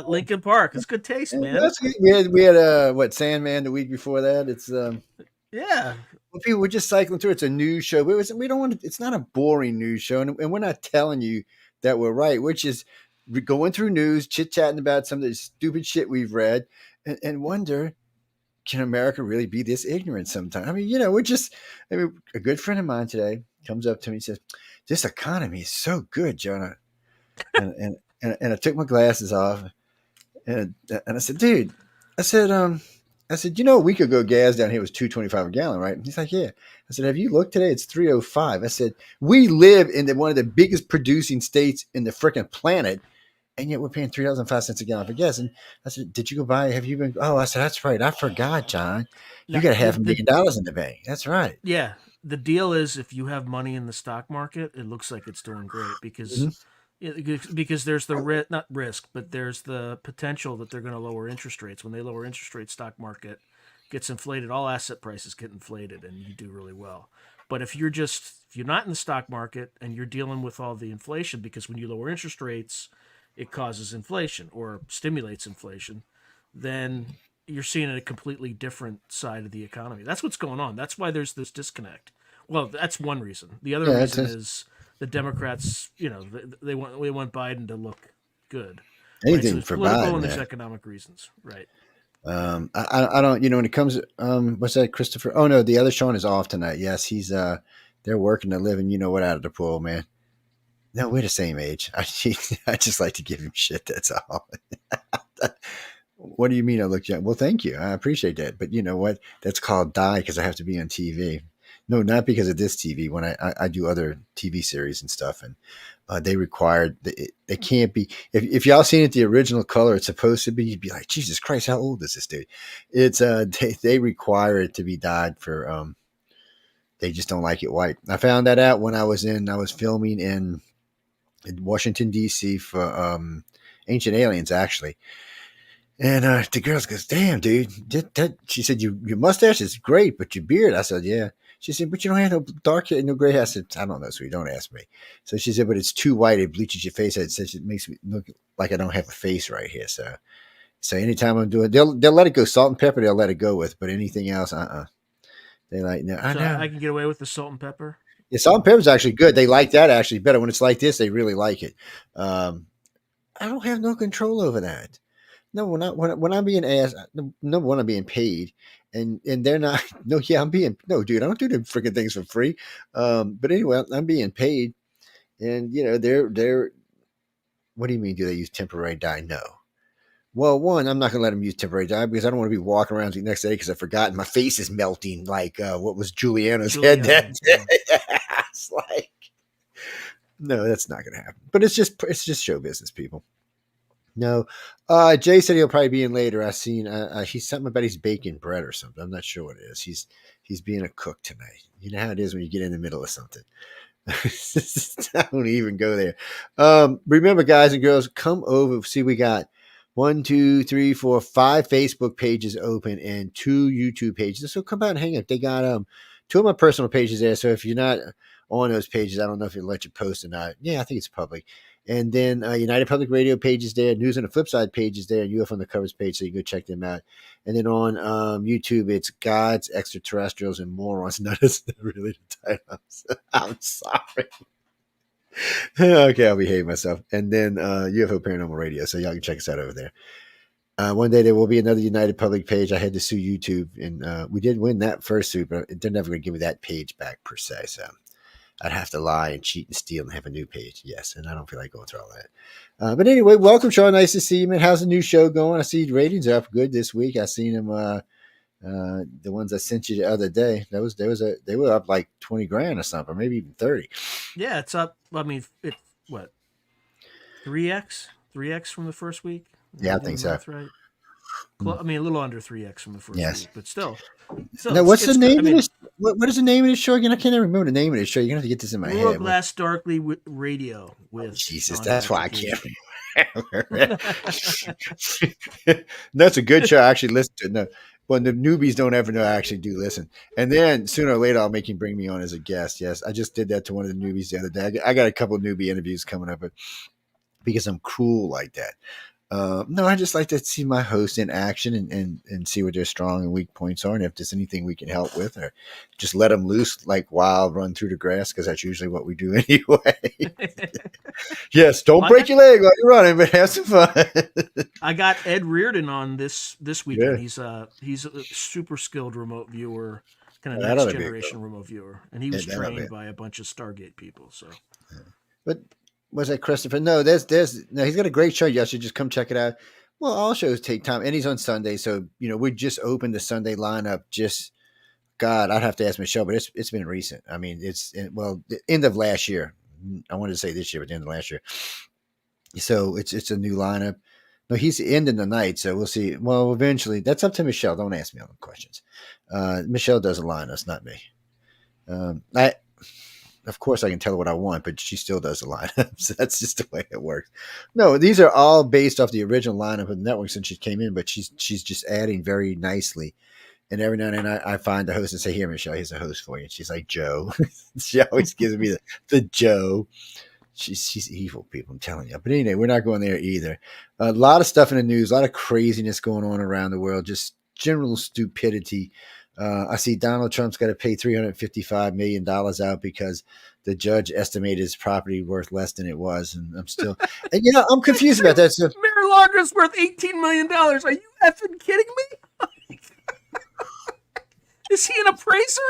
Lincoln Park. It's good taste, man. That's good. We had what Sandman the week before that. It's Yeah. well, people were just cycling through. It's a news show. We don't want to, it's not a boring news show, and we're not telling you that we're right. Which is we're going through news, chit chatting about some of the stupid shit we've read, and wonder, can America really be this ignorant sometimes? I mean, we're just. I mean, a good friend of mine today comes up to me and says, "This economy is so good, Jonah," and I took my glasses off. And I said, dude, I said, a week ago gas down here was $2.25 a gallon, right? He's like, yeah. I said, have you looked today? It's $3.05. I said, we live in one of the biggest producing states in the freaking planet, and yet we're paying $3.05 a gallon for gas. And I said, did you go buy? Have you been? Oh, I said, that's right. I forgot, John. You Now, got $500,000 in the bank. That's right. yeah, the deal is if you have money in the stock market, it looks like it's doing great because Mm-hmm. because there's the not risk, but there's the potential that they're going to lower interest rates. When they lower interest rates, stock market gets inflated. All asset prices get inflated, and you do really well. But if you're not in the stock market and you're dealing with all the inflation, because when you lower interest rates, it causes inflation or stimulates inflation, then you're seeing a completely different side of the economy. That's what's going on. That's why there's this disconnect. Well, that's one reason. The other Yeah, reason is the Democrats, they want Biden to look good, right? So anything there's for political Biden. and there's Yeah. economic reasons, right? I don't, when it comes, what's that, Christopher? Oh no, the other Sean is off tonight. Yes, they're working to live, and you know what, out of the pool, man. No, we're the same age. I just like to give him shit. That's all. What do you mean I look young? Well, thank you. I appreciate that. But you know what? That's called die because I have to be on TV. No, not because of this TV. When I do other TV series and stuff, and they required they can't be. If y'all seen it, the original color it's supposed to be, you'd be like, Jesus Christ, how old is this dude? It's they require it to be dyed for they just don't like it white. I found that out when I was filming in Washington D.C. for Ancient Aliens actually. And the girl goes, "Damn, dude!" She said, "Your mustache is great, but your beard." I said, "Yeah." She said, "But you don't have no dark hair, no gray hair." I said, "I don't know, sweetie. Don't ask me." So she said, "But it's too white. It bleaches your face. It says it makes me look like I don't have a face right here." So anytime I'm doing, they'll let it go. Salt and pepper, they'll let it go with. But anything else, they like no. I So know. I can get away with the salt and pepper. Yeah, salt and pepper is actually good. They like that actually better when it's like this. They really like it. Um, I don't have no control over that. No, when I'm being asked, number one, I'm being paid, and they're not. No, yeah, I'm being no, dude. I don't do the freaking things for free. But anyway, I'm being paid, and they're. What do you mean? Do they use temporary dye? No. Well, one, I'm not going to let them use temporary dye because I don't want to be walking around the next day because I forgot my face is melting like what was Giuliano's head that Giuliani. Yeah. day. It's like no, that's not going to happen. But it's just show business, people. No, Jay said he'll probably be in later. I seen he's something about he's baking bread or something. I'm not sure what it is. He's being a cook tonight. You know how it is when you get in the middle of something. Don't even go there. Remember, guys and girls, come over. See, we got 5 Facebook pages open and 2 YouTube pages. So come out and hang out. They got 2 of my personal pages there. So if you're not on those pages, I don't know if it'll let you post or not. Yeah, I think it's public. And then United Public Radio page is there, News on the Flipside page is there, and UFO on the Covers page, so you can go check them out. And then on YouTube, it's Gods, Extraterrestrials, and Morons. None of really the titles. I'm sorry. Okay, I'll behave myself. And then UFO Paranormal Radio, so y'all can check us out over there. One day there will be another United Public page. I had to sue YouTube, and we did win that first suit, but they're never going to give me that page back per se. So I'd have to lie and cheat and steal and have a new page. Yes, and I don't feel like going through all that. But anyway, welcome, Sean. Nice to see you, man. How's the new show going? I see ratings are up good this week. I seen them. The ones I sent you the other day. They were up like 20 grand or something, or maybe even 30. Yeah, it's up. I mean, it's what 3x from the first week. Am Yeah, I I doing think the so. math right? I mean, a little under 3x from the first Yes. week, but still, Now, what's the it's good. name I of mean, this? What is the name of this show again? I can't even remember the name of this show. You're gonna have to get this in my Rural head. Glass Darkly Radio Oh, with Jesus, Sean that's why I Patrick. can't remember. That's a good show. I actually listen to it. No, when the newbies don't ever know, I actually do listen. And then sooner or later, I'll make him bring me on as a guest. Yes, I just did that to one of the newbies the other day. I got a couple of newbie interviews coming up, but because I'm cool like that. No, I just like to see my host in action and see what their strong and weak points are, and if there's anything we can help with, or just let them loose like wild, run through the grass, because that's usually what we do anyway. Yes, don't Well, break your leg while you're running, but have some fun. I got Ed Reardon on this Yeah, weekend. He's a super skilled remote viewer, kind of that next ought to be generation cool. remote viewer, and he Yeah, was that ought to be. trained by a bunch of Stargate people. So But was that Christopher? No, there's no. He's got a great show. You should just come check it out. Well, all shows take time, and he's on Sunday, so we just opened the Sunday lineup. Just God, I'd have to ask Michelle, but it's been recent. I mean, well, the end of last year. I wanted to say this year, but the end of last year. So it's a new lineup. No, he's ending the night, so we'll see. Well, eventually, that's up to Michelle. Don't ask me all the questions. Michelle does align us, not me. I Of course I can tell her what I want, but she still does the lineup. So that's just the way it works. No, these are all based off the original lineup of the network since she came in, but she's just adding very nicely. And every now and then I find the host and say, "Here, Michelle, here's a host for you." And she's like, "Joe." She always gives me the Joe. She's evil, people. I'm telling you. But anyway, we're not going there either. A lot of stuff in the news, a lot of craziness going on around the world, just general stupidity. I see Donald Trump's got to pay $355 million out because the judge estimated his property worth less than it was, and and I'm confused about that. So Mar-a-Lago's worth $18 million. Are you effing kidding me? Is he an appraiser?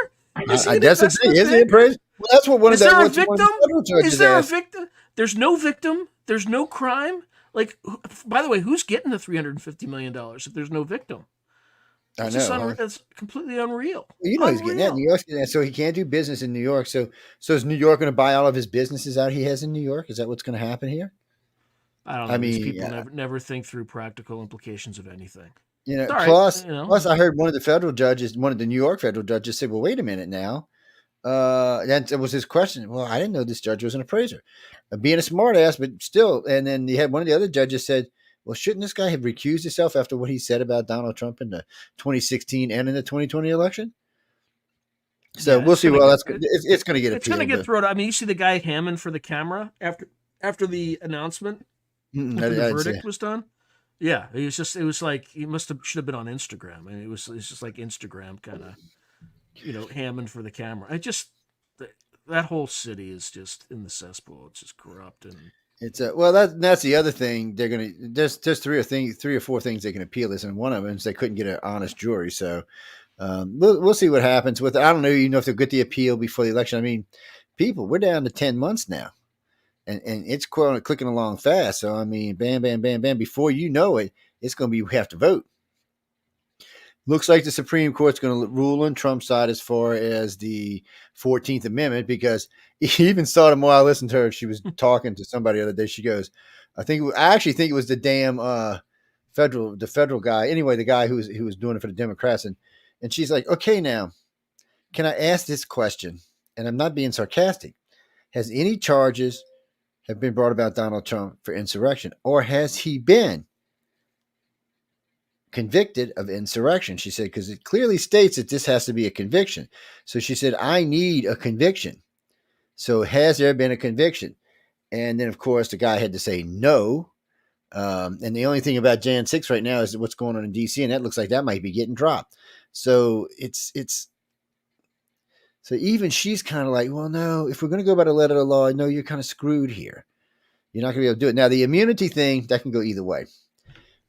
Is he an that's the thing, investment is he banker? appraised? Well, that's what one of Is the there a what's one of victim? the federal Is judges there a asked. victim? There's no victim. There's no crime. Like, by the way, who's getting the $350 million if there's no victim? I It's just know, huh? it's completely unreal. Well, he's getting that. New Unreal. York's getting that, so he can't do business in New York. So is New York going to buy all of his businesses out he has in New York? Is that what's going to happen here? I don't I know. These mean, people never think through practical implications of anything. It's all right, plus I heard one of the federal judges, one of the New York federal judges said, "Well, wait a minute now." That was his question. Well, I didn't know this judge was an appraiser, being a smart ass, but still. And then you had one of the other judges said, "Well, shouldn't this guy have recused himself after what he said about Donald Trump in the 2016 and in the 2020 election?" So Yeah, we'll it's see. gonna Well, get it's going to get it's gonna appealed, get but thrown out. I mean, you see the guy Hammond for the camera after the announcement, after the I'd say, verdict was done. Yeah, it was like he should have been on Instagram. I mean, it's just like Instagram kind of, Hammond for the camera. That whole city is just in the cesspool. It's just corrupt and it's that's the other thing they're going to. There's three or four things they can appeal this, and one of them is they couldn't get an honest jury. So we'll see what happens with it. I don't know, if they'll get the appeal before the election. I mean, people, we're down to 10 months now, and it's clicking along fast. So I mean, bam, bam, bam, bam. Before you know it, it's going to be we have to vote. Looks like the Supreme Court's going to rule on Trump's side as far as the 14th Amendment, because even Sotomayor, I listened to her. She was talking to somebody the other day. She goes, I actually think it was the damn federal guy. Anyway, the guy who was doing it for the Democrats. And she's like, okay, now, can I ask this question? And I'm not being sarcastic. Has any charges have been brought about Donald Trump for insurrection, or has he been convicted of insurrection? She said, because it clearly states that this has to be a conviction. So she said, I need a conviction. So has there been a conviction? And then, of course, the guy had to say no. And the only thing about Jan 6 right now is what's going on in D.C., and that looks like that might be getting dropped. So so even she's kind of like, well, no, if we're going to go by the letter of the law, no, you're kind of screwed here. You're not going to be able to do it. Now, the immunity thing, that can go either way.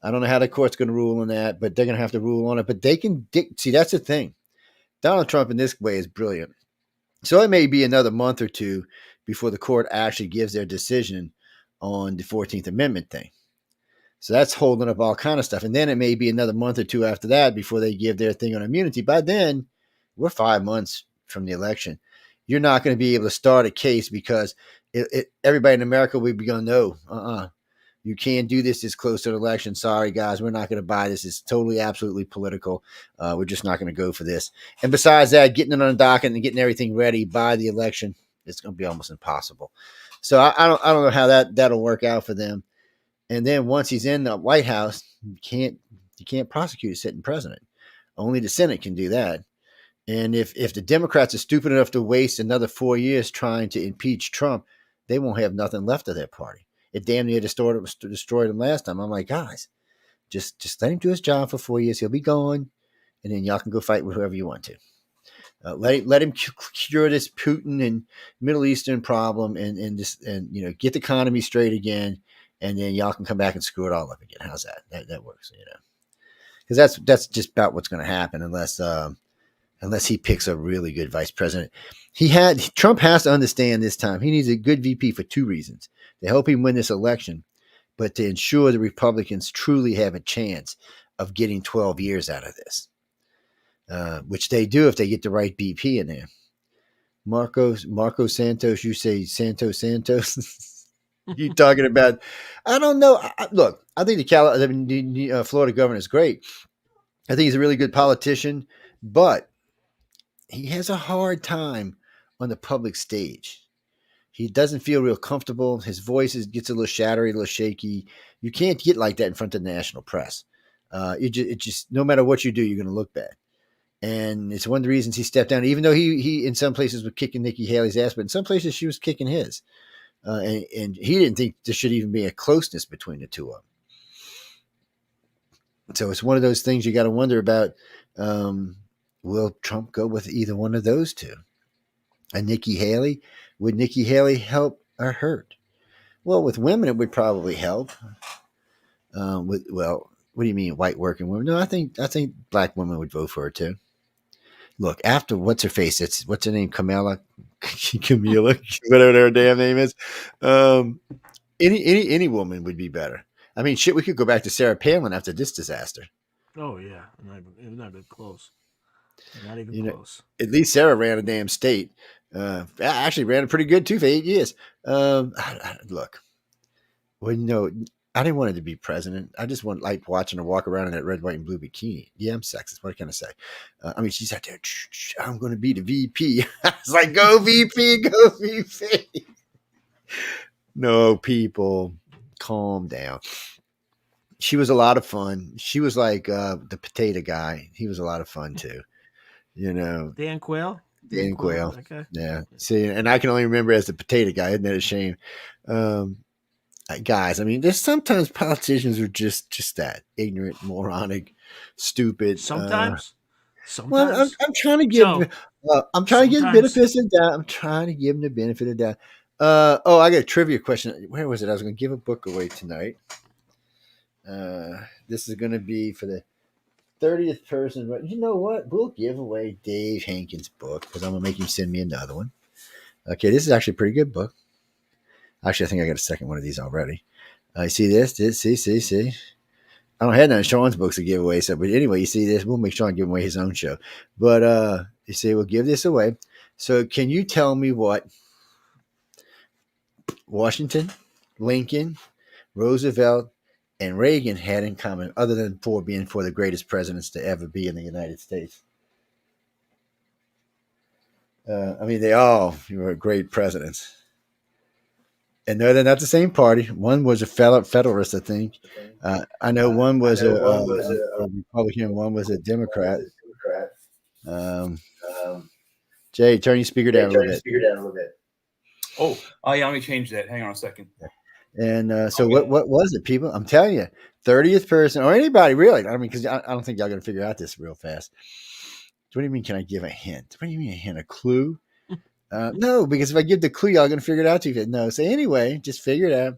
I don't know how the court's going to rule on that, but they're going to have to rule on it. But they can see, that's the thing. Donald Trump in this way is brilliant. So it may be another month or two before the court actually gives their decision on the 14th Amendment thing. So that's holding up all kind of stuff. And then it may be another month or two after that before they give their thing on immunity. By then, we're 5 months from the election. You're not going to be able to start a case because everybody in America will be going, no, you can't do this close to the election. Sorry, guys, we're not going to buy this. It's totally, absolutely political. We're just not going to go for this. And besides that, getting it on the docket and getting everything ready by the election, it's going to be almost impossible. So I don't know how that'll work out for them. And then once he's in the White House, you can't prosecute a sitting president. Only the Senate can do that. And if the Democrats are stupid enough to waste another 4 years trying to impeach Trump, they won't have nothing left of their party. it damn near destroyed him last time. I'm like, guys, just let him do his job for 4 years. He'll be gone, and then y'all can go fight with whoever you want to. Let him cure this Putin and Middle Eastern problem, and get the economy straight again, and then y'all can come back and screw it all up again. How's that? That works, because that's just about what's going to happen unless he picks a really good vice president. Trump has to understand this time he needs a good VP for two reasons: to help him win this election, but to ensure the Republicans truly have a chance of getting 12 years out of this. Which they do if they get the right BP in there. Marco Santos, you say Santos. You talking about? I don't know. Look, I think the Florida governor is great. I think he's a really good politician, but he has a hard time on the public stage. He doesn't feel real comfortable. His voice gets a little shattery, a little shaky. You can't get like that in front of the national press. It just no matter what you do, you're going to look bad. And it's one of the reasons he stepped down, even though he in some places was kicking Nikki Haley's ass, but in some places she was kicking his. And he didn't think there should even be a closeness between the two of them. So it's one of those things you got to wonder about. Will Trump go with either one of those two? And Nikki Haley? Would Nikki Haley help or hurt? Well, with women, it would probably help. What do you mean, white working women? No, I think black women would vote for her too. Look, after what's her face? What's her name? Camilla, whatever her damn name is. Any woman would be better. I mean, shit, we could go back to Sarah Palin after this disaster. Oh yeah, not even close. Not even close. At least Sarah ran a damn state. Actually ran it pretty good too for 8 years. Look, I didn't want her to be president. I just want like watching her walk around in that red, white, and blue bikini. Yeah, I'm sexist. What can I say? I mean, she's out there. I'm going to be the VP. I was like, go VP, go VP. No, people, calm down. She was a lot of fun. She was like the potato guy. He was a lot of fun too. Dan Quayle. Dan Quayle. Okay. Yeah. See, and I can only remember as the potato guy. Isn't that a shame? Guys, I mean, there's sometimes politicians are just that ignorant, moronic, stupid. Sometimes. Well, I'm trying to give. I'm trying to give the benefits of doubt. I'm trying to give them the benefit of doubt. I got a trivia question. Where was it? I was going to give a book away tonight. This is going to be for the 30th person. But you know what? We'll give away Dave Hankins' book because I'm going to make him send me another one. Okay, this is actually a pretty good book. Actually, I think I got a second one of these already. You see this? See. I don't have none of Sean's books to give away. So, but anyway, you see this? We'll make Sean give away his own show. But you see, we'll give this away. So, can you tell me what Washington, Lincoln, Roosevelt, and Reagan had in common, other than being the greatest presidents to ever be in the United States? I mean, they all were great presidents. And no, they're not the same party. One was a Federalist, I think. I know one was a Republican. One was a Democrat. Jay, turn your speaker down a little bit. Oh, yeah. Let me change that. Hang on a second. And so, what was it, people? I'm telling you, 30th person or anybody really. I mean, because I don't think y'all gonna figure out this real fast. What do you mean? Can I give a hint? What do you mean a hint? A clue? No, because if I give the clue, y'all gonna figure it out too. No. So anyway, just figure it out.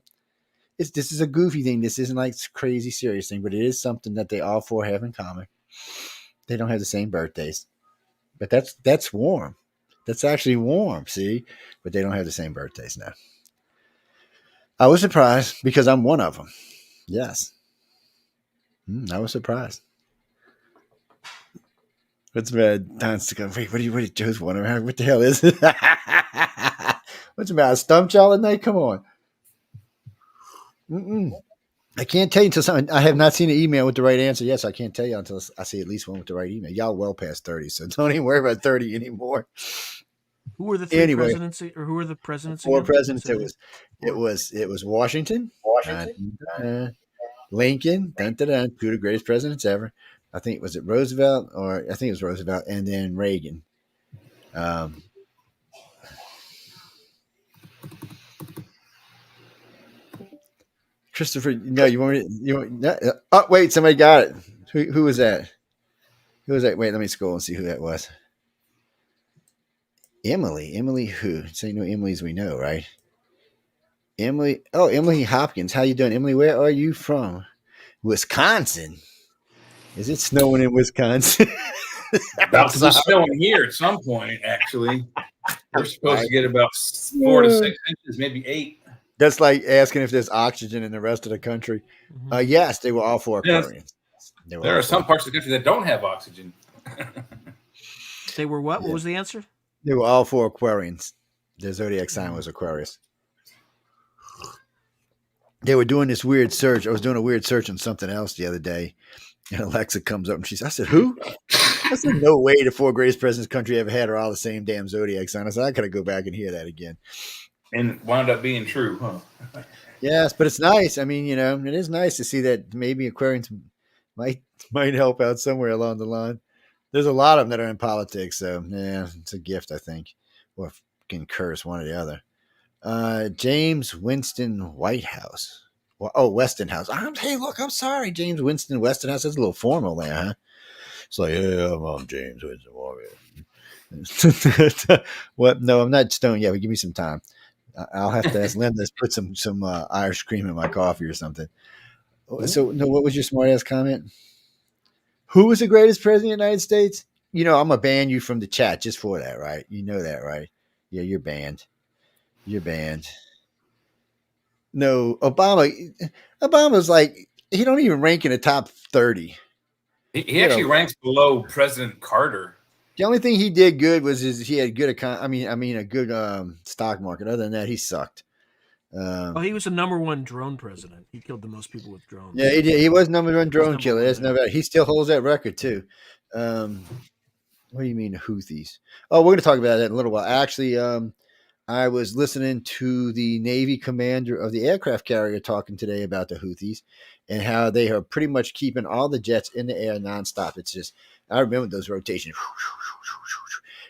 This is a goofy thing. This isn't like crazy serious thing, but it is something that they all four have in common. They don't have the same birthdays, but that's warm. That's actually warm. See, but they don't have the same birthdays now. I was surprised because I'm one of them. Yes, I was surprised. What's bad? Don's going, wait, what did Joe's wondering? What the hell is it? What's the matter? Stumped y'all at night? Come on. I can't tell you until something. I have not seen an email with the right answer. Yes, I can't tell you until I see at least one with the right email. Y'all well past 30, so don't even worry about 30 anymore. Who were the three presidents? Or who were the presidents? Four presidents. It was Washington, Lincoln, two of the greatest presidents ever. I think it was Roosevelt, and then Reagan. Christopher, no, you want me to, oh, wait, somebody got it. Who was that? Who was that? Wait, let me scroll and see who that was. Emily who? So you know Emily's we know, right? Emily Hopkins. How you doing? Emily, where are you from? Wisconsin. Is it snowing in Wisconsin? About to be snowing here at some point, actually. We're supposed to get about 4 to 6 inches, maybe 8. That's like asking if there's oxygen in the rest of the country. Yes, they were all for Aquarians. There are some parts of the country that don't have oxygen. They were what? What was the answer? They were all for Aquarians. Their zodiac sign was Aquarius. They were doing this weird search. I was doing a weird search on something else the other day, and Alexa comes up and I said, who? I said, no way the 4 greatest presidents the country ever had are all the same damn zodiac sign. I said, I got to go back and hear that again. And wound up being true, huh? Yes, but it's nice. I mean, it is nice to see that maybe Aquarians might help out somewhere along the line. There's a lot of them that are in politics, so yeah, it's a gift, I think, or can curse one or the other. James Winston Whitehouse. Westonhouse. Hey, look, I'm sorry, James Winston Westonhouse. That's a little formal there, huh? It's like, yeah, I'm James Winston. What? No, I'm not stoned yet. But give me some time. I'll have to ask Linda to put some Irish cream in my coffee or something. So, no, what was your smart ass comment? Who was the greatest president of the United States? I'm going to ban you from the chat just for that, right? You know that, right? Yeah, you're banned. You're banned. No, Obama's like, he don't even rank in the top 30. He actually ranks below President Carter. The only thing he did good was he had good a good stock market. Other than that, he sucked. He was the #1 drone president. He killed the most people with drones. Yeah, he did. He was #1 drone killer. There's no doubt. He still holds that record too. What do you mean the Houthis? Oh, we're going to talk about that in a little while. Actually, I was listening to the Navy commander of the aircraft carrier talking today about the Houthis and how they are pretty much keeping all the jets in the air nonstop. It's just, I remember those rotations.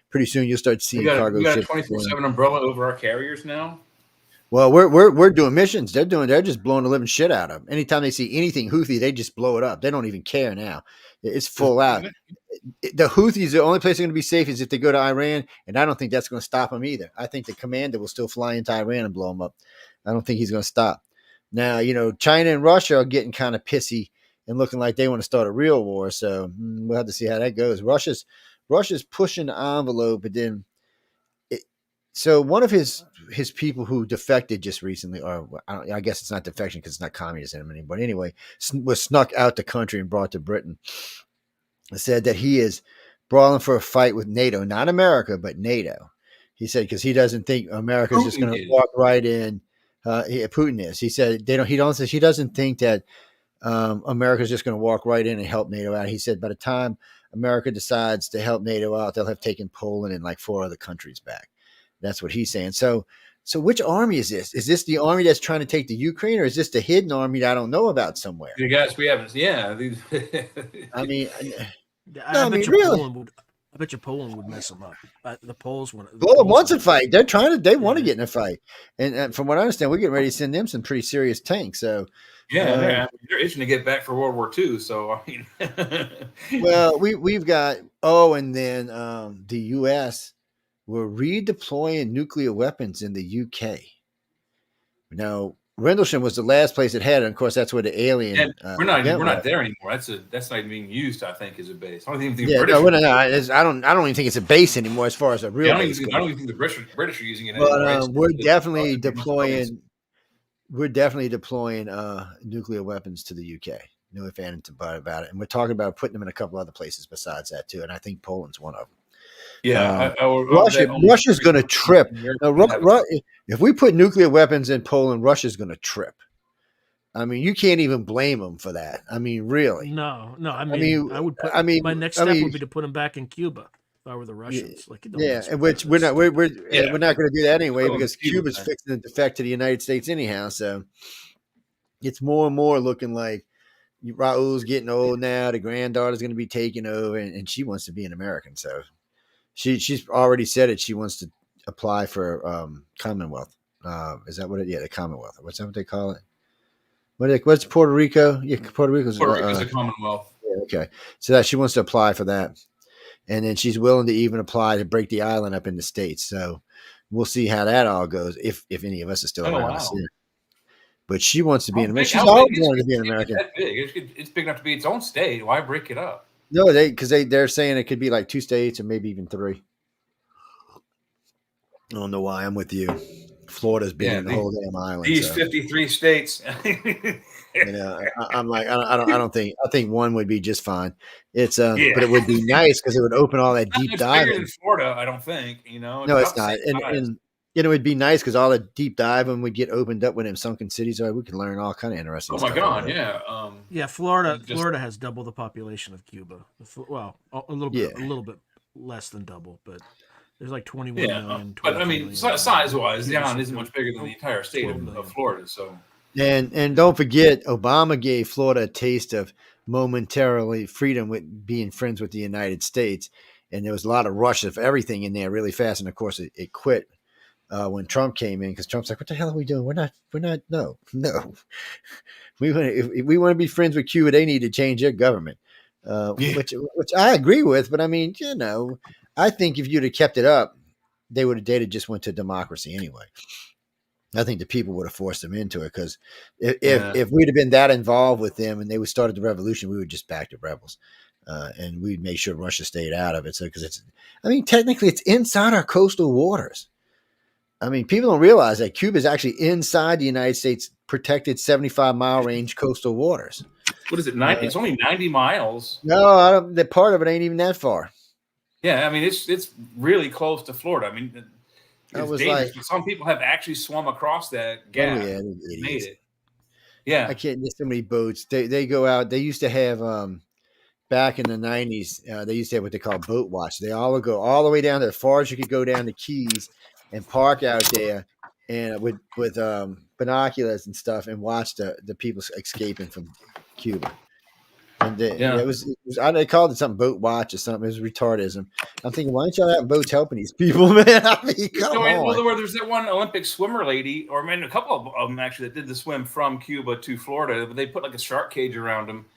Pretty soon you'll start seeing cargo ships. We got a 24/7 umbrella over our carriers now. Well, we're doing missions. They're just blowing the living shit out of them. Anytime they see anything Houthi, they just blow it up. They don't even care now. It's full out. The Houthis, the only place they're going to be safe is if they go to Iran, and I don't think that's going to stop them either. I think the commander will still fly into Iran and blow them up. I don't think he's going to stop. Now, China and Russia are getting kind of pissy and looking like they want to start a real war. So we'll have to see how that goes. Russia's pushing the envelope, but then so one of his people who defected just recently, or I guess it's not defection because it's not communism anymore, but anyway, was snuck out the country and brought to Britain, said that he is brawling for a fight with NATO, not America, but NATO. He said because he doesn't think America's just going to walk right in. Putin is. He said he doesn't think that America's just going to walk right in and help NATO out. He said by the time America decides to help NATO out, they'll have taken Poland and like 4 other countries back. That's what he's saying. So which army is this? Is this the army that's trying to take the Ukraine, or is this the hidden army that I don't know about somewhere? You guys, we haven't. Yeah. I mean, I bet you Poland would mess them up. The Poles want. Poland wants a fight. They're trying to. They want to get in a fight. And from what I understand, we're getting ready to send them some pretty serious tanks. So they're itching to get back for World War II. So I mean, well, we've got and then the U.S. We're redeploying nuclear weapons in the UK. Now, Rendlesham was the last place it had it. And of course, that's where the alien. We're not there anymore. That's not even being used. I think as a base. I don't even think British. I don't even think it's a base anymore as far as a real. I base. I don't even think the British are using it. But we're definitely deploying. We're definitely deploying nuclear weapons to the UK. No ifs, ands, or buts about it. And we're talking about putting them in a couple other places besides that too. And I think Poland's one of them. Yeah, Russia's going to trip. Now, if we put nuclear weapons in Poland, Russia's going to trip. I mean, you can't even blame them for that. I mean, really? No. I mean, I would put. My next step would be to put them back in Cuba. If I were the Russians, which we're not going to do that anyway because Cuba's fixing to defect to the United States anyhow. So it's more and more looking like Raul's getting old now. The granddaughter's going to be taking over, and she wants to be an American. So. She's already said it. She wants to apply for Commonwealth. Is that what it? Yeah, the Commonwealth. What's that what they call it? What's Puerto Rico? Yeah, Puerto Rico's. Puerto Rico's a Commonwealth. Okay, so that she wants to apply for that, and then she's willing to even apply to break the island up into states. So we'll see how that all goes if any of us are still Oh around to wow. see her. But she wants to be an American. She's How big always is wanted it? to be an It's American. that big. It's big enough to be its own state. Why break it up? No, they're saying it could be like 2 states or maybe even 3. I don't know why I'm with you. Florida's bigger Yeah, than the whole damn island. these So 53 states. I'm like, I don't think. I think one would be just fine. It's Yeah. but it would be nice because it would open all that Not deep much bigger diving. than Florida, I don't think. You know, it's No, about it's the not. same size. And it would be nice because all the deep diving would get opened up when them sunken cities are. We could learn all kind of interesting Oh my stuff over God, there. yeah. Yeah, Florida. Just- Florida has double the population of Cuba. Well, a little bit, Yeah. a little bit less than double, but there's like 21 yeah, million. but I 22 mean, million. size-wise, the Cuba's island isn't like much bigger than the entire state 12 of million. Florida. So And don't forget, Obama gave Florida a taste of momentarily freedom with being friends with the United States, and there was a lot of rush of everything in there really fast. And of course, it quit when Trump came in because Trump's like, "What the hell are we doing? We're not. No. We want if we want to be friends with Cuba, they need to change their government." Yeah. Which I agree with, but I mean, I think if you'd have kept it up, they'd have just went to democracy anyway. I think the people would have forced them into it because if we'd have been that involved with them and they would started the revolution, we would just back the rebels, and we'd make sure Russia stayed out of it. So because technically it's inside our coastal waters. I mean, people don't realize that Cuba is actually inside the United States protected 75-mile range coastal waters. what is it? It's only 90 miles. No, I don't. The part of it ain't even that far. Yeah, I mean it's really close to Florida. I mean, I it's was dangerous. like, But some people have actually swum across that gap. oh yeah, and they're made idiots. it. Yeah, I can't. There's so many boats. They go out. They used to have back in the 90s. They used to have what they call boat watch. They all would go all the way down to as far as you could go down the Keys and park out there and with binoculars and stuff and watch the people escaping from Cuba. And it was they called it something boat watch or something. It was retardism. I'm thinking, why don't y'all have boats helping these people, man? I mean, come on. Well, there's that one Olympic swimmer lady, or a couple of them actually that did the swim from Cuba to Florida. But they put like a shark cage around them,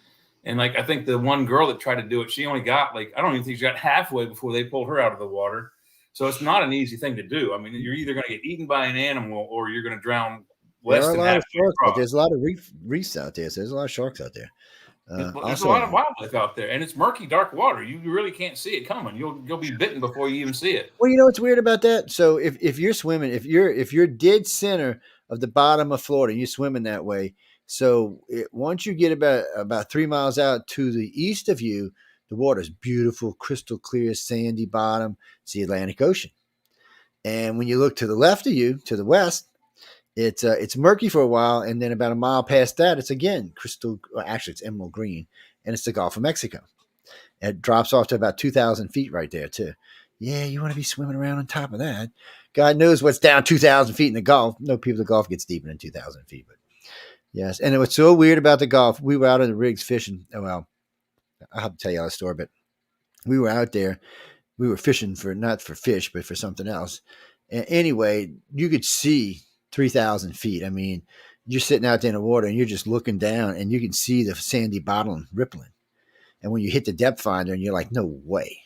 and like I think the one girl that tried to do it, she only got I don't even think she got halfway before they pulled her out of the water. So it's not an easy thing to do. I mean, you're either going to get eaten by an animal or you're going to drown less than halfway across. There's a lot of reefs out there. So there's a lot of sharks out there. There's a lot of wildlife out there, and it's murky, dark water. You really can't see it coming. You'll be bitten before you even see it. Well, you know what's weird about that? So if you're swimming, if you're dead center of the bottom of Florida, you're swimming that way. So once you get about 3 miles out to the east of you, the water's beautiful, crystal clear, sandy bottom. It's the Atlantic Ocean. And when you look to the left of you, to the west, it's murky for a while, and then about a mile past that, it's again crystal. Actually, it's emerald green, and it's the Gulf of Mexico. It drops off to about 2,000 feet right there too. Yeah, you want to be swimming around on top of that. God knows what's down 2,000 feet in the Gulf. No, the Gulf gets deeper than 2,000 feet, but yes. And what's so weird about the Gulf, we were out in the rigs fishing. Oh, well, I'll have to tell you a story, but we were out there. We were fishing not for fish, but for something else. And anyway, you could see 3,000 feet. I mean, you're sitting out there in the water and you're just looking down and you can see the sandy bottom rippling. And when you hit the depth finder and you're like, no way.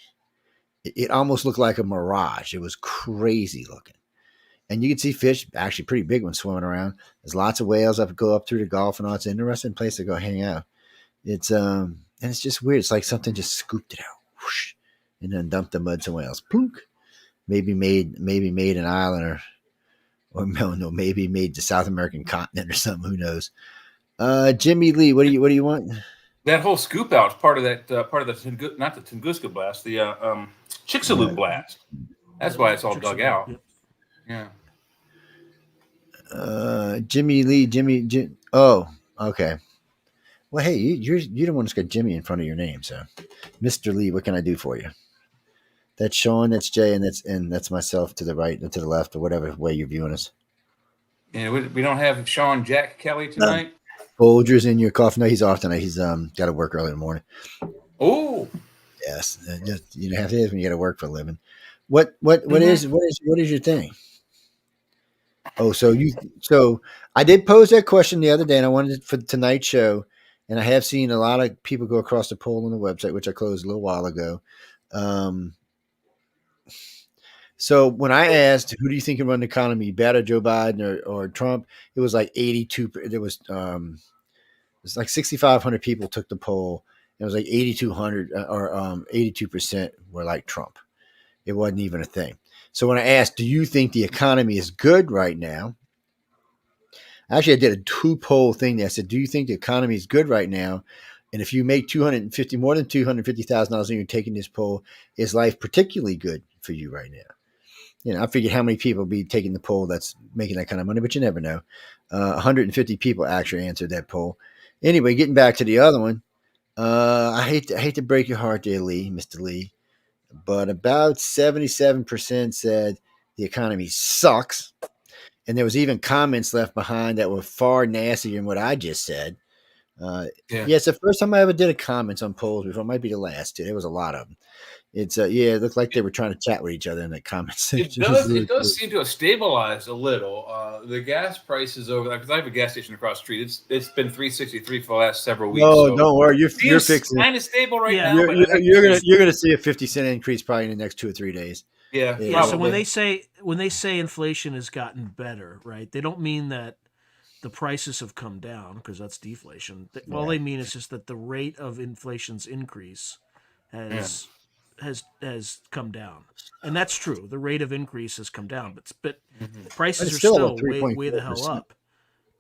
It almost looked like a mirage. It was crazy looking. And you can see fish, actually pretty big ones swimming around. There's lots of whales go up through the Gulf and all. It's an interesting place to go hang out. It's and it's just weird. It's like something just scooped it out, whoosh, and then dumped the mud somewhere else. Plunk. Maybe made an island or no, maybe made the South American continent or something. Who knows? Jimmy Lee, what do you want? That whole scoop out is part of that not the Tunguska blast, the Chicxulub blast. That's why it's all dug out. Yep. Yeah. Jimmy Lee, oh, okay. Well, hey, you're the one that's got Jimmy in front of your name, so Mr. Lee, what can I do for you? That's Sean, that's Jay, and that's myself to the right and to the left, or whatever way you're viewing us. Yeah, we don't have Sean Jack Kelly tonight. Folgers in your coffee. No, he's off tonight. He's got to work early in the morning. Oh, yes, you have to when you got to work for a living. What is your thing? Oh, so I did pose that question the other day, and I wanted it for tonight's show, and I have seen a lot of people go across the poll on the website, which I closed a little while ago. Um, so when I asked who do you think can run the economy better, Joe Biden or Trump, it was like 82. There was it's like 6,500 people took the poll. It was like 8,200 or 82% were like Trump. It wasn't even a thing. So when I asked, do you think the economy is good right now? Actually, I did a two poll thing there. I said, do you think the economy is good right now? And if you make more than $250,000 and you're taking this poll, is life particularly good for you right now? I figured how many people will be taking the poll that's making that kind of money, but you never know. 150 people actually answered that poll. Anyway, getting back to the other one, I hate to break your heart there, Lee, Mr. Lee, but about 77% said the economy sucks. And there was even comments left behind that were far nastier than what I just said. Yeah, it's the first time I ever did a comments on polls before. It might be the last too. There was a lot of them. It's it looked like they were trying to chat with each other in the comment section. It does seem to have stabilized a little. The gas prices over there, because I have a gas station across the street. It's been $3.63 for the last several weeks. Oh, so don't worry, you're fixing. Kind of stable right Yeah. now. You're gonna see a 50-cent increase probably in the next 2 or 3 days. Yeah. So when they say inflation has gotten better, right? They don't mean that the prices have come down, because that's deflation. All they mean is just that the rate of inflation's increase has come down, and that's true. The rate of increase has come down, but prices are still way the hell up.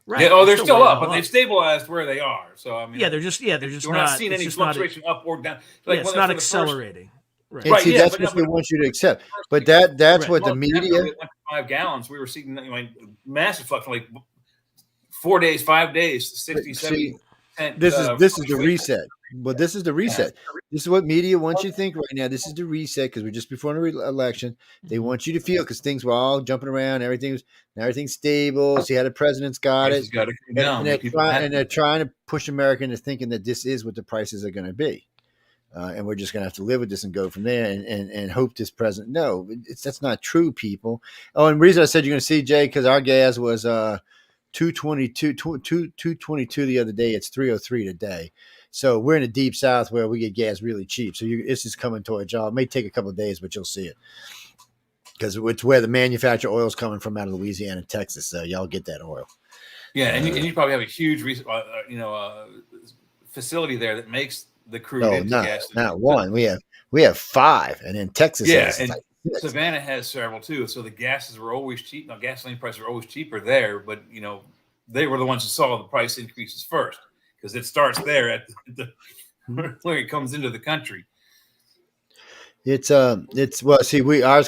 Right. Yeah, they're still up, but they've stabilized where they are. So I mean, they're just we're not seeing any fluctuation up or down. Like it's not accelerating. Right. See, that's what they want you to accept. But that's what the media. 5 gallons. We were seeing massive fluctuation, like 4 days, 5 days, 60, 70. This is the reset. But this is the reset. This is what media wants you to think right now. This is the reset because we're just before the election. They want you to feel, because things were all jumping around. Everything's stable. See how the president's got it. And they're trying to push America into thinking that this is what the prices are going to be. And we're just going to have to live with this and go from there and hope this president. No, that's not true, people. Oh, and the reason I said you're going to see, Jay, because our gas was $2.22 the other day. It's $3.03 today. So we're in the deep south where we get gas really cheap. So this is coming towards y'all. It may take a couple of days, but you'll see it. Because it's where the manufactured oil is coming from out of Louisiana and Texas. So y'all get that oil. Yeah, and you probably have a huge facility there that makes the crude into gas. Not one. We have 5, and then Texas has and Savannah has several too. So the gases were always cheap. Now gasoline prices are always cheaper there, but they were the ones who saw the price increases first, because it starts there at where it comes into the country. Ours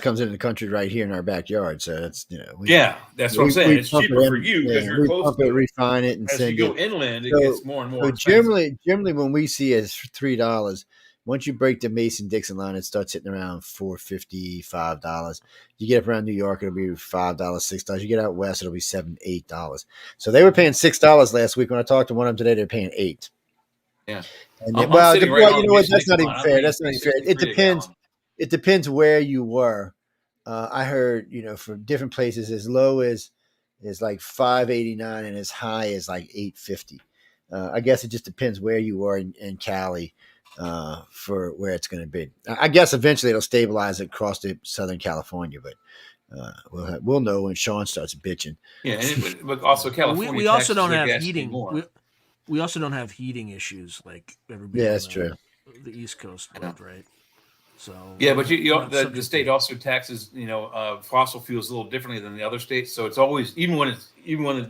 comes into the country right here in our backyard. So it's that's what I'm saying. It's cheaper for you because you're close to it. Refine it, and as you go inland, it gets more and more. So generally, when we see it as $3, once you break the Mason-Dixon line, it starts hitting around $4.50, $5. You get up around New York, it'll be $5, $6. You get out west, it'll be $7, $8. So they were paying $6 last week. When I talked to one of them today, they're paying $8. Yeah. And you know what? That's not even fair. That's not even fair. It depends. It depends where you were. I heard, from different places, as low as like $5.89 and as high as like $8.50. I guess it just depends where you were in Cali for where it's going to be. I guess eventually it'll stabilize across to Southern California, but we'll know when Sean starts bitching. Yeah, but also California. We also don't have heating. We also don't have heating issues like everybody. Yeah, that's true. The East Coast would, right? So but the state also taxes fossil fuels a little differently than the other states. So it's always even when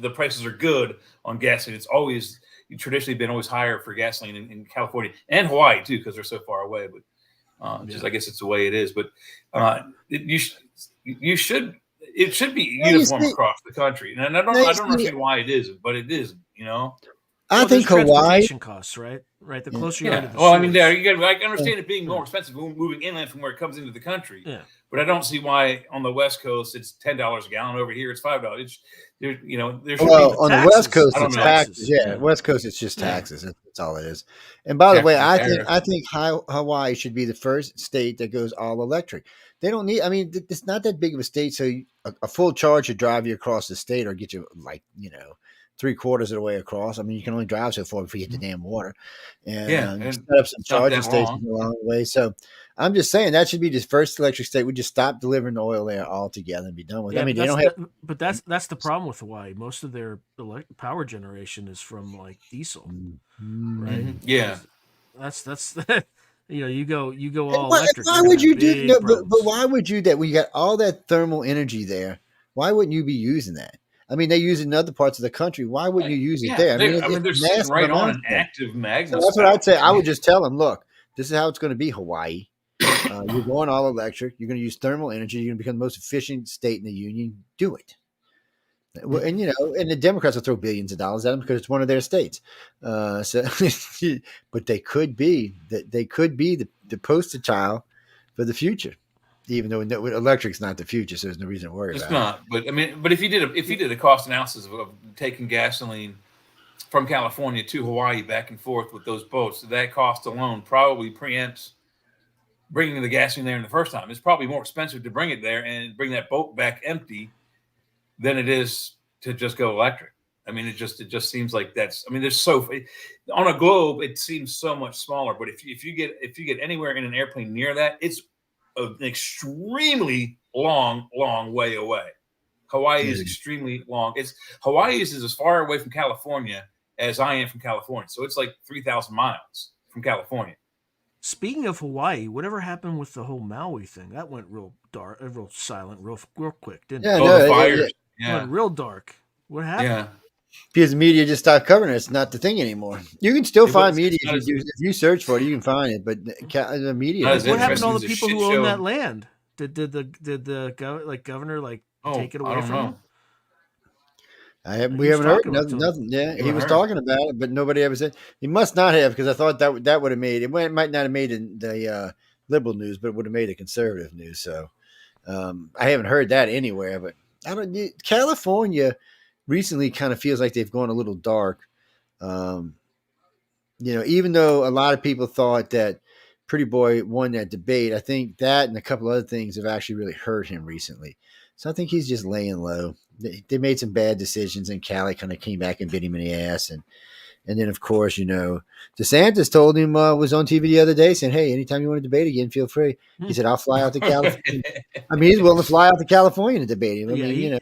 the prices are good on gasoline, it's always traditionally been always higher for gasoline in California and Hawaii too, because they're so far away. But I guess it's the way it is. But it should be uniform across the country, and I don't understand why it isn't, but it is. I think Hawaii costs, right? The closer you are to the well, I mean, I understand it being more expensive moving inland from where it comes into the country. Yeah. But I don't see why on the West Coast it's $10 a gallon. Over here it's $5. It's there should be on the West Coast it's taxes. Yeah, West Coast it's just taxes. That's all it is. And by the way, I think Hawaii should be the first state that goes all electric. They don't need. I mean, it's not that big of a state, so a full charge to drive you across the state or get you like 3/4 of the way across. I mean, you can only drive so far before you hit the damn water, and Yeah, and set up some it's not charging that stations long. along the way. So I'm just saying that should be the first electric state. We just stop delivering the oil there altogether and be done with it. Yeah, I mean, but they don't have. that's the problem with Hawaii. Most of their power generation is from like diesel, right? Mhm. Yeah. That's you go And all why, electric. why You're gonna would have you do big no? But problems. why would you that when you got all that thermal energy there? Why wouldn't you be using that? I mean, they use it in other parts of the country. Why wouldn't you use it Yeah, there? I mean, I mean, it's they're sitting massive right on amounts an there. active So magma that's what I'd spout. say. I I would mean, just tell them, look, this is how it's going to be, Hawaii. You're going all electric. You're going to use thermal energy. You're going to become the most efficient state in the union. Do it. And and the Democrats will throw billions of dollars at them because it's one of their states. So, but they could be the poster child for the future, even though electric's not the future, so there's no reason to worry it's about it. not. But I mean, but if you did a cost analysis of taking gasoline from California to Hawaii back and forth with those boats, that cost alone probably preempts bringing the gasoline there in the first time. It's probably more expensive to bring it there and bring that boat back empty than it is to just go electric. I mean, it just seems like that's. I mean, there's on a globe, it seems so much smaller. But if you get anywhere in an airplane near that, it's an extremely long way away. Hawaii is Dude. extremely long. Hawaii is as far away from California as I am from California. So it's like 3,000 miles from California. Speaking of Hawaii, whatever happened with the whole Maui thing? That went real dark, real silent, real quick, didn't Yeah, it? Oh, no, the fires. It Yeah. went real dark. What happened? Yeah. because the media just stopped covering it. It's not the thing anymore. You can still find media if you search for it. You can find it, but the media. What happened to all the It's a people shit who own show. that land? Did the governor take it away from him? We was haven't heard talking about nothing. Yeah, he was heard. talking about it, but nobody ever said. He must not have, because I thought that would have made it. Might not have made the liberal news, but it would have made the conservative news. So I haven't heard that anywhere. But I don't. California recently kind of feels like they've gone a little dark. Even though a lot of people thought that Pretty Boy won that debate, I think that and a couple other things have actually really hurt him recently. So I think he's just laying low. They made some bad decisions, and Cali kind of came back and bit him in the ass. And then, of course, DeSantis told him, was on TV the other day saying, hey, anytime you want to debate again, feel free. He said, I'll fly out to California. I mean, he's willing to fly out to California to debate him. I mean,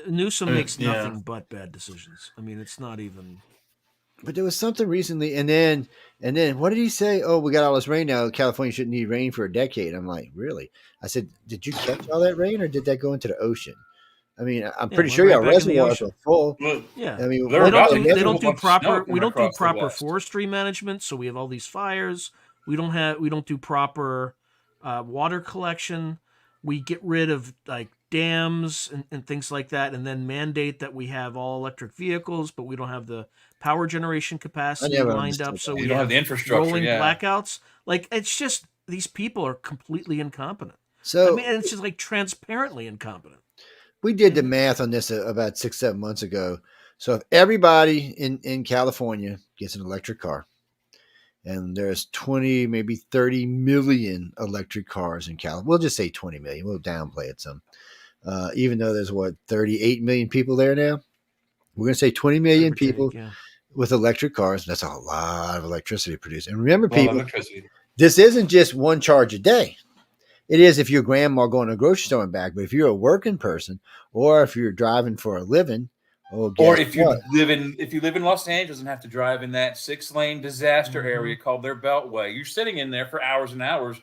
Newsom makes nothing but bad decisions. I mean, it's not even. But there was something recently, and then what did he say? Oh, we got all this rain now. California shouldn't need rain for a decade. I'm like, really? I said, did you catch all that rain, or did that go into the ocean? I mean, I'm pretty sure your reservoirs are full. Yeah, I mean, they don't do proper. We don't do proper forestry management, so we have all these fires. We don't do proper water collection. We get rid of like dams and things like that, and then mandate that we have all electric vehicles, but we don't have the power generation capacity lined up. So we don't have the infrastructure. Rolling blackouts. Like, it's just, these people are completely incompetent. So I mean, and it's just like transparently incompetent. We did the math on this about 6-7 months ago. So if everybody in California gets an electric car, and there's 20, maybe 30 million electric cars in California, we'll just say 20 million. We'll downplay it some. Even though there's 38 million people there now, we're going to say 20 million people with electric cars. That's a lot of electricity produced. And remember, people, this isn't just one charge a day. It is if your grandma going to a grocery store and back, but if you're a working person, or if you're driving for a living, or if you live in Los Angeles and have to drive in that 6-lane disaster area called their Beltway, you're sitting in there for hours and hours.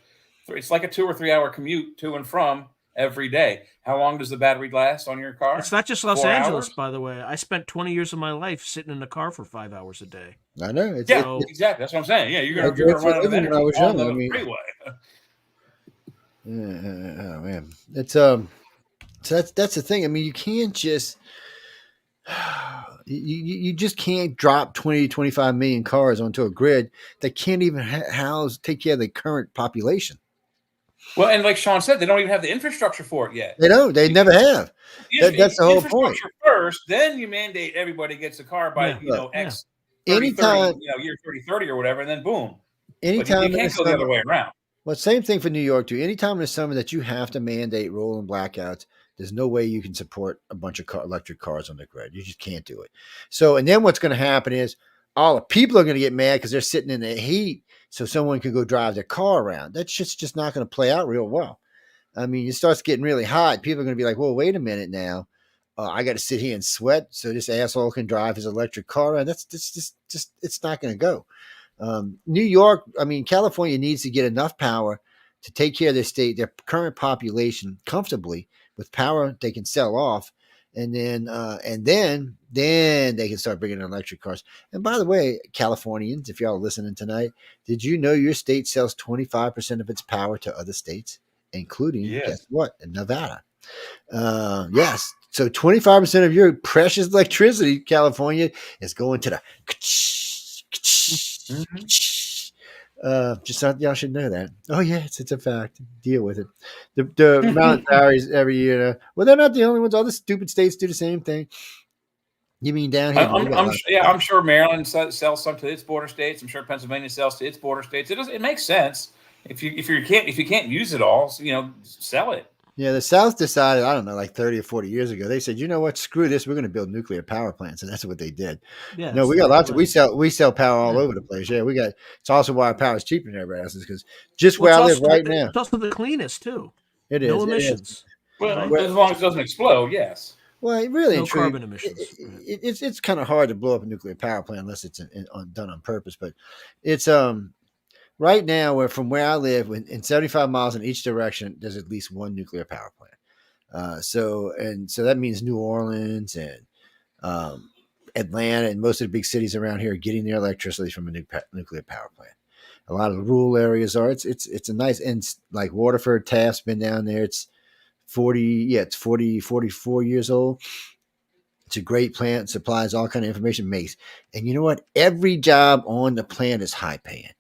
It's like a 2 or 3 hour commute to and from every day. How long does the battery last on your car? It's not just Los Angeles, by the way. I spent 20 years of my life sitting in a car for 5 hours a day. I know. Exactly. That's what I'm saying. Yeah, you're gonna run out of energy on the freeway. Oh man, it's so that's the thing. I mean, you can't just you just can't drop 20-25 million cars onto a grid that can't even take care of the current population. Well, and like Sean said, they don't even have the infrastructure for it yet. They don't. They never have. That's the whole point. First, then you mandate everybody gets a car by X. 30, anytime, year 30 or whatever, and then boom. Anytime you can't go the other way around. Well, same thing for New York too. Anytime in the summer that you have to mandate rolling blackouts, There's no way you can support a bunch of electric cars on the grid. You just can't do it. So, and then what's going to happen is all the people are going to get mad because they're sitting in the heat, so someone can go drive their car around. That shit's just not going to play out real well. I mean, it starts getting really hot. People are going to be like, well, wait a minute now. I got to sit here and sweat so this asshole can drive his electric car around. That's just it's not going to go. New York, I mean, California needs to get enough power to take care of their current population comfortably with power they can sell off. And then they can start bringing in electric cars. And by the way, Californians, if y'all are listening tonight, did you know your state sells 25% of its power to other states, including, guess what, in Nevada? Yes. So 25% of your precious electricity, California, is going to the just thought y'all should know that. Oh yeah, it's a fact. Deal with it. The amount varies every year. Well, they're not the only ones. All the stupid states do the same thing. You mean down here? I'm sure Maryland sells some to its border states. I'm sure Pennsylvania sells to its border states. It makes sense if you can't use it all, sell it. Yeah, the South decided, I don't know, like 30 or 40 years ago, they said, you know what, screw this, we're going to build nuclear power plants, and that's what they did. Yeah, no, we got lots of we sell power all over the place. Yeah, it's also why our power is cheaper than everybody else's, because just where I live right now, it's also the cleanest too. It is no emissions. Well, as long as it doesn't explode, yes. Well, really, no carbon emissions. It's kind of hard to blow up a nuclear power plant unless it's done on purpose. But it's right now, from where I live, in 75 miles in each direction, there's at least one nuclear power plant. So that means New Orleans and Atlanta and most of the big cities around here are getting their electricity from a nuclear power plant. A lot of the rural areas are. It's a nice, and like Waterford, Taft's been down there. It's 44 years old. It's a great plant, supplies all kind of information, makes. And you know what? Every job on the plant is high paying.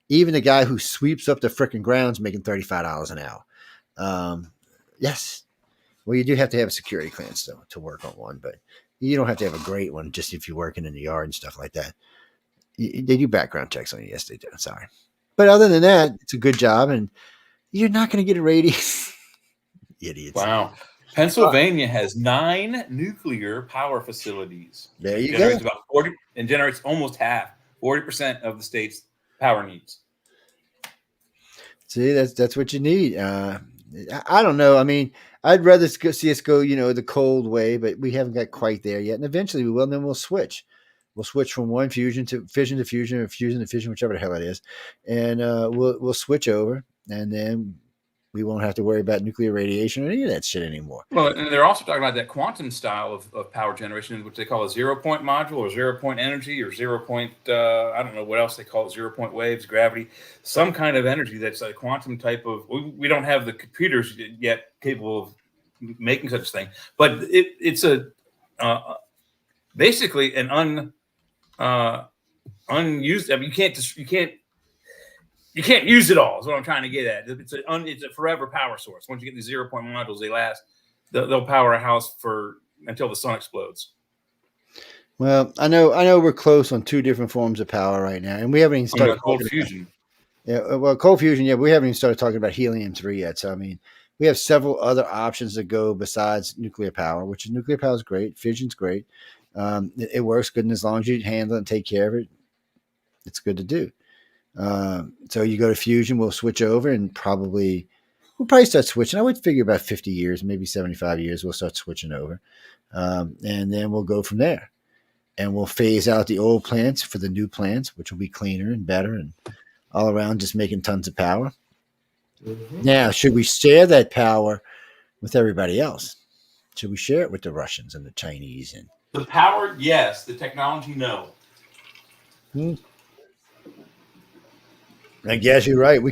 Even the guy who sweeps up the frickin' ground's making $35 an hour. Yes. Well, you do have to have a security clearance to work on one, but you don't have to have a great one just if you're working in the yard and stuff like that. They do background checks on you. Yes, they do. Sorry. But other than that, it's a good job, and you're not going to get a rating. Idiots. Wow. Pennsylvania has 9 nuclear power facilities. There you go. About 40 and generates almost half, 40% of the state's power needs. See, that's what you need. I don't know. I mean, I'd rather see us go, the cold way, but we haven't got quite there yet. And eventually we will, and then we'll switch. We'll switch from one fission to fusion, or fusion to fission, whichever the hell it is. And we'll switch over, and then we won't have to worry about nuclear radiation or any of that shit anymore. Well, and they're also talking about that quantum style of power generation, which they call a 0-point module or 0-point energy or 0-point, I don't know what else they call it, 0-point waves, gravity, some kind of energy that's a quantum type of, we don't have the computers yet capable of making such a thing, but it's basically an unused, I mean, you can't use it all is what I'm trying to get at. It's a forever power source. Once you get these 0-point modules, they last. They'll power a house until the sun explodes. Well, I know we're close on 2 different forms of power right now, and we haven't even started cold fusion. Cold fusion. Yeah, we haven't even started talking about helium-3 yet. So I mean, we have several other options to go besides nuclear power, which nuclear power is great. Fission's great. It works good, and as long as you handle it and take care of it, it's good to do. So you go to fusion, we'll switch over, and we'll probably start switching. I would figure about 50 years, maybe 75 years, we'll start switching over. And then we'll go from there. And we'll phase out the old plants for the new plants, which will be cleaner and better and all around just making tons of power. Mm-hmm. Now, should we share that power with everybody else? Should we share it with the Russians and the Chinese? And the power, yes. The technology, no. I guess you're right.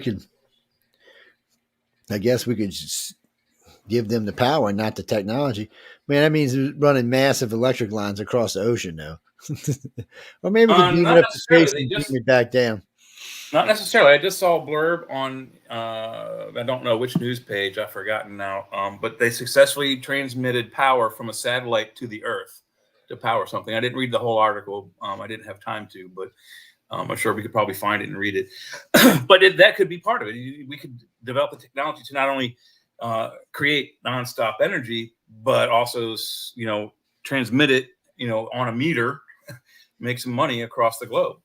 I guess we could just give them the power and not the technology. Man, that means running massive electric lines across the ocean now. Or maybe we can beam it up to space and beam it back down. Not necessarily. I just saw a blurb on, I don't know which news page, I've forgotten now, but they successfully transmitted power from a satellite to the Earth to power something. I didn't read the whole article. I didn't have time to, but I'm sure we could probably find it and read it. But that could be part of it. We could develop the technology to not only create nonstop energy, but also, transmit it, on a meter, make some money across the globe.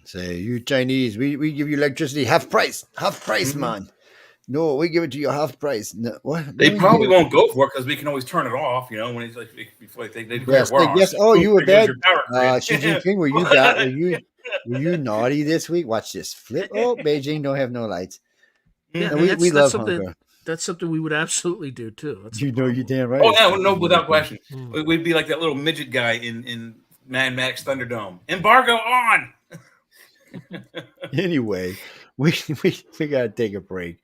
Say, you Chinese, we give you electricity half price, Mhm. man. No, we give it to you half price. No, what? They No, you probably don't. won't go for it because we can always turn it off, when it's like they declare Yes, war on us. yes. Oh, Boom, you were there goes bad. your power grid. Xi Jinping, were you bad? Were you naughty this week? Watch this flip. Oh, Beijing don't have no lights. Yeah, No, and we that's love Hong something Kong. we would absolutely do too. That's the You know, you problem. damn right. Oh It's yeah, fucking no, without ridiculous. question. We'd be like that little midget guy in Mad Max Thunderdome. Embargo on. Anyway, we gotta take a break.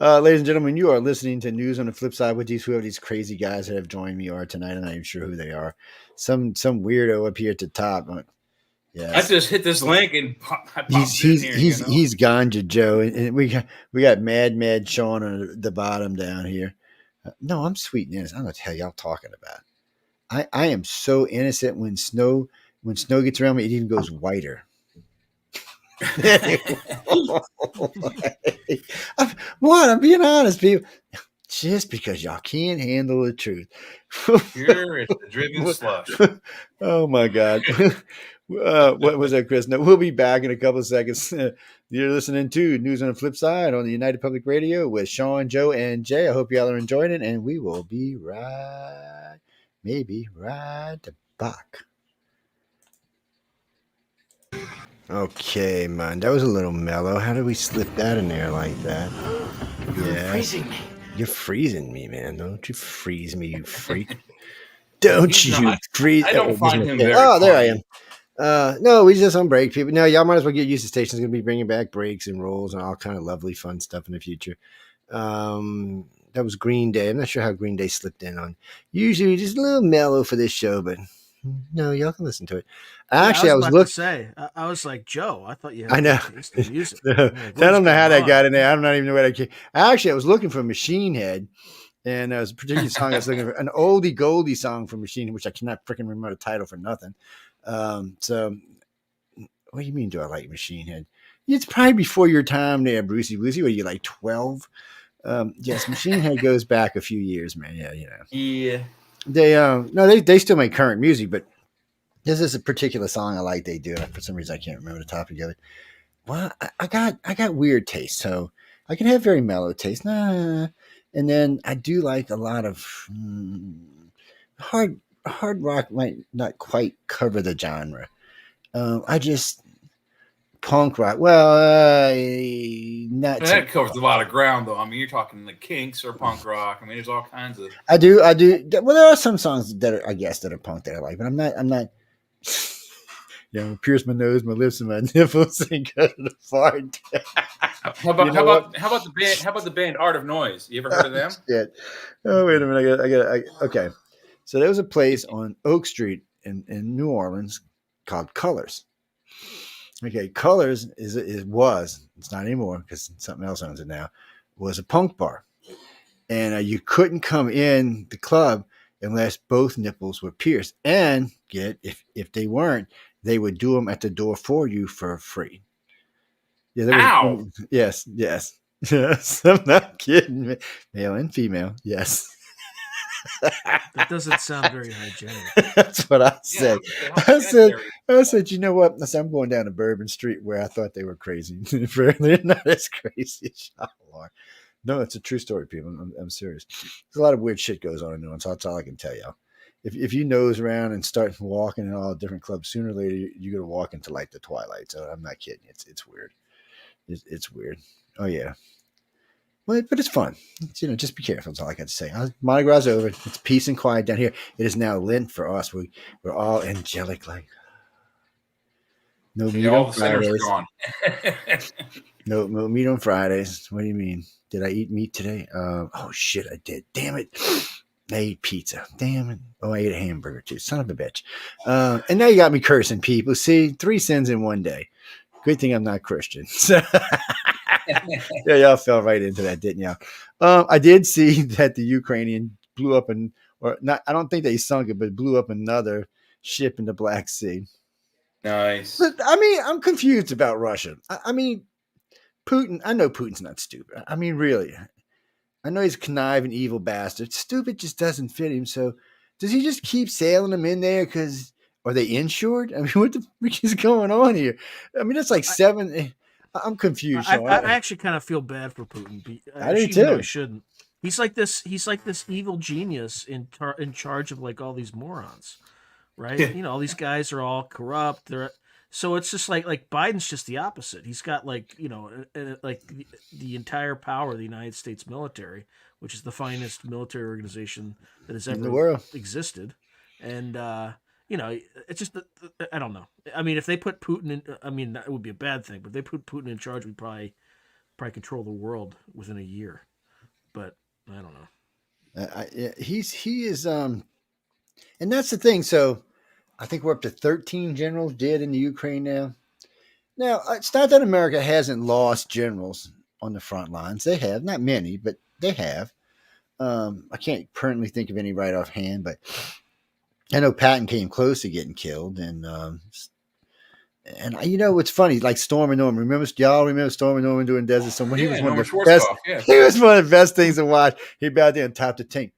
Ladies and gentlemen, you are listening to News on the Flip Side with whoever these crazy guys that have joined me are tonight. I'm not even sure who they are. Some weirdo up here at the top. I Yes. just hit this link and I He's popped in here. he's Ganja Joe, and we got Mad Sean on the bottom down here. No, I'm sweet and innocent. I don't know what the hell y'all talking about. I am so innocent when snow gets around me, it even goes whiter. I'm being honest, people. Just because y'all can't handle the truth. Here is the driven slush. Oh my God. What was that, Chris? No, we'll be back in a couple of seconds. You're listening to News on the Flip Side on the United Public Radio with Sean, Joe, and Jay. I hope y'all are enjoying it, and we will be right back. Okay, man, that was a little mellow. How did we slip that in there like that? You're freezing me. You're freezing me, man. Don't you freeze me, you freak. Don't He's you not- freeze. I don't this find is him my- very Oh, there I funny. am. No, we just on break, people. No, y'all might as well get used to stations going to be bringing back breaks and rolls and all kind of lovely, fun stuff in the future. That was Green Day. I'm not sure how Green Day slipped in on. Usually just a little mellow for this show, but no, y'all can listen to it. Actually, I was about looking. to say, I was like, Joe, I thought you had I know. good taste in music. I I'm like, what don't is know how going that on? got in there. I'm not even know where that came. Actually, I was looking for Machine Head, and there was a particular song I was looking for, an oldie goldie song from Machine Head, which I cannot freaking remember the title for nothing. So, what do you mean? Do I like Machine Head? It's probably before your time there, Brucey. Were you like 12? Yes, Machine Head goes back a few years, man. Yeah, you know. Yeah. They still make current music, but this is a particular song I like. They do. For some reason, I can't remember the topic of it. Well, I got weird taste, so I can have very mellow taste. Nah, and then I do like a lot of hard rock. Might not quite cover the genre. I just punk rock. Well, not And so. that covers a lot of ground, though. I mean, you're talking the Kinks or punk rock. I mean, there's all kinds of. I do. Well, there are some songs that are, I guess, that are punk that I like, but I'm not. Pierce my nose, my lips, and my nipples, and go to the fart. How about the band Art of Noise? You ever heard of them? Shit. Oh, wait a minute. Okay. So there was a place on Oak Street in New Orleans called Colors. Okay, Colors was, it's not anymore because something else owns it now, was a punk bar. And you couldn't come in the club unless both nipples were pierced. And if they weren't, they would do them at the door for you for free. Yeah, Ow! Yes. I'm not kidding. Male and female. Yes. That doesn't sound very hygienic. That's what I said. Yeah, I said, you know what? I said, I'm going down to Bourbon Street where I thought they were crazy. They're not as crazy as y'all are. No, it's a true story, people. I'm serious. There's a lot of weird shit goes on in New Orleans. So that's all I can tell y'all. If you nose around and start walking in all different clubs, sooner or later you're gonna walk into like the twilight. So I'm not kidding. It's weird. It's weird. Oh yeah. But it's fun. Just be careful. That's all I got to say. Mardi Gras over. It's peace and quiet down here. It is now Lent for us. We're all angelic like. No meat all on the sinners are Fridays. gone. No meat on Fridays. What do you mean? Did I eat meat today? Oh shit, I did. Damn it. I ate pizza. Damn it. Oh, I ate a hamburger too. Son of a bitch. And now you got me cursing people. See, 3 sins in one day. Good thing I'm not Christian. Yeah, y'all fell right into that, didn't y'all? I did see that the Ukrainian blew up I don't think they sunk it, but blew up another ship in the Black Sea. Nice. But, I mean, I'm confused about Russia. I mean, Putin, I know Putin's not stupid. I mean, really. I know he's a conniving, evil bastard. Stupid just doesn't fit him. So does he just keep sailing them in there? Because are they insured? I mean, what the freak is going on here? I mean, it's like seven. I'm confused, Sean. I actually kind of feel bad for Putin, I do even though too. he shouldn't. He's like this. He's like this evil genius in charge of like all these morons, right? You know, all these guys are all corrupt. So it's just like Biden's just the opposite. He's got like like the entire power of the United States military, which is the finest military organization that has In the ever world. existed, and it's just I don't know. I mean, if they put Putin in, I mean, that would be a bad thing. But if they put Putin in charge, we'd probably control the world within a year. But I don't know. He is and that's the thing. So I think we're up to 13 generals dead in the Ukraine now. Now it's not that America hasn't lost generals on the front lines. They have, not many, but they have. I can't currently think of any right offhand, but I know Patton came close to getting killed, and you know what's funny? Like Stormy Norman. Y'all remember Stormy Norman doing Desert Storm? He was one of the best. Yeah. He was one of the best things to watch. He about there on top of the tank.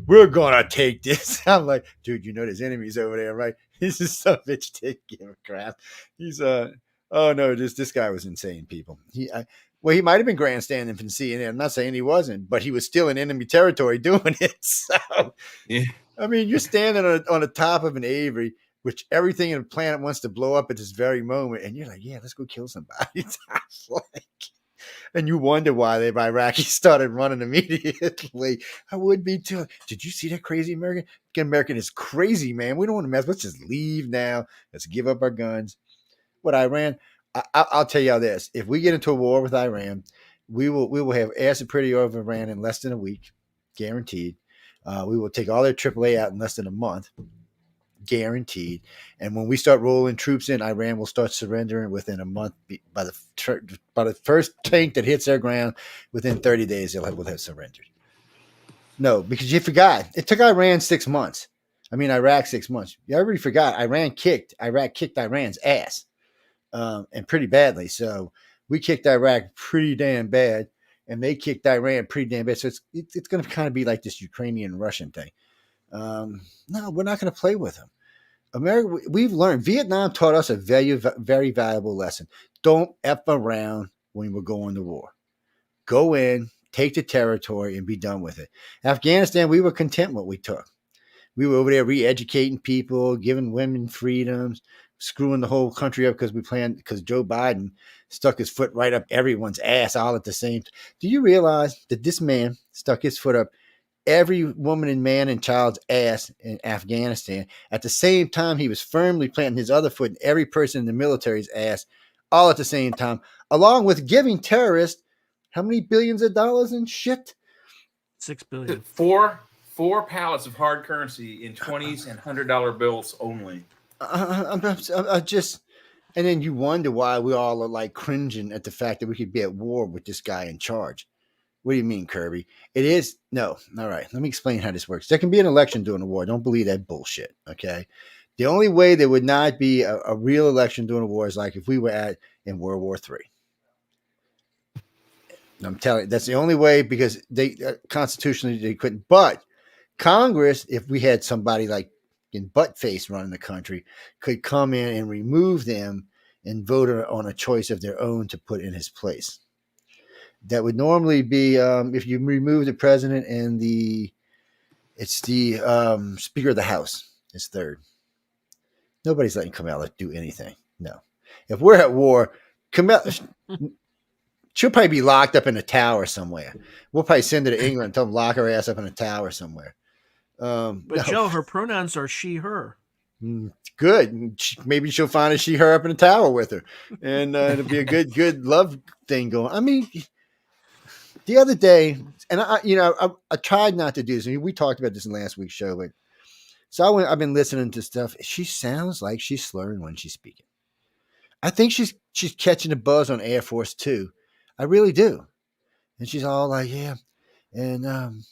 We're gonna take this. I'm like, dude, you know there's enemies over there, right? He's just some bitch. Take give a crap. He's oh no, this guy was insane. People. Well, he might have been grandstanding from CNN. I'm not saying he wasn't, but he was still in enemy territory doing it. So, Yeah. I mean, you're standing on the top of an Avery, which everything in the planet wants to blow up at this very moment, and you're like, yeah, let's go kill somebody. And you wonder why the Iraqis started running immediately. I would be too. Did you see that crazy American? American is crazy, man. We don't want to mess. Let's just leave now. Let's give up our guns. What Iran? I'll tell y'all this: if we get into a war with Iran, we will have acid pretty over Iran in less than a week, guaranteed. We will take all their AAA out in less than a month, guaranteed. And when we start rolling troops in, Iran will start surrendering within a month. By the first tank that hits their ground, within 30 days, they'll have surrendered. No, because you forgot. It took Iraq 6 months. You already forgot. Iraq kicked Iran's ass, and pretty badly. So we kicked Iraq pretty damn bad, and they kicked Iran pretty damn bad. So it's going to kind of be like this Ukrainian-Russian thing. No, we're not going to play with them. America, we've learned. Vietnam taught us a very, very valuable lesson. Don't F around when we're going to war. Go in, take the territory, and be done with it. Afghanistan, we were content what we took. We were over there re-educating people, giving women freedoms, screwing the whole country up because Joe Biden stuck his foot right up everyone's ass all at the same time. Do you realize that this man stuck his foot up every woman and man and child's ass in Afghanistan? At the same time, he was firmly planting his other foot in every person in the military's ass, all at the same time, along with giving terrorists how many billions of dollars in shit? $6 billion. Four pallets of hard currency in 20s and $100 bills only. I just, and then you wonder why we all are like cringing at the fact that we could be at war with this guy in charge. What do you mean, Kirby? It is no. All right, let me explain how this works. There can be an election during a war. Don't believe that bullshit. Okay, the only way there would not be a real election during a war is like if we were in World War III. I'm telling you, that's the only way because they constitutionally they couldn't. But Congress, if we had somebody like in buttface running the country, could come in and remove them and vote on a choice of their own to put in his place. That would normally be if you remove the president and it's the Speaker of the House is third. Nobody's letting Kamala do anything. No. If we're at war, Kamala, she'll probably be locked up in a tower somewhere. We'll probably send her to England and tell them lock her ass up in a tower somewhere. But no. Joe, her pronouns are she, her. Good. Maybe she'll find a she, her up in a tower with her. And it'll be a good love thing going. I mean, the other day, and I tried not to do this. I mean, we talked about this in last week's show, but so I've been listening to stuff. She sounds like she's slurring when she's speaking. I think she's catching a buzz on Air Force 2. I really do. And she's all like, yeah, and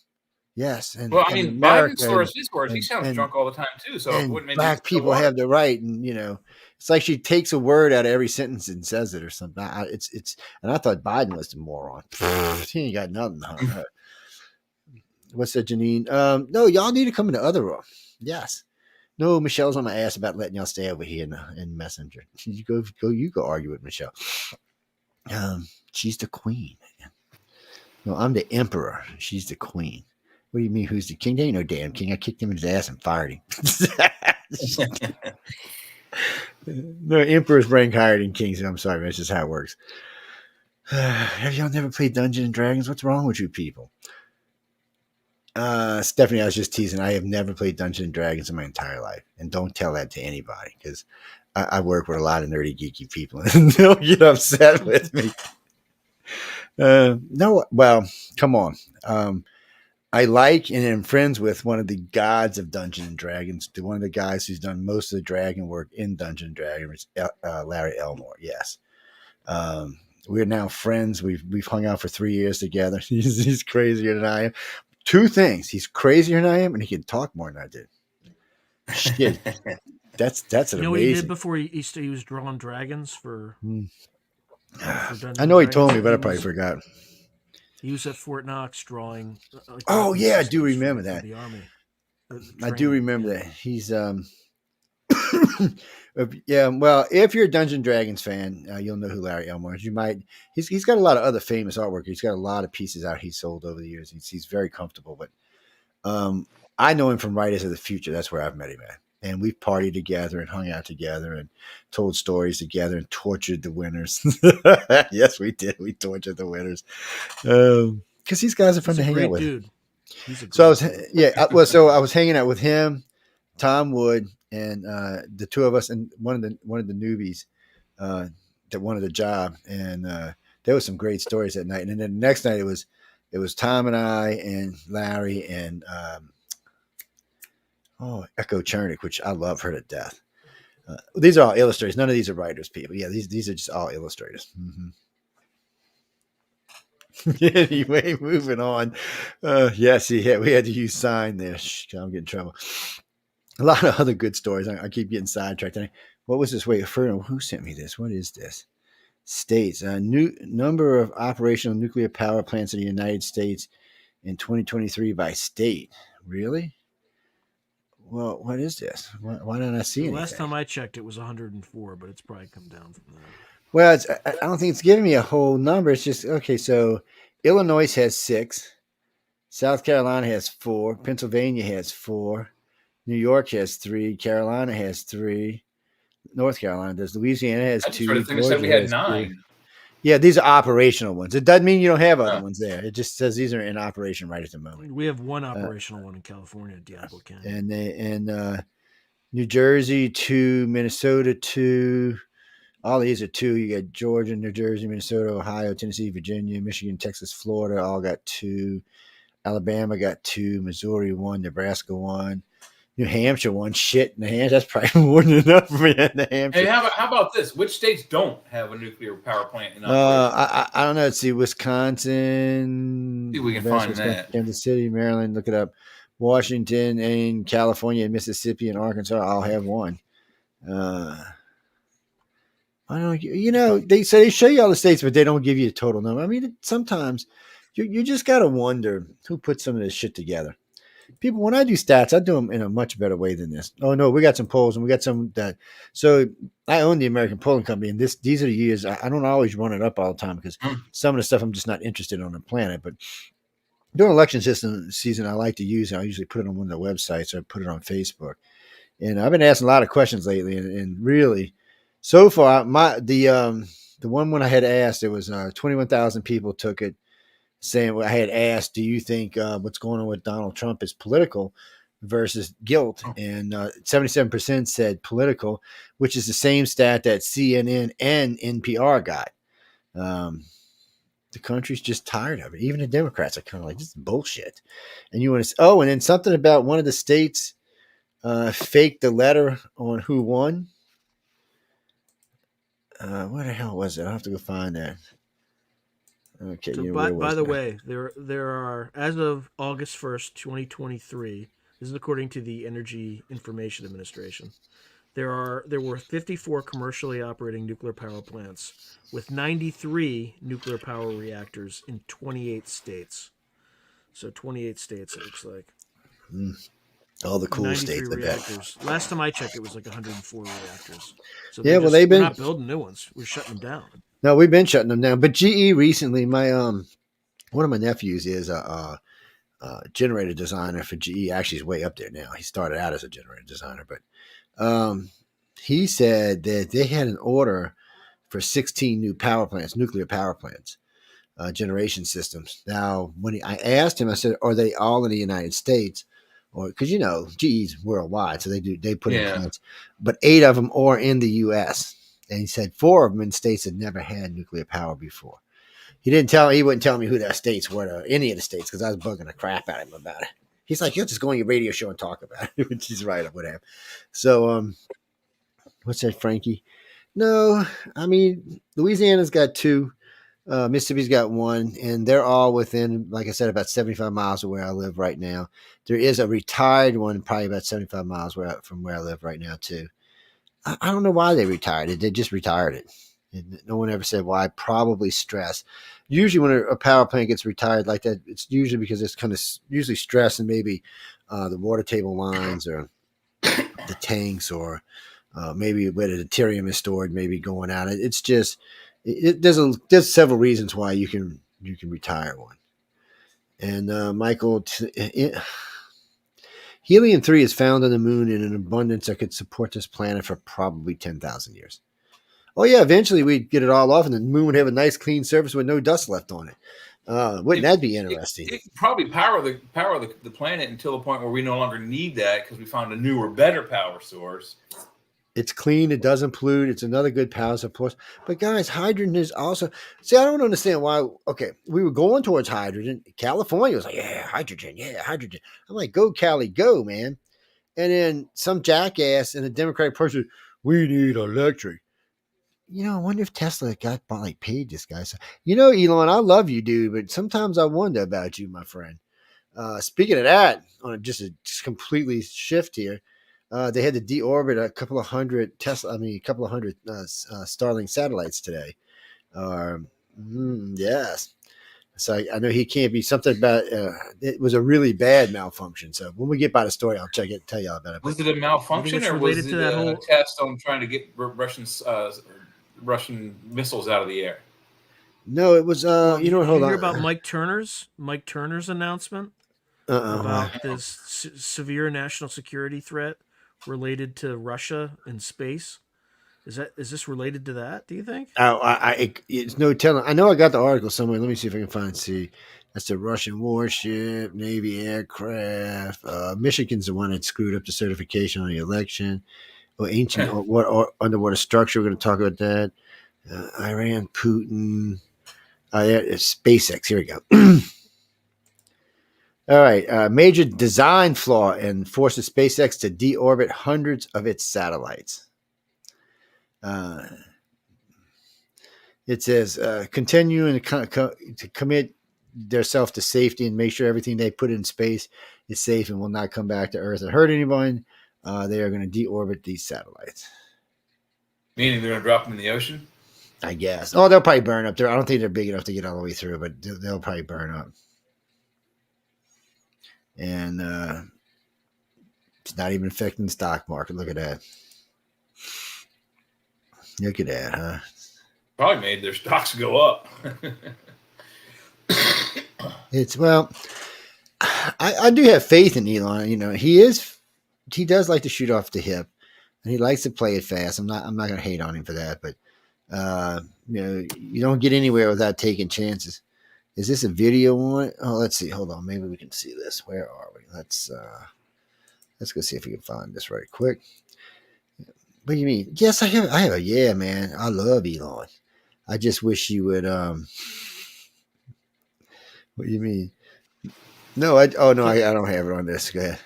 yes, and well, I mean, Biden slurs his words. He sounds drunk all the time too. So it wouldn't make black people have the right, and it's like she takes a word out of every sentence and says it or something. It's and I thought Biden was the moron. He ain't got nothing. What's that, Janine? No, y'all need to come in the other room. Yes. No, Michelle's on my ass about letting y'all stay over here in Messenger. You go argue with Michelle. She's the queen. No, I'm the emperor. She's the queen. What do you mean? Who's the king? There ain't no damn king. I kicked him in his ass and fired him. No, emperors rank higher than kings. I'm sorry, man. That's just how it works. Have y'all never played Dungeons and Dragons? What's wrong with you people? Stephanie, I was just teasing. I have never played Dungeons and Dragons in my entire life, and don't tell that to anybody because I work with a lot of nerdy, geeky people, and they'll get upset with me. No, well, come on. I like and am friends with one of the gods of Dungeons and Dragons. One of the guys who's done most of the dragon work in Dungeons and Dragons, Larry Elmore. Yes. We're now friends. We've hung out for 3 years together. He's crazier than I am. 2 things: he's crazier than I am, and he can talk more than I did. Shit, that's an You know amazing. what he did before he was drawing dragons for Dungeons I know he and told me, Dragons? but I probably forgot. He was at Fort Knox drawing. Oh yeah, I systems do remember for that. the Army. I do remember that. He's yeah. Well, if you're a Dungeons and Dragons fan, you'll know who Larry Elmore is. You might. He's got a lot of other famous artwork. He's got a lot of pieces out he's sold over the years. He's very comfortable. But I know him from Writers of the Future. That's where I've met him at. And we've partied together and hung out together and told stories together and tortured the winners. Yes, we did. We tortured the winners because these guys are fun to hang out with. Dude. He's a great So I was, dude. yeah. So I was hanging out with him, Tom Wood, and the 2 of us, and one of the newbies that wanted a job, and there was some great stories that night. And then the next night it was Tom and I and Larry and Echo Chernick, which I love her to death. These are all illustrators. None of these are writers, people. Yeah, these are just all illustrators. Mm-hmm. Anyway, moving on. Yes, we had to use sign there. I'm getting in trouble. A lot of other good stories. I keep getting sidetracked. What was this? Wait, who sent me this? What is this? States. New number of operational nuclear power plants in the United States in 2023 by state. Really? Well, what is this? Why don't I see anything? Last time I checked, it was 104, but it's probably come down from that. Well, I don't think it's giving me a whole number. It's just, okay, so Illinois has 6. South Carolina has 4. Pennsylvania has 4. New York has 3. Carolina has 3. North Carolina does. Louisiana has 2. I think said we had 9. 2. Yeah, these are operational ones. It doesn't mean you don't have other ones there. It just says these are in operation right at the moment. We have one operational one in California, Diablo Canyon. And New Jersey 2, Minnesota 2. All these are 2. You got Georgia, New Jersey, Minnesota, Ohio, Tennessee, Virginia, Michigan, Texas, Florida. All got 2. Alabama got 2. Missouri 1. Nebraska 1. New Hampshire 1. Shit, New Hampshire. That's probably more than enough for me in New Hampshire. Hey, how about this? Which states don't have a nuclear power plant in operation? I don't know. Let's see. Wisconsin. See if we can find Wisconsin, that. Kansas City, Maryland. Look it up. Washington and California and Mississippi and Arkansas all have 1. I don't. They say they show you all the states, but they don't give you a total number. I mean, sometimes you just gotta wonder who put some of this shit together. People, when I do stats, I do them in a much better way than this. Oh no, we got some polls and we got some that. So I own the American Polling Company, and these are the years. I don't always run it up all the time because some of the stuff I'm just not interested in on the planet. But during election season, I like to use it. I usually put it on one of the websites or put it on Facebook. And I've been asking a lot of questions lately, and really, so far, the one when I had asked, there was 21,000 people took it. Saying, I had asked, do you think what's going on with Donald Trump is political versus guilt? And 77% said political, which is the same stat that CNN and NPR got. The country's just tired of it. Even the Democrats are kind of like, this is bullshit. And you want to, and then something about one of the states faked the letter on who won. What the hell was it? I'll have to go find that. Okay. So by the way, there are, as of August 1st, 2023, this is according to the Energy Information Administration, there were 54 commercially operating nuclear power plants with 93 nuclear power reactors in 28 states. So 28 states, it looks like. All the cool 93 states, I bet. reactors. Last time I checked, it was like 104 reactors. So Yeah, well, we're not building new ones. We're shutting them down. No, we've been shutting them down. But GE recently, my one of my nephews is a generator designer for GE. Actually, he's way up there now. He started out as a generator designer, but he said that they had an order for 16 new power plants, nuclear power plants, generation systems. Now, I asked him, I said, "Are they all in the United States?" Or because GE's worldwide, so they put in plants, but 8 of them are in the U.S. And he said 4 of them in states that never had nuclear power before. He wouldn't tell me who their states were, or any of the states, because I was bugging the crap out of him about it. He's like, "You'll just go on your radio show and talk about it," which is right, I would have. So, what's that, Frankie? No, I mean, Louisiana's got 2. Mississippi's got 1, and they're all within, like I said, about 75 miles of where I live right now. There is a retired one, probably about 75 miles from where I live right now, too. I don't know why they retired it. They just retired it. And no one ever said why. Probably stress. Usually when a power plant gets retired like that, it's usually because it's kind of usually stress and maybe the water table lines or the tanks or maybe where the deuterium is stored, maybe going out. It's just there's several reasons why you can retire one. And Michael, helium-3 is found on the moon in an abundance that could support this planet for probably 10,000 years. Oh yeah, eventually we'd get it all off, and the moon would have a nice clean surface with no dust left on it. Wouldn't that be interesting? It could probably power the planet until the point where we no longer need that because we found a newer, better power source. It's clean. It doesn't pollute. It's another good power source. But guys, hydrogen is also. See, I don't understand why. Okay, we were going towards hydrogen. California was like, yeah, hydrogen. I'm like, go Cali, go, man. And then some jackass and a Democratic person, we need electric. I wonder if Tesla got paid this guy. So, Elon, I love you, dude, but sometimes I wonder about you, my friend. Speaking of that, on just completely shift here, they had to deorbit a couple of hundred Starlink satellites today. Yes. So I know he can't be something about. It was a really bad malfunction. So when we get by the story, I'll tell you all about it. Was it a malfunction or was it a test on trying to get Russian missiles out of the air? No, it was. Hold on. Hear about Mike Turner's announcement about this severe national security threat related to Russia in space. Is this related to that? Do you think? It's no telling. I know I got the article somewhere. Let me see if I can find. See, that's the Russian warship, Navy aircraft. Michigan's the one that screwed up the certification on the election. Ancient underwater structure. We're going to talk about that. Iran, Putin. It's SpaceX. Here we go. All right. Major design flaw and forces SpaceX to deorbit hundreds of its satellites. It says continuing to commit themselves to safety and make sure everything they put in space is safe and will not come back to Earth and hurt anyone. They are going to deorbit these satellites. Meaning they're going to drop them in the ocean? I guess. Oh, they'll probably burn up there. I don't think they're big enough to get all the way through, but they'll probably burn up. And it's not even affecting the stock market. Look at that. Look at that, huh? Probably made their stocks go up. I do have faith in Elon. He does like to shoot off the hip, and he likes to play it fast. I'm not going to hate on him for that, but you don't get anywhere without taking chances. Is this a video on it? Oh, let's see. Hold on. Maybe we can see this. Where are we? Let's go see if we can find this right quick. What do you mean? Yes, I have. Yeah, man. I love Elon. I just wish he would. What do you mean? No, I don't have it on this. Go ahead.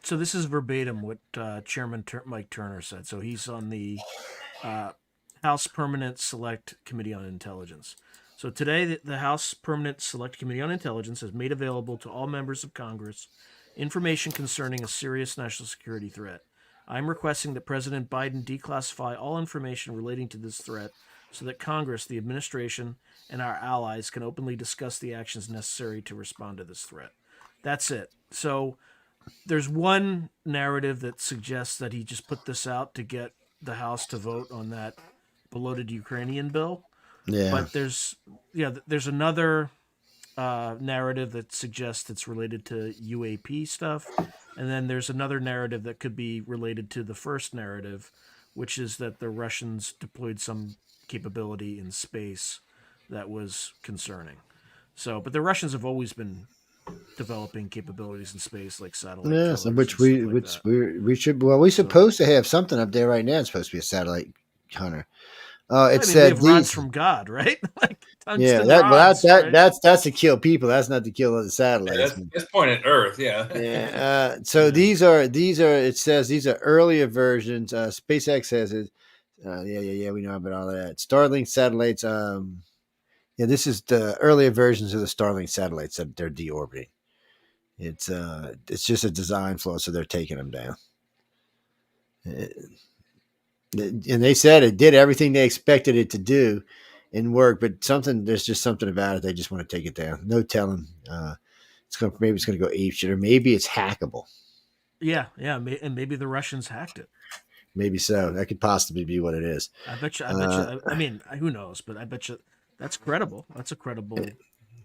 So this is verbatim what Chairman Mike Turner said. So he's on the House Permanent Select Committee on Intelligence. So today, the House Permanent Select Committee on Intelligence has made available to all members of Congress information concerning a serious national security threat. I'm requesting that President Biden declassify all information relating to this threat so that Congress, the administration, and our allies can openly discuss the actions necessary to respond to this threat. That's it. So there's one narrative that suggests that he just put this out to get the House to vote on that bloated Ukrainian bill. Yeah. But there's another narrative that suggests it's related to UAP stuff, and then there's another narrative that could be related to the first narrative, which is that the Russians deployed some capability in space that was concerning. So, but the Russians have always been developing capabilities in space, like satellite. Yes, killers which and we stuff like which that. we should. Well, we're supposed to have something up there right now. It's supposed to be a satellite hunter. It I mean, we said have rods these. from God, right? Like Yeah, tungsten rods, right? that's to kill people. That's not to kill other satellites. That's pointed at Earth. Yeah. Yeah. So these are. It says these are earlier versions. SpaceX says it. Yeah. We know about all of that. Starlink satellites. Yeah, this is the earlier versions of the Starlink satellites that they're deorbiting. It's just a design flaw, so they're taking them down. And they said it did everything they expected it to do and work, but there's just something about it. They just want to take it down. No telling. Maybe it's going to go apeshit, or maybe it's hackable. Yeah, and maybe the Russians hacked it. Maybe so. That could possibly be what it is. I bet you. I mean, who knows? But I bet you that's credible. That's a credible.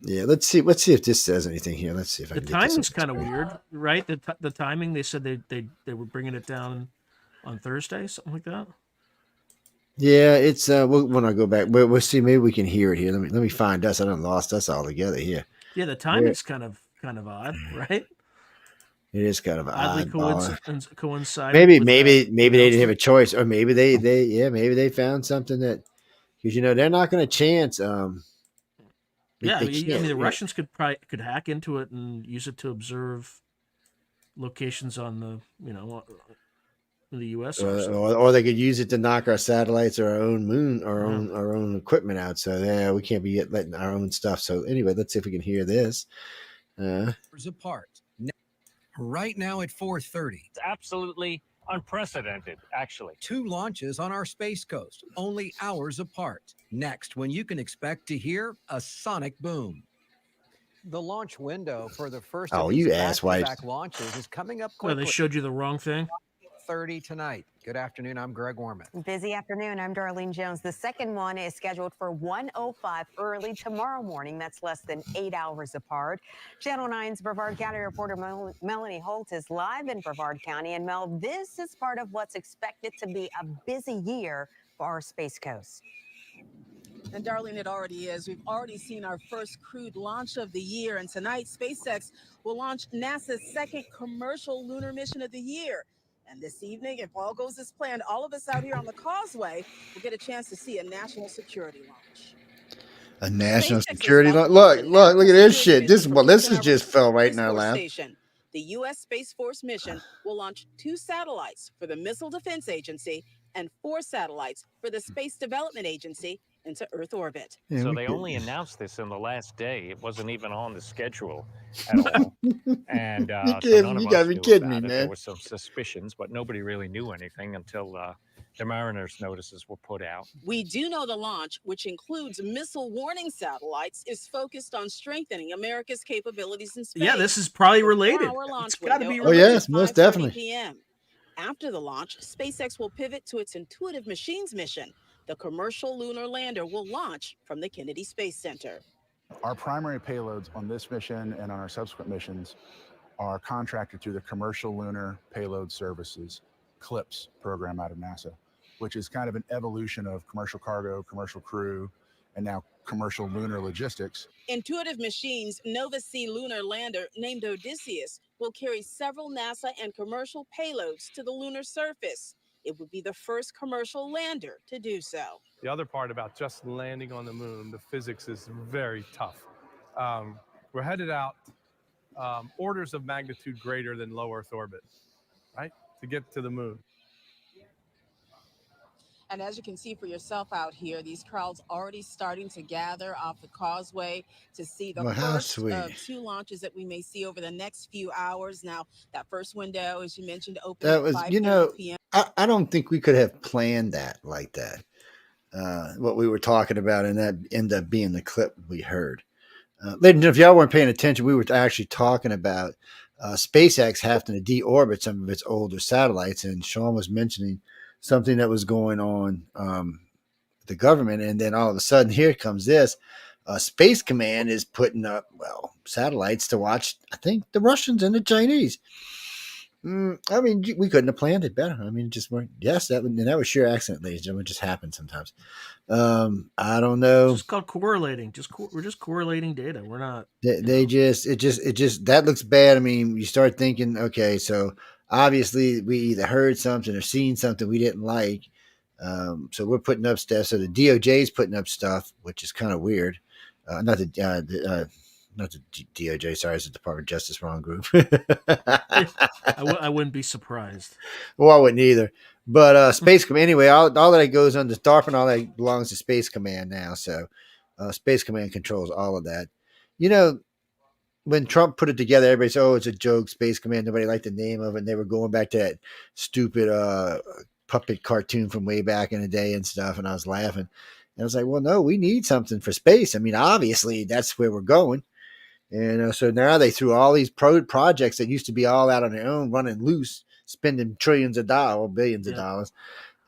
Yeah, let's see if this says anything here. Let's see if I The can get this. timing's kind of weird, right? The timing. They said they were bringing it down on Thursday, something like that. Yeah, it's when I go back, we'll see. Maybe we can hear it here. Let me find us. I done lost us all together here. Yeah, the timing's kind of odd, right? It is kind of oddly odd. Coincide. Maybe they didn't have a choice, or maybe they found something that, because they're not going to chance. I mean the Russians could hack into it and use it to observe locations on the in the U.S. or they could use it to knock our satellites or our own moon or our own equipment out. So yeah, we can't be letting our own stuff. So anyway, let's see if we can hear this. Apart right now at 4:30. It's absolutely unprecedented, actually. 2 launches on our space coast, only hours apart. Next, when you can expect to hear a sonic boom. The launch window for the first of these back-to-back launches is coming up quickly. Well, they showed you the wrong thing. 30 tonight. Good afternoon. I'm Greg Warman. Busy afternoon. I'm Darlene Jones. The second one is scheduled for 1:05 early tomorrow morning. That's less than 8 hours apart. Channel 9's Brevard County reporter Melanie Holt is live in Brevard County. And Mel, this is part of what's expected to be a busy year for our Space Coast. And Darlene, it already is. We've already seen our first crewed launch of the year. And tonight, SpaceX will launch NASA's second commercial lunar mission of the year. And this evening, if all goes as planned, all of us out here on the causeway will get a chance to see a national security launch. A national security launch? Look at this shit. This is just fell right in our lap. The U.S. Space Force mission will launch 2 satellites for the Missile Defense Agency and 4 satellites for the Space Development Agency into Earth orbit. Yeah, so they only announced this in the last day. It wasn't even on the schedule at all. And you gotta be kidding me, man. There were some suspicions, but nobody really knew anything until the Mariner's notices were put out. We do know the launch, which includes missile warning satellites, is focused on strengthening America's capabilities in space. Yeah, this is probably related. It's got to be related. Oh yes, most definitely. PM. After the launch, SpaceX will pivot to its Intuitive Machines mission. The commercial lunar lander will launch from the Kennedy Space Center. Our primary payloads on this mission and on our subsequent missions are contracted through the Commercial Lunar Payload Services, CLPS program out of NASA, which is kind of an evolution of commercial cargo, commercial crew, and now commercial lunar logistics. Intuitive Machines' Nova C lunar lander, named Odysseus, will carry several NASA and commercial payloads to the lunar surface. It would be the first commercial lander to do so. The other part about just landing on the moon, the physics is very tough. We're headed out orders of magnitude greater than low Earth orbit, right? To get to the moon. And as you can see for yourself out here, these crowds already starting to gather off the causeway to see the first of 2 launches that we may see over the next few hours. Now, that first window, as you mentioned, opened that was, at 5 p.m. I don't think we could have planned that like that. what we were talking about, and that ended up being the clip we heard. Ladies and gentlemen, if y'all weren't paying attention, we were actually talking about SpaceX having to deorbit some of its older satellites, and Sean was mentioning something that was going on the government, and then all of a sudden, here comes this. Space Command is putting up, satellites to watch, I think, the Russians and the Chinese. I mean, we couldn't have planned it better. I mean, just weren't. Yes, that was sheer accident, ladies and gentlemen. It just happens sometimes. I don't know. It's called correlating. We're just correlating data. We're not. It just that looks bad. I mean, you start thinking, okay, so obviously we either heard something or seen something we didn't like. So we're putting up stuff. So the DOJ is putting up stuff, which is kind of weird. Not the DOJ. Sorry, it's the Department of Justice. Wrong group. I wouldn't be surprised. Well, I wouldn't either. But Space Command, anyway, all that goes under DARPA, and all that belongs to Space Command now. So Space Command controls all of that. You know, when Trump put it together, everybody said, "Oh, it's a joke, Space Command." Nobody liked the name of it. And they were going back to that stupid puppet cartoon from way back in the day and stuff. And I was laughing. And I was like, well, no, we need something for space. I mean, obviously, that's where we're going. And so now they threw all these projects that used to be all out on their own, running loose, spending trillions of dollars, billions of dollars.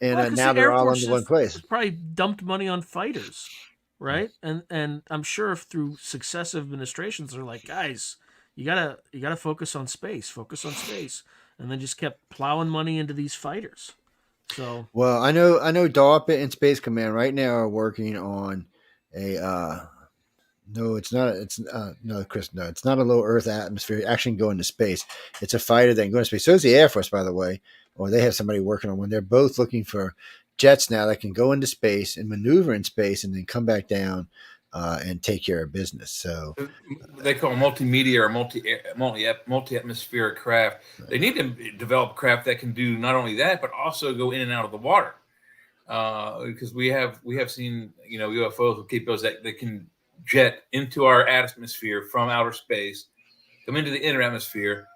And now they're all under one place. Probably dumped money on fighters, right? And I'm sure if through successive administrations, they're like, guys, you gotta focus on space, and then just kept plowing money into these fighters. So well, I know DARPA and Space Command right now are working on a no, it's not. It's no, Chris. No, it's not a low Earth atmosphere. Actually, go into space. It's a fighter that can go into space. So is the Air Force, by the way. Or they have somebody working on one. They're both looking for jets now that can go into space and maneuver in space, and then come back down and take care of business. So they call them multimedia or multi-atmospheric craft. They need to develop craft that can do not only that, but also go in and out of the water. Because we have seen UFOs with capabilities that can jet into our atmosphere from outer space, come into the inner atmosphere,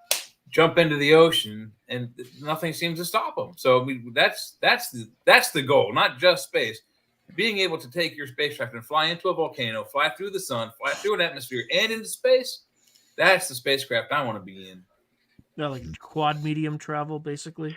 jump into the ocean, and nothing seems to stop them. So that's the goal, not just space. Being able to take your spacecraft and fly into a volcano, fly through the sun, fly through an atmosphere, and into space. That's the spacecraft I want to be in. Yeah, like quad medium travel, basically.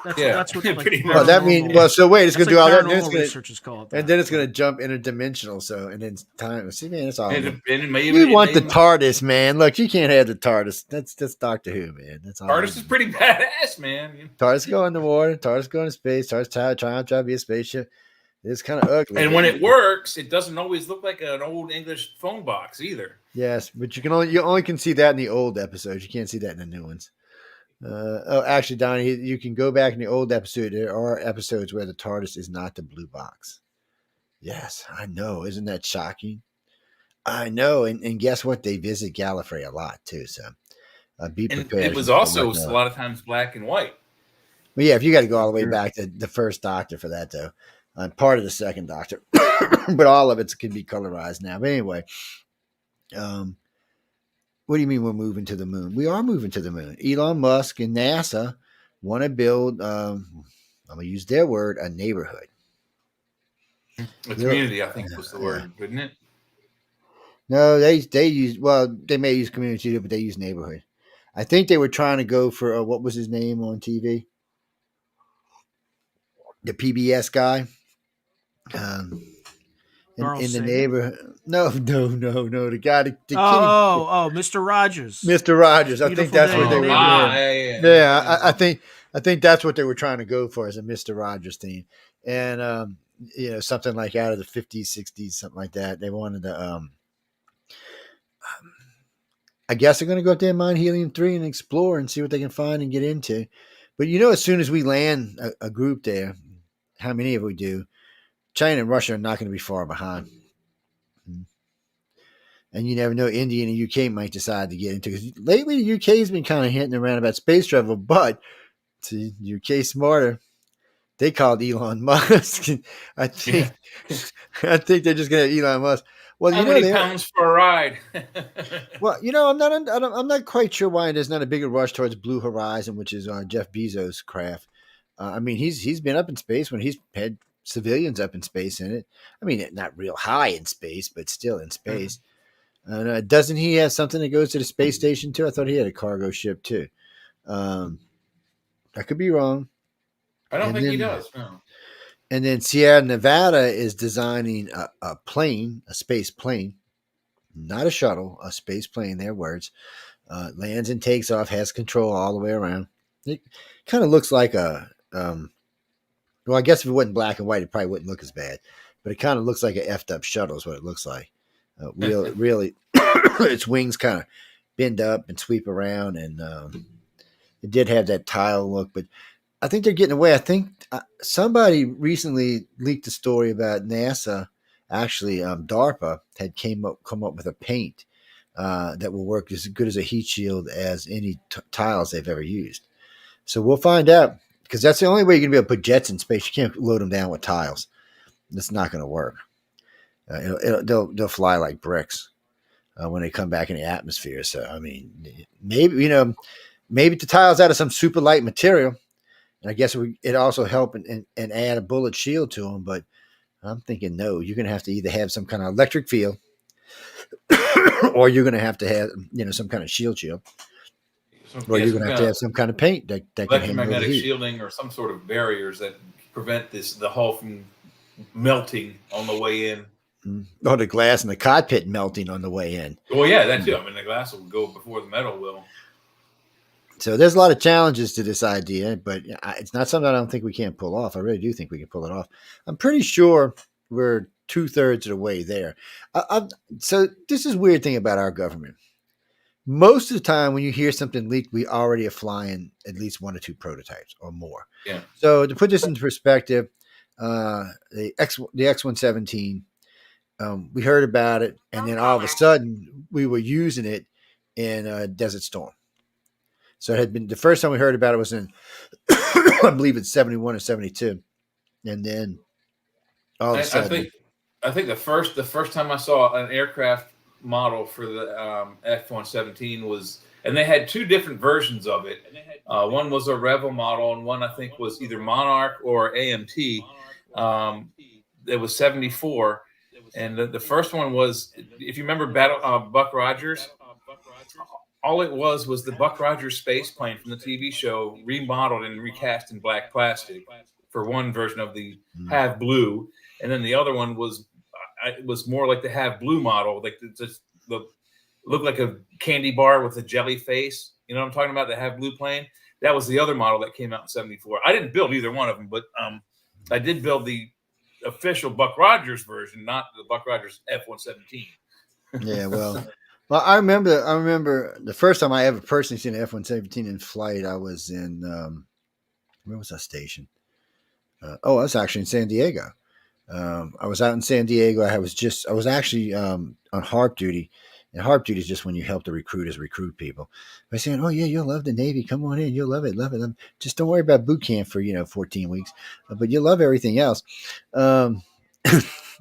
That's what. pretty much. That means so. Wait, it's going to do all that. Researchers call it that. And then it's going to jump interdimensional. So and then time. See, man, that's all. You want the TARDIS, man? Look, you can't have the TARDIS. That's Doctor Who, man. That's all. TARDIS is pretty badass, man. TARDIS go in the water. TARDIS go into space. TARDIS trying to be a spaceship. It's kind of ugly. And when it works, it doesn't always look like an old English phone box either. Yes, but you only can see that in the old episodes. You can't see that in the new ones. Actually, Donnie, you can go back in the old episode. There are episodes where the TARDIS is not the blue box. Yes, I know. Isn't that shocking? I know. And guess what? They visit Gallifrey a lot too. So be prepared. And it was also a lot of times black and white. Well, yeah, if you got to go all the way back to the first Doctor for that, though. Part of the second Doctor, but all of it can be colorized now. But anyway, what do you mean we're moving to the moon? We are moving to the moon. Elon Musk and NASA want to build, I'm going to use their word, a neighborhood. A community, I think was the word, wouldn't it? No, they use, they may use community, but they use neighborhood. I think they were trying to go for, what was his name on TV? The PBS guy. In the neighborhood. No. The guy. Mr. Rogers. Mr. Rogers. I think that's what they were doing. Yeah. I think that's what they were trying to go for as a Mr. Rogers theme. And, something like out of the 50s, 60s, something like that. They wanted to, I guess they're going to go up there and mine helium-3 and explore and see what they can find and get into. But, as soon as we land a group there, how many of we do, China and Russia are not going to be far behind. And you never know, India and the UK might decide to get into it. Because lately, the UK has been kind of hinting around about space travel, but see, UK smarter. They called Elon Musk. I think they're just going to have Elon Musk. Well, how many pounds for a ride? Well, I'm not quite sure why there's not a bigger rush towards Blue Horizon, which is Jeff Bezos' craft. I mean, he's been up in space when he's had civilians up in space in it. I mean, not real high in space, but still in space. Doesn't he have something that goes to the space station too? I thought he had a cargo ship too. I could be wrong. I don't think he does. No. And then Sierra Nevada is designing a plane, a space plane, not a shuttle, a space plane. Their words. Lands and takes off, has control all the way around. It kind of looks like a. Well, I guess if it wasn't black and white, it probably wouldn't look as bad. But it kind of looks like an effed up shuttle is what it looks like. Really, its wings kind of bend up and sweep around, and it did have that tile look. But I think they're getting away. I think somebody recently leaked a story about NASA. Actually, DARPA had come up with a paint that will work as good as a heat shield as any tiles they've ever used. So we'll find out, because that's the only way you're going to be able to put jets in space. You can't load them down with tiles. That's not going to work. They'll fly like bricks when they come back in the atmosphere. So, I mean, maybe the tile's out of some super light material. And I guess it also help and add a bullet shield to them. But I'm thinking, no, you're going to have to either have some kind of electric field or you're going to have some kind of shield. Or you're going to have some kind of paint that can handle electromagnetic the heat. shielding or some sort of barriers that prevent the hull from melting on the way in. Or the glass in the cockpit melting on the way in. Well, yeah, that too. I mean, the glass will go before the metal will. So there's a lot of challenges to this idea, but it's not something I don't think we can't pull off. I really do think we can pull it off. I'm pretty sure we're 2/3 of the way there. So this is a weird thing about our government. Most of the time when you hear something leaked, we already are flying at least 1 or 2 prototypes or more. Yeah. So to put this into perspective, the X-117, we heard about it, and then all of a sudden we were using it in Desert Storm. So it had been the first time we heard about it was in, I believe it's 71 or 72, and then all of a sudden, I think the first time I saw an aircraft model for the F-117 was, and they had 2 different versions of it. One was a Rebel model, and one I think was either Monarch or AMT. It was 74, and the first one was, if you remember Buck Rogers. All it was the Buck Rogers space plane from the TV show remodeled and recast in black plastic for one version of the Have Blue, and then the other one was more like the Have Blue model, like looked like a candy bar with a jelly face. You know what I'm talking about? The Have Blue plane. That was the other model that came out in 74. I didn't build either one of them, but I did build the official Buck Rogers version, not the Buck Rogers F-117. Yeah, well. Well, I remember the first time I ever personally seen an F-117 in flight. I was in where was that station? I was actually in San Diego. I was out in San Diego. I was actually on HARP duty, and HARP duty is just when you help the recruiters recruit people. By saying, "Oh yeah, you'll love the Navy. Come on in, you'll love it. Just don't worry about boot camp for 14 weeks, but you'll love everything else."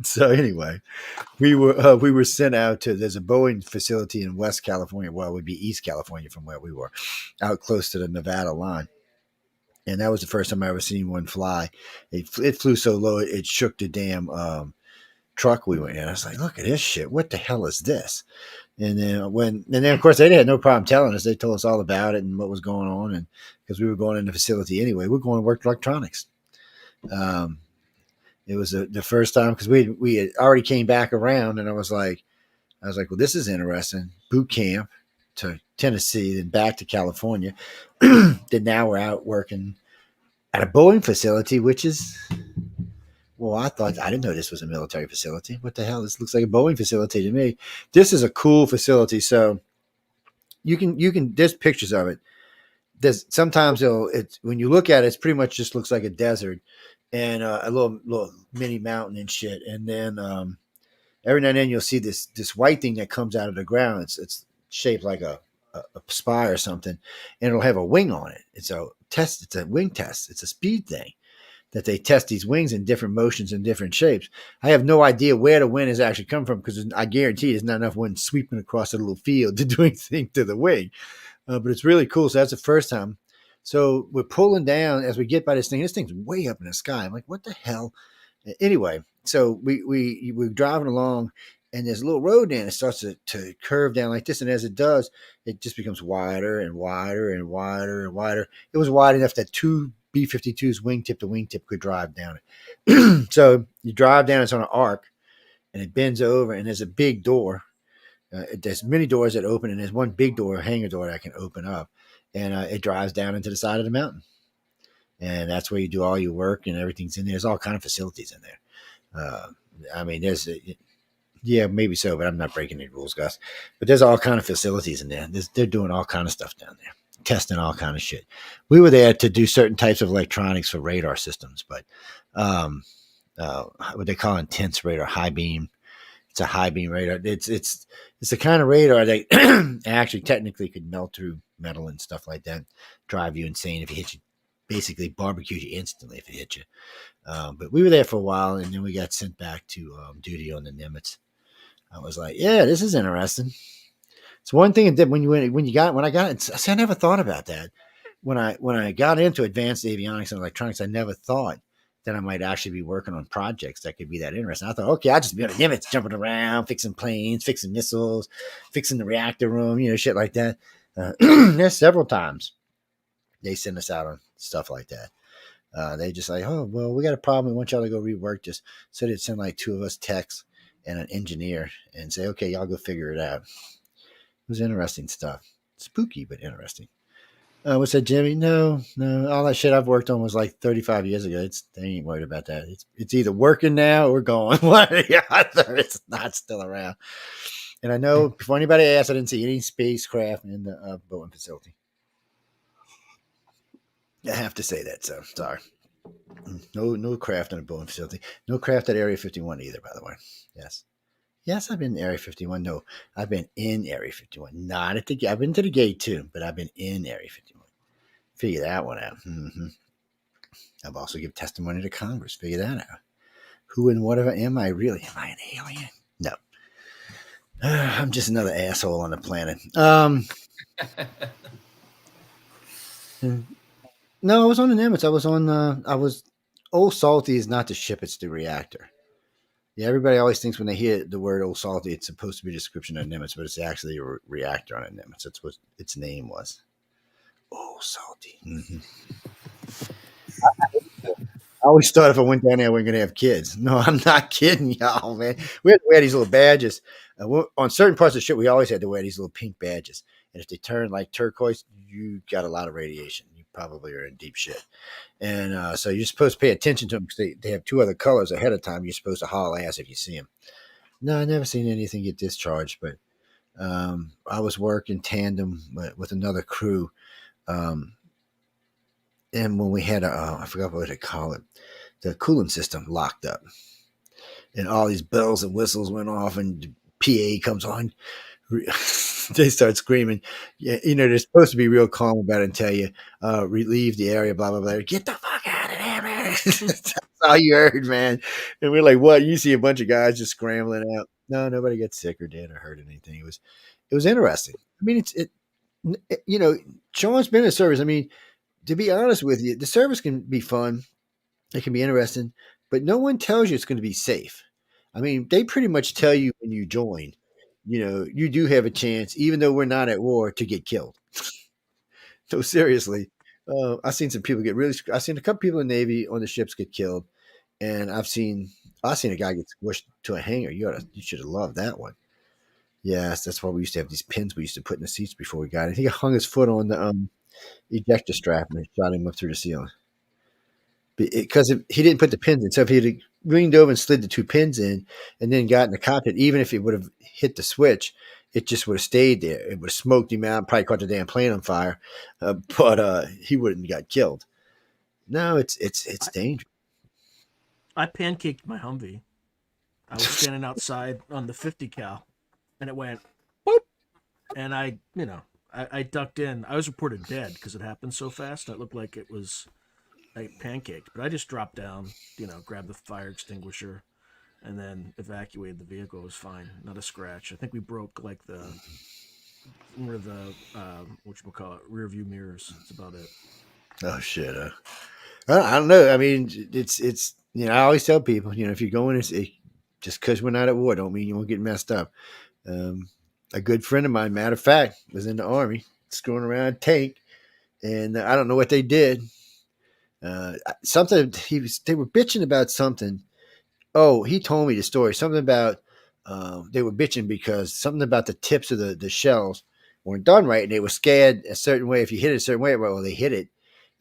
So anyway, we were sent out to, there's a Boeing facility in West California. Well, it would be East California from where we were, out close to the Nevada line. And that was the first time I ever seen one fly. It flew so low, it shook the damn truck we were in. I was like, look at this shit. What the hell is this? And then of course they had no problem telling us. They told us all about it and what was going on. And because we were going in the facility anyway, we're going to work electronics. It was the first time, because we had already came back around, and I was like, well, this is interesting. Boot camp to Tennessee, then back to California. Then now we're out working at a Boeing facility, which is, well, I didn't know this was a military facility. What the hell? This looks like a Boeing facility to me. This is a cool facility. So you can there's pictures of it. There's sometimes when you look at it, it's pretty much just looks like a desert. And a little mini mountain and shit, and then every now and then you'll see this white thing that comes out of the ground. It's shaped like a spy or something, and it'll have a wing on it. It's a test. It's a wing test. It's a speed thing that they test these wings in different motions and different shapes. I have no idea where the wind has actually come from, because I guarantee there's not enough wind sweeping across a little field to do anything to the wing. But it's really cool. So that's the first time. So we're pulling down as we get by this thing. This thing's way up in the sky. I'm like, what the hell? Anyway, so we're driving along, and there's a little road there, and it starts to curve down like this, and as it does, it just becomes wider and wider and wider and wider. It was wide enough that two B-52s wingtip to wingtip could drive down it. So you drive down, it's on an arc, and it bends over, and there's a big door. There's many doors that open, and there's one big door, a hangar door that can open up, and it drives down into the side of the mountain. And that's where you do all your work, and everything's in there. There's all kind of facilities in there. I mean, yeah, maybe so, but I'm not breaking any rules, guys. But there's all kind of facilities in there. They're doing all kind of stuff down there, testing all kind of shit. We were there to do certain types of electronics for radar systems, but what they call intense radar, high beam. It's a high beam radar. It's the kind of radar that actually technically could melt through metal and stuff like that, drive you insane if it hit you. Basically, barbecue you instantly if it hit you. But we were there for a while, and then we got sent back to duty on the Nimitz. I was like, yeah, this is interesting. It's one thing that when I got it, I never thought about that. When I got into advanced avionics and electronics, I never thought that I might actually be working on projects that could be that interesting. I thought, okay, I'll just be on the Nimitz, jumping around, fixing planes, fixing missiles, fixing the reactor room, shit like that. There's several times they send us out on stuff like that. They just like, oh, well, we got a problem. We want y'all to go rework this. So they'd send like two of us techs and an engineer and say, okay, y'all go figure it out. It was interesting stuff. Spooky, but interesting. What's that, Jimmy? No. All that shit I've worked on was like 35 years ago. They ain't worried about that. It's either working now or gone. It's not still around. And I know before anybody asks, I didn't see any spacecraft in the Boeing facility. I have to say that, so sorry. No craft in a Boeing facility. No craft at Area 51 either, by the way. Yes, I've been in Area 51. No, I've been in Area 51. Not at the gate. I've been to the gate too, but I've been in Area 51. Figure that one out. Mm-hmm. I've also given testimony to Congress. Figure that out. Who and whatever am I really? Am I an alien? No. I'm just another asshole on the planet. No, I was on the Nimitz. I was Old Salty is not the ship, it's the reactor. Yeah, everybody always thinks when they hear the word Old Salty, it's supposed to be a description of Nimitz, but it's actually a reactor on a Nimitz. That's what its name was. Old Salty. Mm-hmm. I always thought if I went down there, we were going to have kids. No, I'm not kidding y'all, man. We had to wear these little badges. On certain parts of the ship, we always had to wear these little pink badges. And if they turn like turquoise, you got a lot of radiation. You probably are in deep shit. And so you're supposed to pay attention to them because they have two other colors ahead of time. You're supposed to haul ass if you see them. No, I've never seen anything get discharged, but I was working tandem with another crew. And when we had I forgot what they call it, the cooling system locked up. And all these bells and whistles went off and the PA comes on. They start screaming. Yeah, they're supposed to be real calm about it and tell you, relieve the area, blah, blah, blah. Get the fuck out of there, man. That's all you heard, man. And we're like, what? You see a bunch of guys just scrambling out. No, nobody gets sick or dead or hurt anything. It was interesting. I mean, Sean's been in service. I mean, to be honest with you, the service can be fun. It can be interesting, but no one tells you it's going to be safe. I mean, they pretty much tell you when you join, you do have a chance, even though we're not at war, to get killed. So seriously, I've seen some people I've seen a couple people in the Navy on the ships get killed, and I've seen a guy get squished to a hangar. You should have loved that one. Yes, that's why we used to have these pins we used to put in the seats before we got it. He hung his foot on the ejector strap and it shot him up through the ceiling. Because he didn't put the pins in. So if he had leaned over and slid the two pins in and then got in the cockpit, even if it would have hit the switch, it just would have stayed there. It would have smoked him out, probably caught the damn plane on fire, but he wouldn't have got killed. No, it's dangerous. I pancaked my Humvee. I was standing outside on the 50 cal, and it went boop, and I ducked in. I was reported dead because it happened so fast. It looked like it was pancaked, but I just dropped down, grabbed the fire extinguisher, and then evacuated the vehicle. It was fine, not a scratch. I think we broke like the rear view mirrors. That's about it. Oh shit! I don't know. I mean, it's I always tell people, if you're going, just because we're not at war, don't mean you won't get messed up. A good friend of mine, matter of fact, was in the Army, screwing around a tank, and I don't know what they did. Something they were bitching about something. Oh, he told me the story. Something about they were bitching because something about the tips of the shells weren't done right, and they were scared a certain way. If you hit it a certain way, well, they hit it,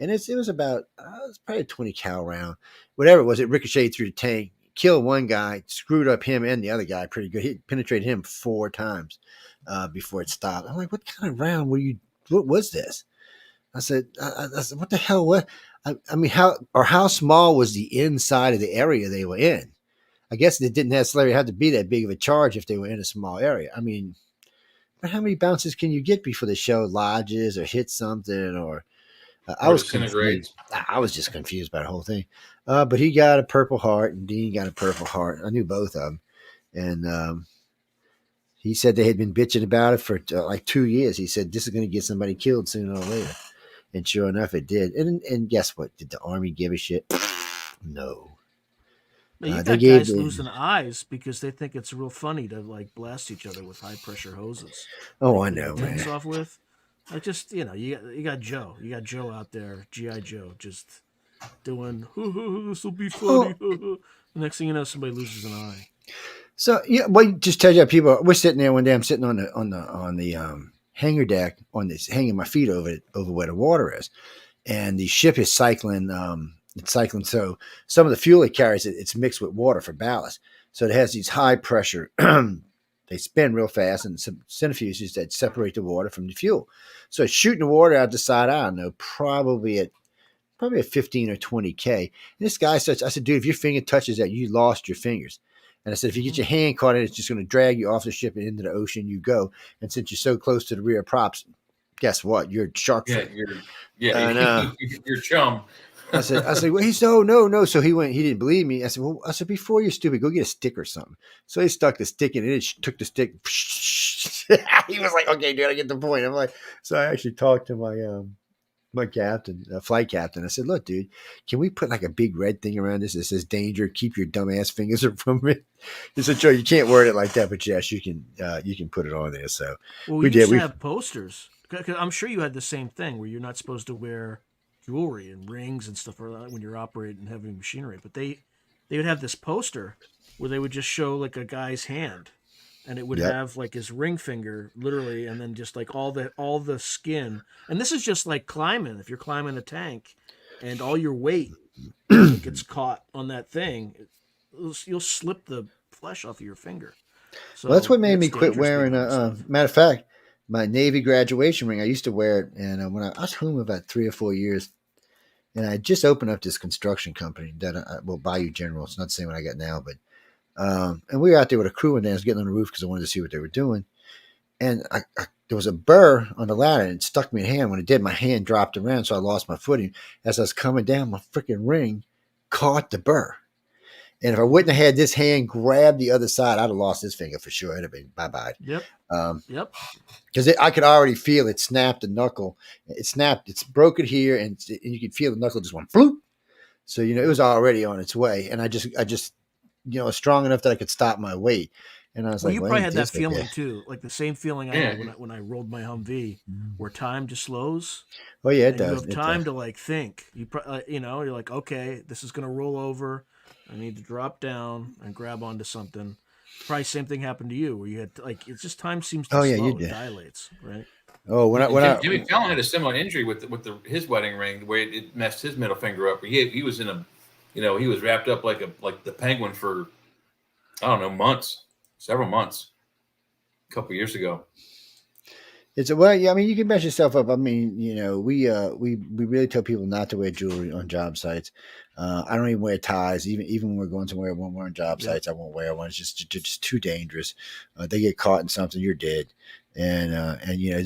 and it was about it was probably a 20 cal round, whatever it was. It ricocheted through the tank, killed one guy, screwed up him and the other guy pretty good. He penetrated him 4 times before it stopped. I'm like, what kind of round were you? What was this? I said, what the hell? What? I mean, how small was the inside of the area they were in? I guess it didn't necessarily have to be that big of a charge if they were in a small area. I mean, but how many bounces can you get before the shell lodges or hits something? Or I was confused. I was just confused by the whole thing. But he got a Purple Heart, and Dean got a Purple Heart. I knew both of them, and he said they had been bitching about it for like 2 years. He said this is going to get somebody killed sooner or later, and sure enough, it did. And guess what? Did the Army give a shit? No. Now, you got guys losing eyes because they think it's real funny to like blast each other with high pressure hoses. Oh, I know, man. Off with, like, just you got Joe. You got Joe out there, GI Joe, just doing this will be funny. The next thing you know, somebody loses an eye. So yeah, well, just tell you, people, we're sitting there one day. I'm sitting on the hangar deck hanging my feet over where the water is, and the ship is cycling. It's cycling, so some of the fuel it carries, it's mixed with water for ballast. So it has these high pressure. They spin real fast, and some centrifuges that separate the water from the fuel. So it's shooting the water out the side. I don't know, probably at 15 or 20 K. And this guy says, I said, dude, if your finger touches that, you lost your fingers. And I said, if you get your hand caught in it, it's just going to drag you off the ship and into the ocean. You go. And since you're so close to the rear props, guess what? You're shark fin. You're chum. I said, well, he said, oh, no. So he didn't believe me. I said, before you're stupid, go get a stick or something. So he stuck the stick in it. It took the stick. He was like, okay, dude, I get the point. I'm like, so I actually talked to my captain, flight captain. I said, look, dude, can we put like a big red thing around this that says danger? Keep your dumbass fingers from it. He said, Joe, you can't word it like that, but yes, you can put it on there. So we did. We have posters. I'm sure you had the same thing where you're not supposed to wear jewelry and rings and stuff like that when you're operating heavy machinery, but they would have this poster where they would just show like a guy's hand, and it would have like his ring finger literally, and then just like all the skin. And this is just like climbing. If you're climbing a tank and all your weight gets caught on that thing, you'll slip the flesh off of your finger. So that's what made me quit wearing matter of fact, my Navy graduation ring. I used to wear it, and when I was home about 3 or 4 years, and I just opened up this construction company that I will Bayou General. It's not the same one I got now, but and we were out there with a crew, and I was getting on the roof because I wanted to see what they were doing. And there was a burr on the ladder, and it stuck me in the hand. When it did, my hand dropped around, so I lost my footing. As I was coming down, my freaking ring caught the burr. And if I wouldn't have had this hand grab the other side, I'd have lost this finger for sure. It'd have been bye-bye. Yep. Because I could already feel it snapped the knuckle. It snapped. It's broken here, and you could feel the knuckle just went floop. So, it was already on its way. And I just strong enough that I could stop my weight. And I was like, you probably had that feeling too, like the same feeling I had when I rolled my Humvee, where time just slows. Oh yeah, it does. You have time to like think. You're like, okay, this is going to roll over. I need to drop down and grab onto something. Probably same thing happened to you, where you had it's just time seems to slow. You it dilates, right? Oh, Jimmy Fallon had a similar injury with his wedding ring, the way it messed his middle finger up. He was in he was wrapped up like the penguin for I don't know several months, a couple of years ago. It's I mean, you can mess yourself up. I mean, we really tell people not to wear jewelry on job sites. I don't even wear ties. Even when we're going somewhere, when we're on job sites, I won't wear one. It's just too dangerous. They get caught in something, you're dead. And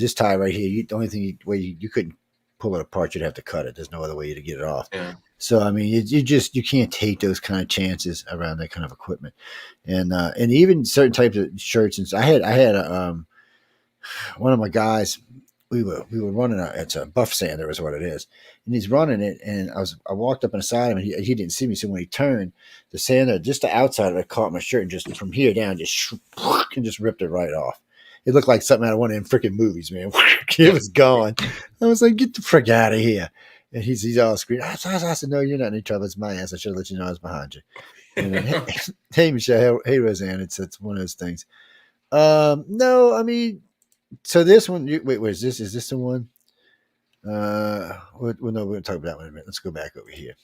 this tie right here, the only thing you couldn't pull it apart, you'd have to cut it. There's no other way to get it off. Yeah. So I mean, you can't take those kind of chances around that kind of equipment. And even certain types of shirts. And I had one of my guys, we were running. It's a buff sander is what it is, and he's running it. And I walked up inside him, and he didn't see me. So when he turned, the sander just the outside of it caught my shirt, and just from here down, just ripped it right off. It looked like something out of one of them freaking movies, man. It was gone. I was like, get the frick out of here. And he's all screaming. I said, no, you're not in any trouble. It's my ass. I should have let you know I was behind you. And then, hey, Michelle. Hey, Roseanne. It's one of those things. No, I mean, so this one, wait, is this the one? No, we're going to talk about that one in a minute. Let's go back over here.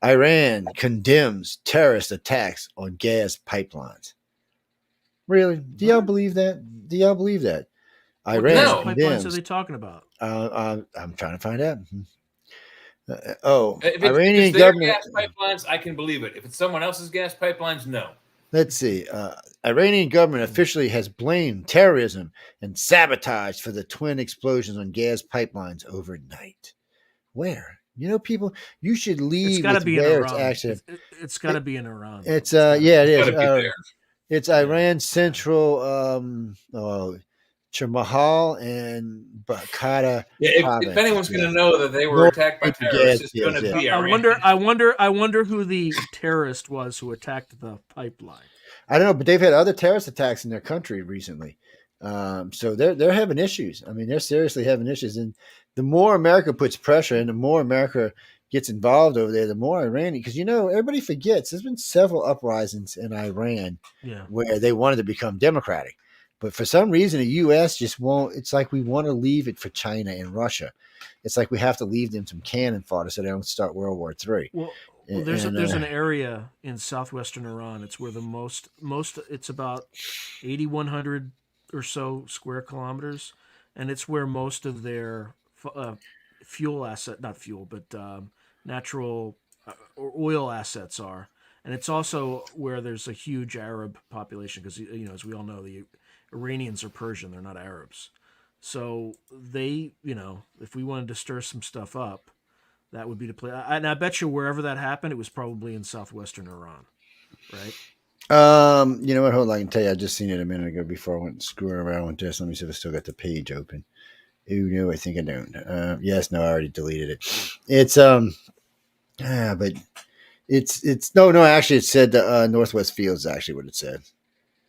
Iran condemns terrorist attacks on gas pipelines. Really? Do y'all believe that? Iran condemns. Pipelines are they talking about? I'm trying to find out. If Iranian it's their government gas pipelines, I can believe it. If it's someone else's gas pipelines, no. Let's see. Iranian government officially has blamed terrorism and sabotage for the twin explosions on gas pipelines overnight. Where? People, you should leave. It's got to be in Iran. It's got to be in Iran. It is. It's Iran's central Chermahal and Bakhata. If anyone's going to know that they were attacked by terrorists, it's going to be Iran. I wonder who the terrorist was who attacked the pipeline. I don't know, but they've had other terrorist attacks in their country recently. So they're having issues. I mean, they're seriously having issues. And the more America puts pressure and the more America gets involved over there, the more Iran, because everybody forgets there's been several uprisings in Iran where they wanted to become democratic. But for some reason, the U.S. just won't. It's like we want to leave it for China and Russia. It's like we have to leave them some cannon fodder so they don't start World War III. Well, there's an area in southwestern Iran. It's where the most it's about 8,100 or so square kilometers, and it's where most of their natural or oil assets are. And it's also where there's a huge Arab population because, as we all know, the Iranians are Persian. They're not Arabs. So they, if we wanted to stir some stuff up, that would be the place. And I bet you wherever that happened, it was probably in southwestern Iran, right? You know what? Hold on, I can tell you. I just seen it a minute ago before I went screwing around with this. Let me see if I still got the page open. Ooh, no, I think I don't. Yes, no, I already deleted it. It's but it's no. Actually, it said the Northwest Fields. Actually, what it said.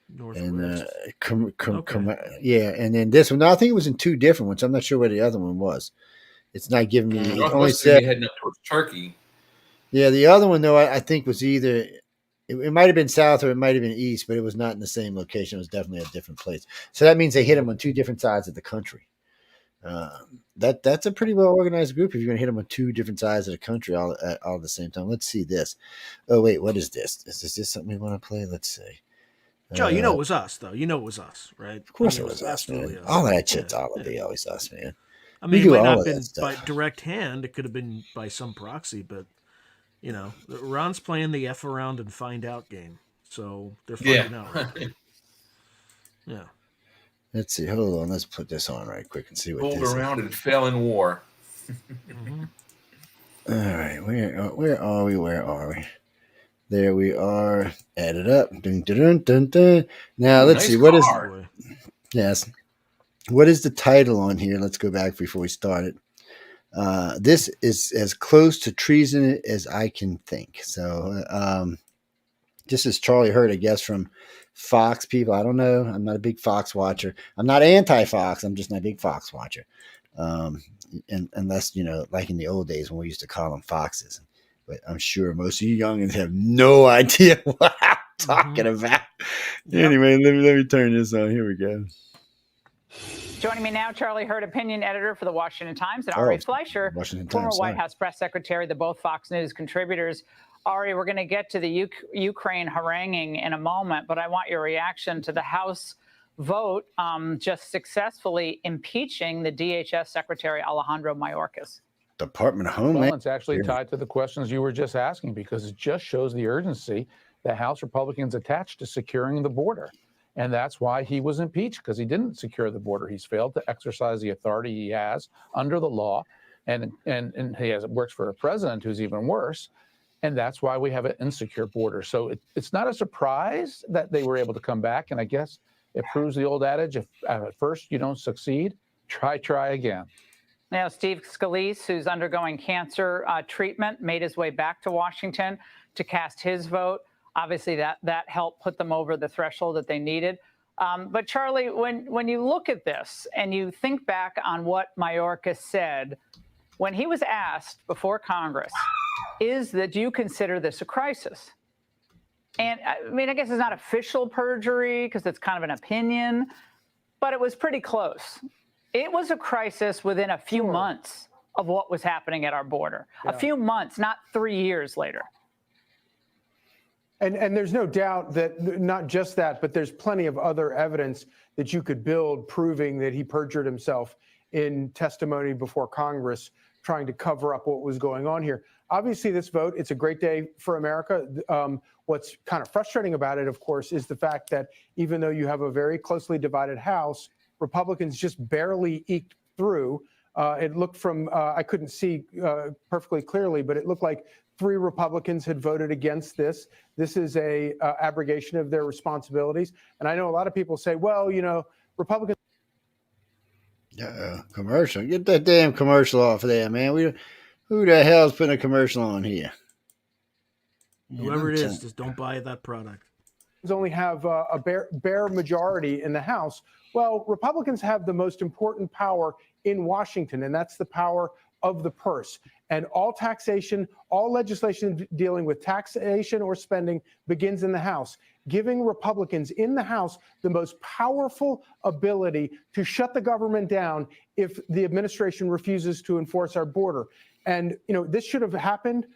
Northwest. And yeah, and then this one. No, I think it was in two different ones. I'm not sure where the other one was. It's not giving me. It only said heading up towards Turkey. Yeah, the other one though, I think was either it might have been south or it might have been east, but it was not in the same location. It was definitely a different place. So that means they hit them on two different sides of the country. That's a pretty well organized group if you're going to hit them on two different sides of the country all at the same time. Let's see this. Oh wait, what is this? Is this something we want to play? Let's see. Joe, it was us though. It was us, right? Of course, it was us, man. Us. All that shit's always us, man. I mean, it might not have been by direct hand. It could have been by some proxy, but Iran's playing the F around and find out game, so they're finding out. Right? Yeah. Let's see. Hold on. Let's put this on right quick and see what rolled around and fell in war. Mm-hmm. All right. Where are we? Where are we? There we are. Add it up. Dun, dun, dun, dun, dun. Now let's see. What is? Yes. What is the title on here? Let's go back before we start it. This is as close to treason as I can think. So this is Charlie Hurt, I guess, from Fox people. I don't know. I'm not a big Fox watcher. I'm not anti-Fox. I'm just not a big Fox watcher. And unless, like in the old days when we used to call them Foxes. But I'm sure most of you youngins have no idea what I'm talking about. Yep. Anyway, let me turn this on. Here we go. Joining me now, Charlie Hurt, opinion editor for the Washington Times, and Ari Fleischer, former White House press secretary, the both Fox News contributors. Ari, we're going to get to the Ukraine haranguing in a moment, but I want your reaction to the House vote just successfully impeaching the DHS Secretary Alejandro Mayorkas. Department of Homeland. Well, it's actually tied to the questions you were just asking because it just shows the urgency that House Republicans attached to securing the border. And that's why he was impeached, because he didn't secure the border. He's failed to exercise the authority he has under the law. And he works for a president who's even worse. And that's why we have an insecure border. So it's not a surprise that they were able to come back. And I guess it proves the old adage, if at first you don't succeed, Try again. Now, Steve Scalise, who's undergoing cancer treatment, made his way back to Washington to cast his vote. Obviously, that helped put them over the threshold that they needed. But Charlie, when you look at this and you think back on what Mayorkas said when he was asked before Congress, do you consider this a crisis? And I mean, I guess it's not official perjury because it's kind of an opinion, but it was pretty close. It was a crisis within a few months of what was happening at our border. Yeah. A few months, not 3 years later. And there's no doubt that not just that, but there's plenty of other evidence that you could build proving that he perjured himself in testimony before Congress, trying to cover up what was going on here. Obviously, this vote, it's a great day for America. What's kind of frustrating about it, of course, is the fact that even though you have a very closely divided House, Republicans just barely eked through. It looked from, I couldn't see perfectly clearly, but it looked like 3 Republicans had voted against this. This is a abrogation of their responsibilities. And I know a lot of people say, well, you know, Republicans. Commercial. Get that damn commercial off of there, man. Who the hell's putting a commercial on here? Whoever it is, just don't buy that product. Only have a bare majority in the House. Well, Republicans have the most important power in Washington, and that's the power of the purse. And all taxation, all legislation dealing with taxation or spending begins in the House, giving Republicans in the House the most powerful ability to shut the government down if the administration refuses to enforce our border. And, you know, this should have happened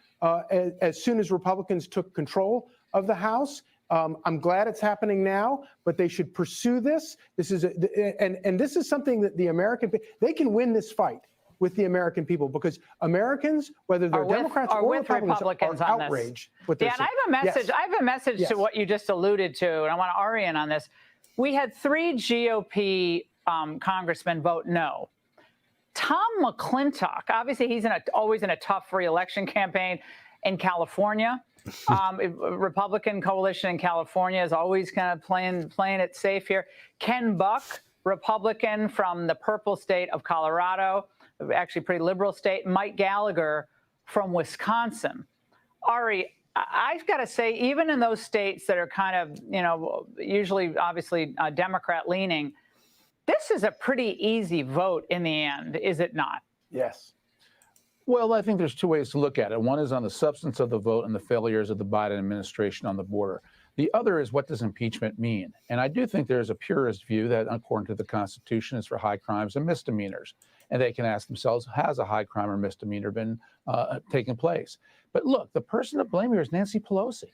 as soon as Republicans took control of the House. I'm glad it's happening now, but they should pursue this. This is and this is something that they can win this fight with the American people, because Americans, whether they're Democrats or Republicans, are outraged with this. Yeah, and I have a message. Yes. I have a message to what you just alluded to, and I want to orient on this. We had 3 GOP congressmen vote no. Tom McClintock, obviously he's always in a tough re-election campaign in California. Republican coalition in California is always kind of playing it safe here. Ken Buck, Republican from the purple state of Colorado, actually pretty liberal state. Mike Gallagher from Wisconsin. Ari, I've got to say, even in those states that are kind of, you know, usually obviously Democrat leaning, this is a pretty easy vote in the end, is it not? Yes. Well, I think there's 2 ways to look at it. One is on the substance of the vote and the failures of the Biden administration on the border. The other is, what does impeachment mean? And I do think there's a purist view that, according to the Constitution, is for high crimes and misdemeanors. And they can ask themselves, has a high crime or misdemeanor been taking place? But look, the person to blame here is Nancy Pelosi.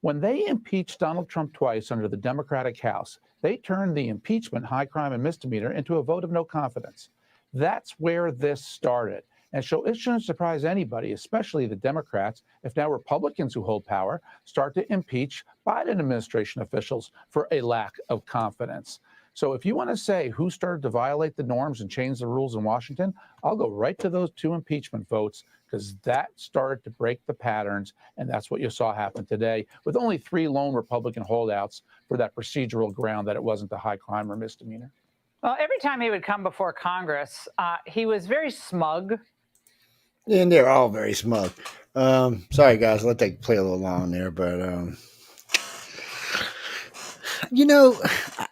When they impeached Donald Trump twice under the Democratic House, they turned the impeachment, high crime and misdemeanor, into a vote of no confidence. That's where this started. And so it shouldn't surprise anybody, especially the Democrats, if now Republicans who hold power start to impeach Biden administration officials for a lack of confidence. So if you want to say who started to violate the norms and change the rules in Washington, I'll go right to those 2 impeachment votes, because that started to break the patterns. And that's what you saw happen today, with only 3 lone Republican holdouts for that procedural ground that it wasn't a high crime or misdemeanor. Well, every time he would come before Congress, he was very smug. And they're all very smug. Sorry, guys, I'll let that play a little long there, but you know,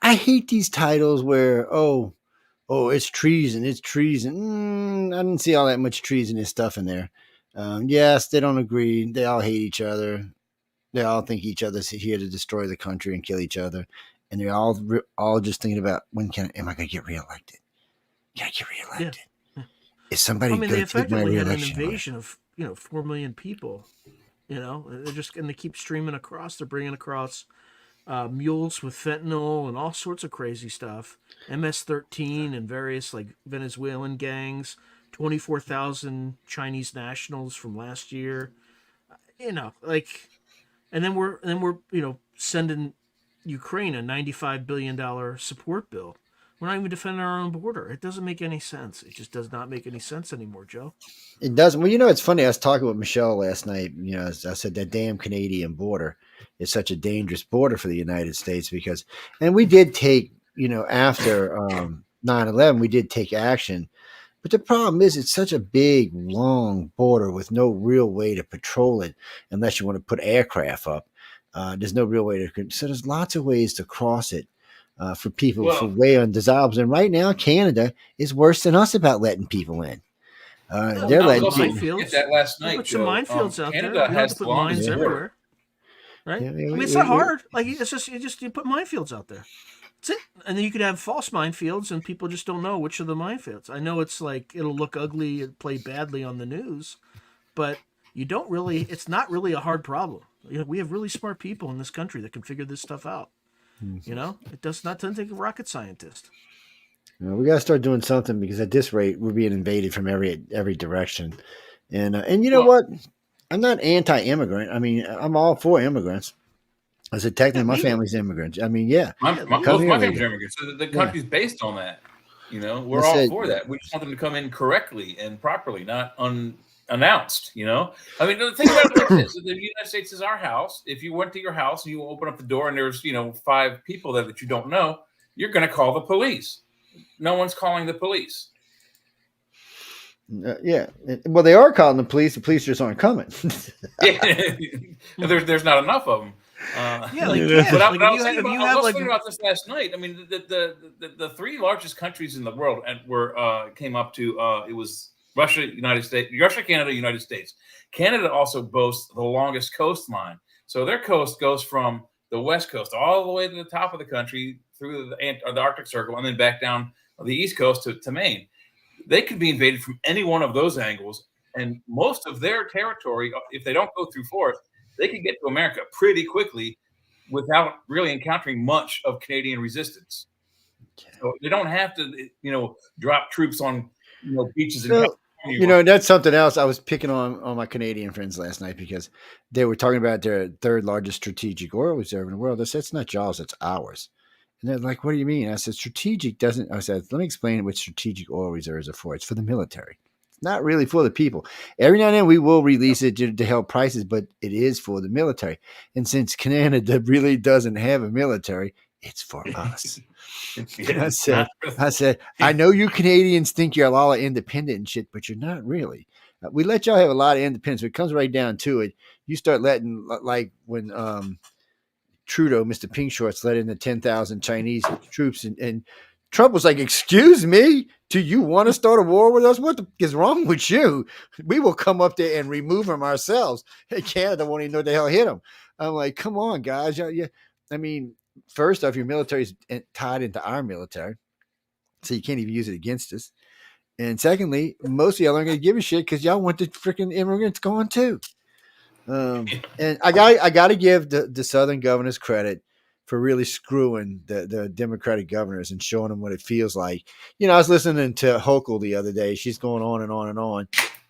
I hate these titles where it's treason, it's treason. I didn't see all that much treasonous stuff in there. Yes, they don't agree. They all hate each other. They all think each other's here to destroy the country and kill each other, and they're all just thinking about am I going to get reelected? Can I get reelected? Yeah. Is somebody? I mean, they effectively had an invasion of 4 million people. You know, they keep streaming across. They're bringing across mules with fentanyl and all sorts of crazy stuff. MS-13 and various like Venezuelan gangs. 24,000 Chinese nationals from last year. You know, like, and then we're sending Ukraine a $95 billion support bill. We're not even defending our own border. It doesn't make any sense. It just does not make any sense anymore, Joe. It doesn't. Well, you know, it's funny. I was talking with Michelle last night. You know, I said that damn Canadian border is such a dangerous border for the United States and we did take, after 9/11, we did take action. But the problem is, it's such a big, long border with no real way to patrol it unless you want to put aircraft up. There's no real way to. So there's lots of ways to cross it for people for way undesirables. And right now, Canada is worse than us about letting people in. They're letting people. That last night, put some minefields out Canada there. You has have to the put mines longest everywhere, right? Yeah, I mean, it's not hard. Like it's just you put minefields out there. That's it. And then you could have false minefields, and people just don't know which are the minefields. I know it's like it'll look ugly and play badly on the news, but you don't really. It's not really a hard problem. You know, we have really smart people in this country that can figure this stuff out. You know, doesn't take a rocket scientist. We got to start doing something because at this rate, we're being invaded from every direction. And you know what? I'm not anti-immigrant. I mean, I'm all for immigrants. I said, technically, my family's immigrants. I mean, yeah. My family's immigrants. So the country's based on that. You know, we're all for that. We just want them to come in correctly and properly, not unannounced. You know, I mean, think about it like this: the United States is our house. If you went to your house and you open up the door and there's 5 people there that you don't know, you're going to call the police. No one's calling the police. Yeah. Well, they are calling the police. The police just aren't coming. There's not enough of them. But I was thinking about this last night. I mean, the 3 largest countries in the world came up to it was Russia, Canada, United States. Canada also boasts the longest coastline. So their coast goes from the west coast all the way to the top of the country through the Arctic Circle and then back down the east coast to Maine. They could be invaded from any one of those angles, and most of their territory, if they don't go through forest, they could get to America pretty quickly without really encountering much of Canadian resistance. So they don't have to, drop troops on, beaches. That's something else. I was picking on my Canadian friends last night because they were talking about their 3rd largest strategic oil reserve in the world. I said, it's not Jaws, it's ours. And they're like, what do you mean? I said, I said, let me explain what strategic oil reserves are for. It's for the military. It's not really for the people. Every now and then we will release it to help prices, but it is for the military. And since Canada really doesn't have a military, it's for us. I said, I know you Canadians think you're all independent and shit, but you're not really. We let y'all have a lot of independence. When it comes right down to it, you start letting, like when Trudeau, Mr. Pink Shorts, let in the 10,000 Chinese troops, and Trump was like, excuse me, do you want to start a war with us? What the is wrong with you? We will come up there and remove them ourselves. Hey, Canada won't even know what the hell hit them. I'm like, come on, guys. Yeah. I mean, first off, your military is tied into our military, so you can't even use it against us. And secondly, most of y'all aren't going to give a shit because y'all want the freaking immigrants gone too. And I got to give the Southern governors credit for really screwing the Democratic governors and showing them what it feels like. I was listening to Hochul the other day. She's going on and on and on.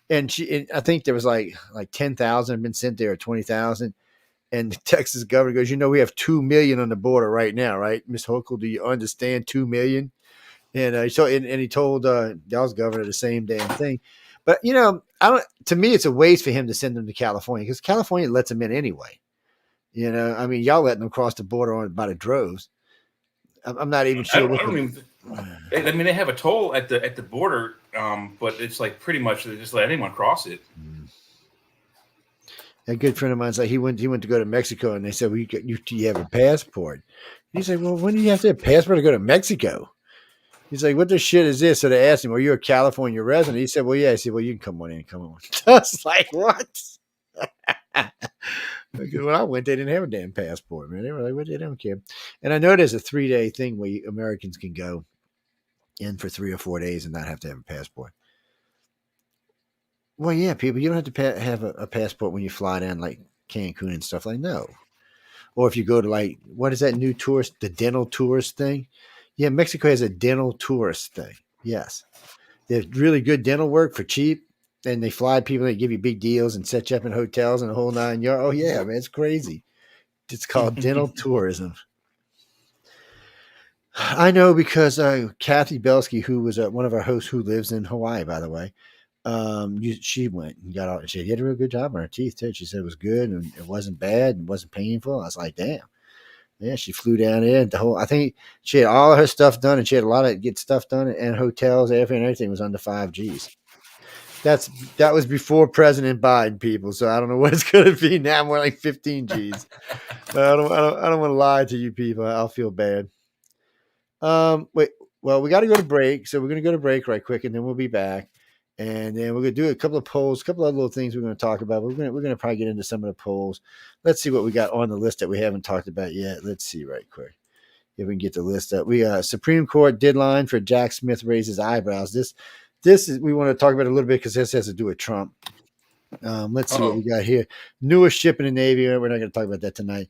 And I think there was like 10,000 have been sent there, or 20,000. And the Texas governor goes, we have 2 million on the border right now, right? Ms. Hochul, do you understand 2 million? And he told y'all's governor the same damn thing. But to me, it's a waste for him to send them to California because California lets them in anyway. I mean, y'all letting them cross the border by the droves. I'm not even sure. They have a toll at the border, but it's like pretty much they just let anyone cross it. A good friend of mine's like he went to go to Mexico, and they said, "Well, you have a passport." He's like, "Well, when do you have to have a passport to go to Mexico?" He's like, what the shit is this? So they asked him, are you a California resident? He said, well, yeah. I said, well, you can come on in. Come on. I was like, what? Because when I went, they didn't have a damn passport, man. They were like, well, they don't care. And I know there's a 3-day thing where Americans can go in for 3 or 4 days and not have to have a passport. Well, yeah, people, you don't have to have a passport when you fly down like Cancun and stuff. Like, no. Or if you go to like, what is that new tourist, the dental tourist thing? Yeah, Mexico has a dental tourist thing. Yes. They have really good dental work for cheap. And they fly people, they give you big deals and set you up in hotels and the whole 9 yards. Oh, yeah, man, it's crazy. It's called dental tourism. I know because Kathy Belsky, who was one of our hosts who lives in Hawaii, by the way, she went and got out. She did a real good job on her teeth, too. She said it was good and it wasn't bad and wasn't painful. I was like, damn. Yeah, she flew down there. I think she had all of her stuff done, and she had a lot of get stuff done, and hotels, everything was under 5Gs. That was before President Biden, people. So I don't know what it's going to be now. More like 15 Gs. I don't want to lie to you people. I'll feel bad. Wait. Well, we got to go to break, so we're going to go to break right quick, and then we'll be back, and then we're going to do a couple of polls, a couple of little things we're going to talk about. We're going to probably get into some of the polls. Let's see what we got on the list that we haven't talked about yet. Let's see right quick if we can get the list up. We Supreme Court deadline for Jack Smith raises eyebrows. This is we want to talk about it a little bit because this has to do with Trump. Let's see what we got here. Newest ship in the Navy. We're not going to talk about that tonight.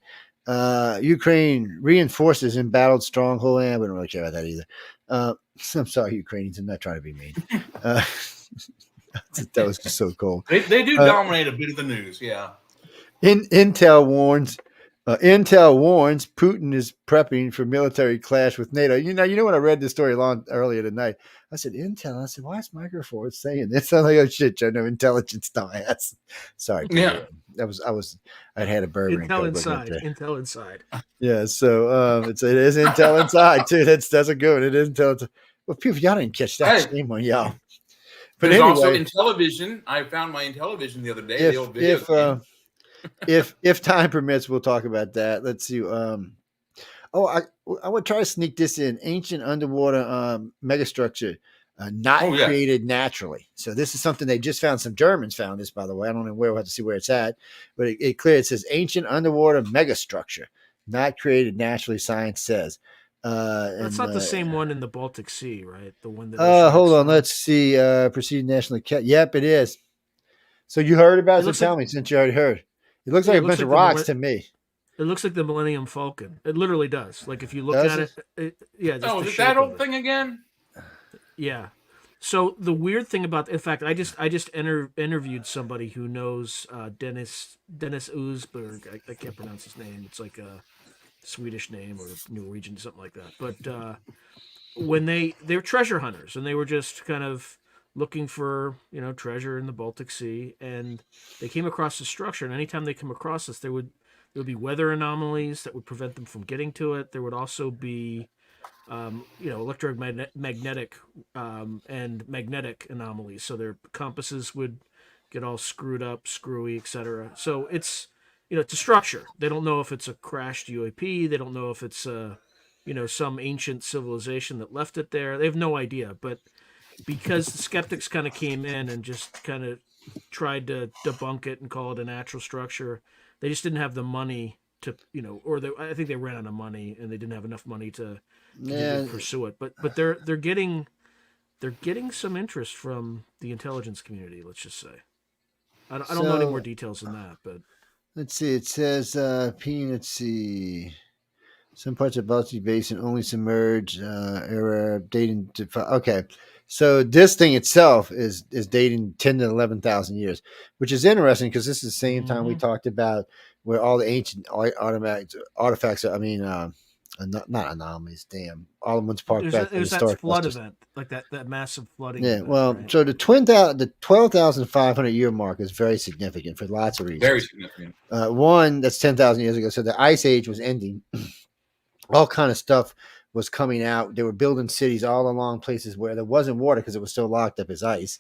Ukraine Reinforces Embattled Stronghold. We don't really care about that either. I'm sorry, Ukrainians. I'm not trying to be mean. That was just so cool. They do dominate a bit of the news, yeah. Intel warns Putin is prepping for military clash with NATO. You know when I read this story earlier tonight, I said Intel. I said, why is Microsoft saying this? I'm like, oh shit, Joe, no intelligence dumbass. Sorry. Yeah. I'd had a bourbon. Intel inside. Yeah. So it is Intel inside too. That's a good one. It is Intel. Well, people, y'all didn't catch that. Shame on y'all. But there's anyway, also Intellivision. I found my Intellivision the other day. The old video if time permits, we'll talk about that. Let's see. I would try to sneak this in. Ancient underwater megastructure, not created naturally. So this is something they just found. Some Germans found this, by the way. I don't know where. We'll have to see where it's at. But it clearly it says ancient underwater megastructure, not created naturally. Science says. That's not the same one in the Baltic Sea, right? The one that. Hold on. Let's see. Proceed nationally. Yep, it is. So you heard about it? So tell me, since you already heard. It looks like a bunch of rocks to me. It looks like the Millennium Falcon. It literally does. Like if you look at it, yeah. Oh, is it that old thing again? Yeah. So the weird thing about, in fact, I just interviewed somebody who knows Dennis Uzberg. I can't pronounce his name. It's like a Swedish name or Norwegian, something like that. But when they're treasure hunters, and they were just kind of looking for treasure in the Baltic Sea, and they came across the structure. And anytime they come across this, there would be weather anomalies that would prevent them from getting to it. There would also be electromagnetic and magnetic anomalies. So their compasses would get all screwed up, screwy, etc. So it's it's a structure. They don't know if it's a crashed UAP. They don't know if it's some ancient civilization that left it there. They have no idea. But because the skeptics kind of came in and just kind of tried to debunk it and call it a natural structure, they just didn't have the money to, I think they ran out of money and they didn't have enough money to pursue it. But they're getting some interest from the intelligence community. Let's just say, I don't know any more details than that. But let's see. It says, let's see. Some parts of Baltic Basin only submerged era dating to okay. So this thing itself is dating 10 to 11,000 years, which is interesting because this is the same time we talked about where all the ancient artifacts. I mean, not anomalies. Damn, all the ones parked back. There's that flood event, like that massive flooding. Yeah, event, well, right? so the 12,500 year mark is very significant for lots of reasons. Very significant. One, that's 10,000 years ago. So the ice age was ending. All kind of stuff was coming out. They were building cities all along places where there wasn't water because it was still locked up as ice,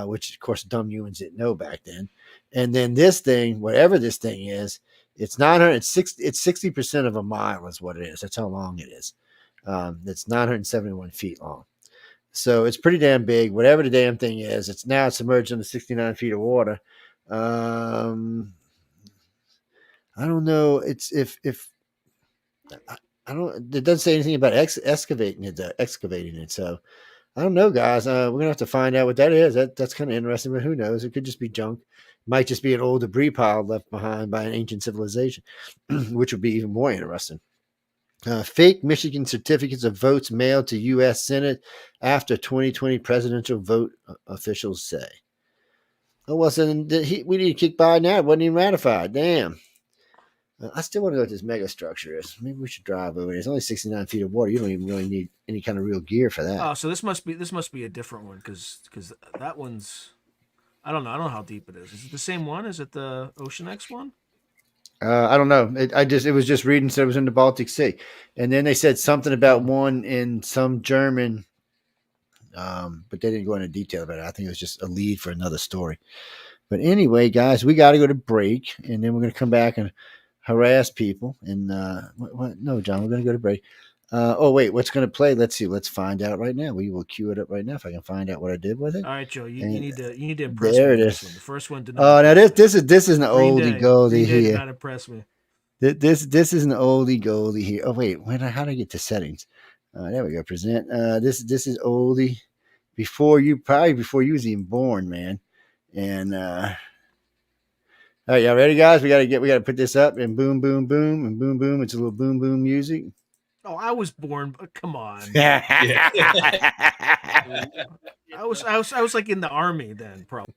which of course dumb humans didn't know back then. And then this thing, whatever this thing is, it's 960. It's 60% of a mile is what it is. That's how long it is. It's 971 feet long. So it's pretty damn big. Whatever the damn thing is, it's now submerged under 69 feet of water. I don't know. It's if I don't. It doesn't say anything about excavating it. So I don't know, guys. We're gonna have to find out what that is. That's kind of interesting, but who knows? It could just be junk. It might just be an old debris pile left behind by an ancient civilization, which would be even more interesting. Fake Michigan certificates of votes mailed to U.S. Senate after 2020 presidential vote, officials say. Oh well, so we need to kick Biden out. It wasn't even ratified. Damn. I still want to know what this megastructure is. Maybe we should drive over it. It's only 69 feet of water. You don't even really need any kind of real gear for that. Oh, so this must be a different one because that one's, I don't know how deep it is. Is it the same one? Is it the Ocean X one? I don't know. It was just reading, said it was in the Baltic Sea, and then they said something about one in some German, but they didn't go into detail about it. I think it was just a lead for another story. But anyway, guys, we got to go to break, and then we're going to come back and harass people. And what? No, John, we're going to go to break. Oh wait, what's going to play? Let's see. Let's find out right now. We will cue it up right now if I can find out what I did with it. All right, Joe, you need to impress there me it with is. this one. The first one did not. not. Oh, now this is an oldie goldie Green Day here. did not impress me. This is an oldie goldie here. Oh wait, how do I get to settings? There we go. Present. This is oldie before you was even born, man. And all right, y'all ready, guys? We gotta put this up and boom, boom, boom, and boom, boom. It's a little boom, boom music. Oh, I was born. Come on. Yeah. I was like in the army then, probably.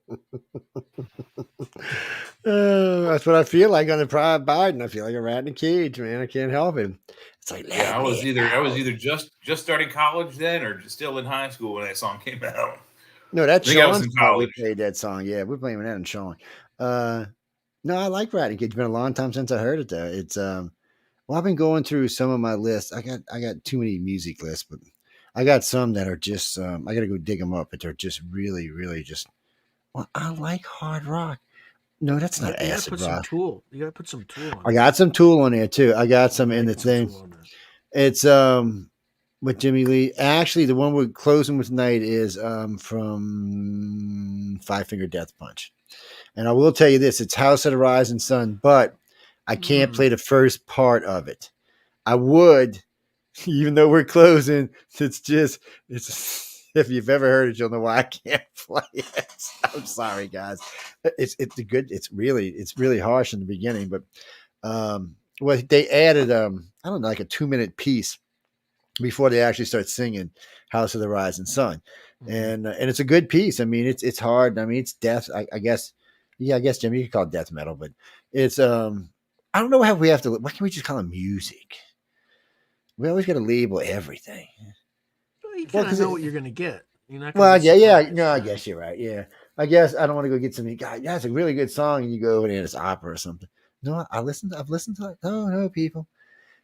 That's what I feel like on the Pride Biden. I feel like a rat in a cage, man. I can't help it. It's like I was either just starting college then, or just still in high school when that song came out. No, that's Sean's in college. We played that song. Yeah, we're playing that on Sean. No, I like rat in a cage. It's been a long time since I heard it though. It's well, I've been going through some of my lists. I got too many music lists, but I got some that are just I got to go dig them up. But they're just really, really just. Well, I like hard rock. No, that's not acid rock. You gotta put some Tool on. I got some Tool on there too. I got some in the thing. It's with Jimmy Lee. Actually, the one we're closing with tonight is from Five Finger Death Punch. And I will tell you this: it's House of the Rising Sun, but I can't play the first part of it. I would, even though we're closing. It's if you've ever heard it, you'll know why I can't play it. I'm sorry, guys. It's good. It's really harsh in the beginning, but well, they added I don't know, like a 2-minute piece before they actually start singing House of the Rising Sun, and it's a good piece. I mean, it's hard. I mean, it's death. I guess. Yeah, I guess, Jim, you could call it death metal, but it's I don't know how we have to. Why can't we just call it music? We always got to label everything. Well, you kind of know what you're going to get. You're not. Well, yeah. No, I guess you're right. Yeah, I guess I don't want to go get something. God, yeah, it's a really good song, and you go over there and it's opera or something. No, I've listened to it. No, people.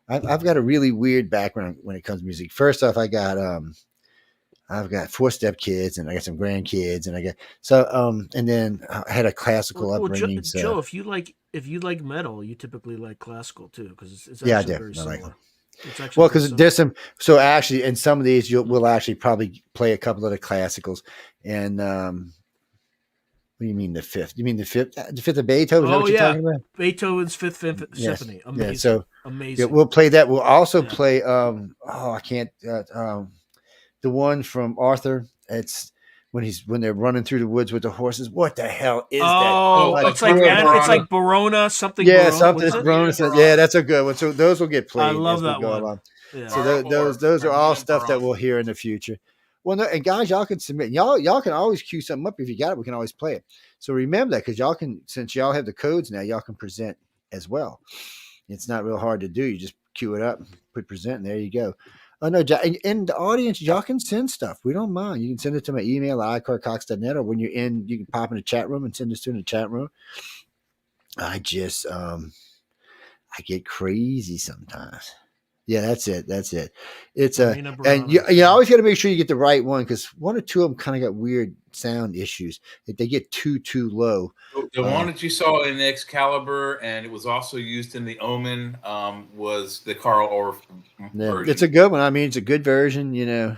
I've got a really weird background when it comes to music. First off, I've got 4 stepkids and I got some grandkids and I got and then I had a classical upbringing. Joe, if you like metal, you typically like classical too, because it's actually very similar. Like well, because there's some. So actually, in some of these, we'll actually probably play a couple of the classicals. And what do you mean the fifth? You mean the fifth of Beethoven? Is that what you're talking about? Beethoven's Fifth Symphony. Amazing. Yeah, so amazing. Yeah, we'll play that. We'll also play. I can't. The one from Arthur. It's when they're running through the woods with the horses. What the hell is that? Oh, it's like Verona something. Yeah, Verona. something. Verona. Yeah, that's a good one. So those will get played. I love that one. Yeah. So those are all stuff that we'll hear in the future. Well, no, and guys, y'all can submit. Y'all can always queue something up if you got it. We can always play it. So remember that, because y'all can, since y'all have the codes now, y'all can present as well. It's not real hard to do. You just queue it up, put present, and there you go. Oh no, in the audience, y'all can send stuff. We don't mind. You can send it to my email, iCarCox.net, or when you're in, you can pop in the chat room and send this to in the chat room. I just I get crazy sometimes. Yeah, that's it. It's and you always got to make sure you get the right one, because one or two of them kind of got weird sound issues. If they get too low. The one that you saw in Excalibur, and it was also used in the Omen, was the Carl Orff version. It's a good one. I mean, it's a good version. You know,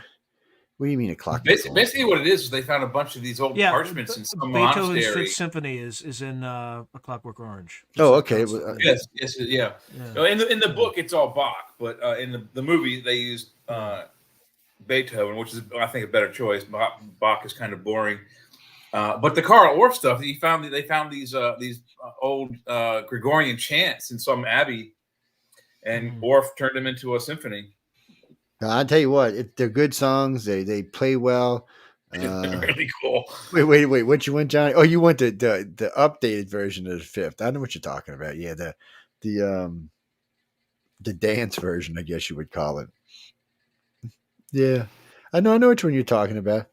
what do you mean a clock? Basically, what it is they found a bunch of these old parchments in some Beethoven's monastery. Fifth Symphony is in A Clockwork Orange. Okay. Yes, yeah. No, in the book, it's all Bach, but in the movie, they used Beethoven, which is, I think, a better choice. Bach is kind of boring. But the Carl Orff stuff, they found these old Gregorian chants in some abbey, and Orff turned them into a symphony. I'll tell you what, they're good songs. They play well. Really cool. Wait. What you want, Johnny? Oh, you want the updated version of the Fifth. I know what you're talking about. Yeah, the dance version, I guess you would call it. Yeah, I know which one you're talking about.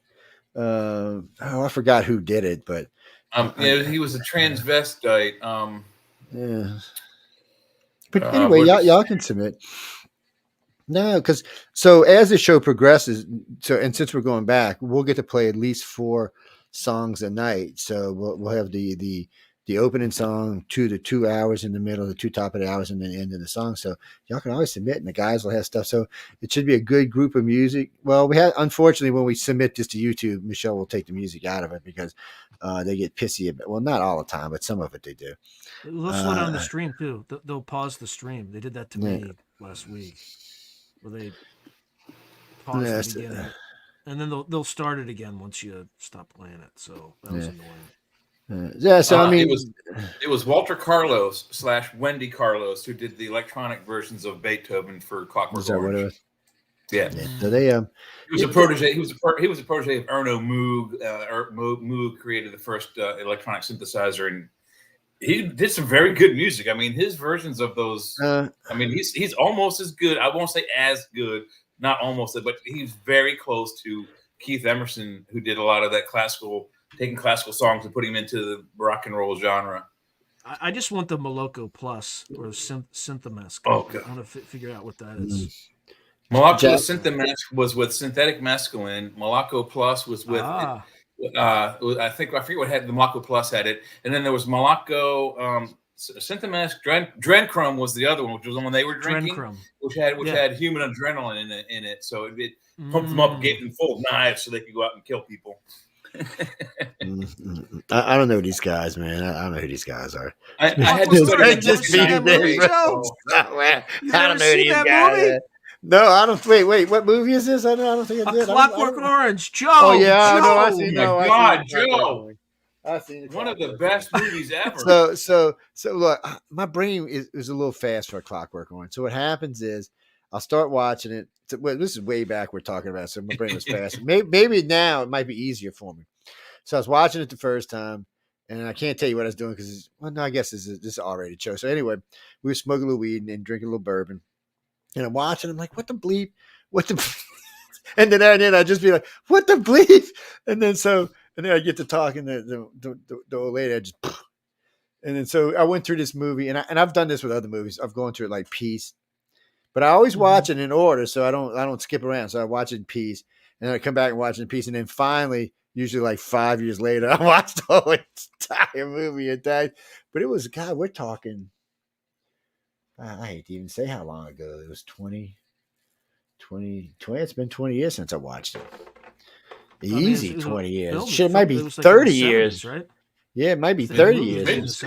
I forgot who did it, but he was a transvestite. Yeah. But anyway, y'all can submit. No, because so as the show progresses, and since we're going back, we'll get to play at least 4 songs a night. So we'll have the opening song, 2 to 2 hours in the middle, the 2 top of the hours, and then the end of the song. So y'all can always submit, and the guys will have stuff. So it should be a good group of music. Well, unfortunately, when we submit this to YouTube, Michelle will take the music out of it because they get pissy. Well, not all the time, but some of it they do. They'll slow down the stream too. They'll pause the stream. They did that to me last week, where they paused the beginning, and then they'll start it again once you stop playing it. So that was annoying. So I mean, it was Walter Carlos / Wendy Carlos who did the electronic versions of Beethoven for Clockwork Orange. Yeah. So they he was a protege. He was a protege of Erno Moog. Moog created the first electronic synthesizer, and he did some very good music. I mean, his versions of those. I mean, he's almost as good. I won't say as good, not almost, but he's very close to Keith Emerson, who did a lot of that taking classical songs and putting them into the rock and roll genre. I just want the Moloko Plus or Synthamask. Oh, God. I want to figure out what that is. Moloko Synthamask was with Synthetic Mescaline. Moloko Plus was with I forget what had the Moloko Plus had it, and then there was Moloko Synthamask. Drenchrome was the other one, which was the one they were drinking, which had human adrenaline in it. So it pumped them up and gave them full of knives so they could go out and kill people. I don't know these guys, man. I don't know who these guys are. I had to study I don't know these guys. No, I don't. Wait. What movie is this? I don't think I did. Clockwork Orange, Joe. Oh yeah, Joe. I see. Oh my God, Joe! I seen one of the best movies ever. So look, my brain is a little fast for a Clockwork Orange. So what happens is I'll start watching it. This is way back we're talking about, so my brain was fast. Maybe now it might be easier for me. So I was watching it the first time, and I can't tell you what I was doing because, I guess this is an R-rated show. So anyway, we were smoking a little weed and drinking a little bourbon. And I'm watching. I'm like, what the bleep? What the? And then I'd just be like, what the bleep? And then I get to talking to the old lady. I just, and then so I went through this movie, and I've done this with other movies. I've gone through it like piece, but I always watch it in order, so I don't skip around. So I watch it in piece, and then I come back and watch it in piece, and then finally, usually like 5 years later, I watched the whole entire movie in time. But it was, God, we're talking. I hate to even say how long ago. It was 20. It's been 20 years since I watched it. Easy 20 years. Shit, it might be 30 years. Right? Yeah, it might be 30 years.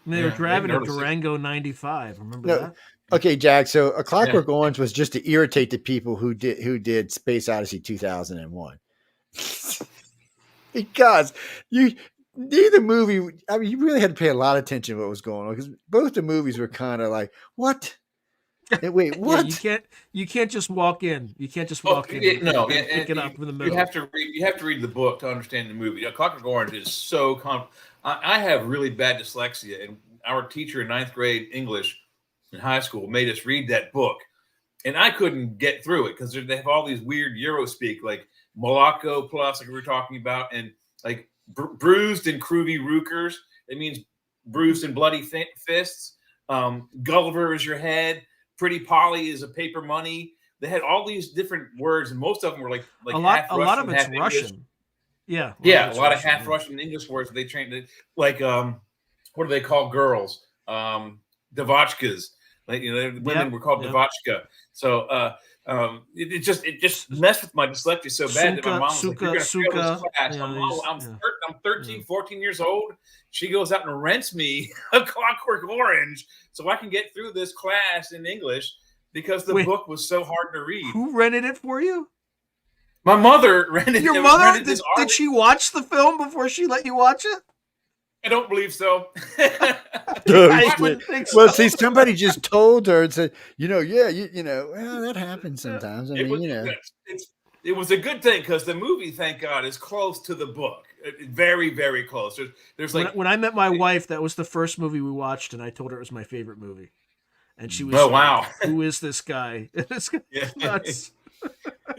They were driving a Durango 95. Remember that? Okay, Jack. So A Clockwork Orange was just to irritate the people who did Space Odyssey 2001. Because neither movie, I mean, you really had to pay a lot of attention to what was going on because both the movies were kind of like, what? Wait, what? Yeah, you can't just walk in. You can't just walk in. No, pick it up in the middle. You have to read the book to understand the movie. Clockwork Orange is so I have really bad dyslexia, and our teacher in 9th grade English in high school made us read that book, and I couldn't get through it because they have all these weird Euro speak like Moloko Plus, like we were talking about, and like bruised and Kruvy Rookers. It means bruised and bloody fists. Gulliver is your head. Pretty Polly is a paper money. They had all these different words, and most of them were like a lot of it's Russian. Yeah, a lot of half Russian English words that they trained it. Like what do they call girls? Devachkas. Like women were called Devachka. So it just messed with my dyslexia so bad that my mom was like, "You're going to fail this class." I'm 13, 14 years old. She goes out and rents me A Clockwork Orange so I can get through this class in English because the book was so hard to read. Who rented it for you? My mother rented it. Your mother? Did she watch the film before she let you watch it? I don't believe so. Well, see, somebody just told her and said, well, that happens sometimes. It was a good thing because the movie, thank God, is close to the book. Very, very close. There's like when I met my wife, that was the first movie we watched, and I told her it was my favorite movie. And she was wow. Who is this guy? This guy's nuts.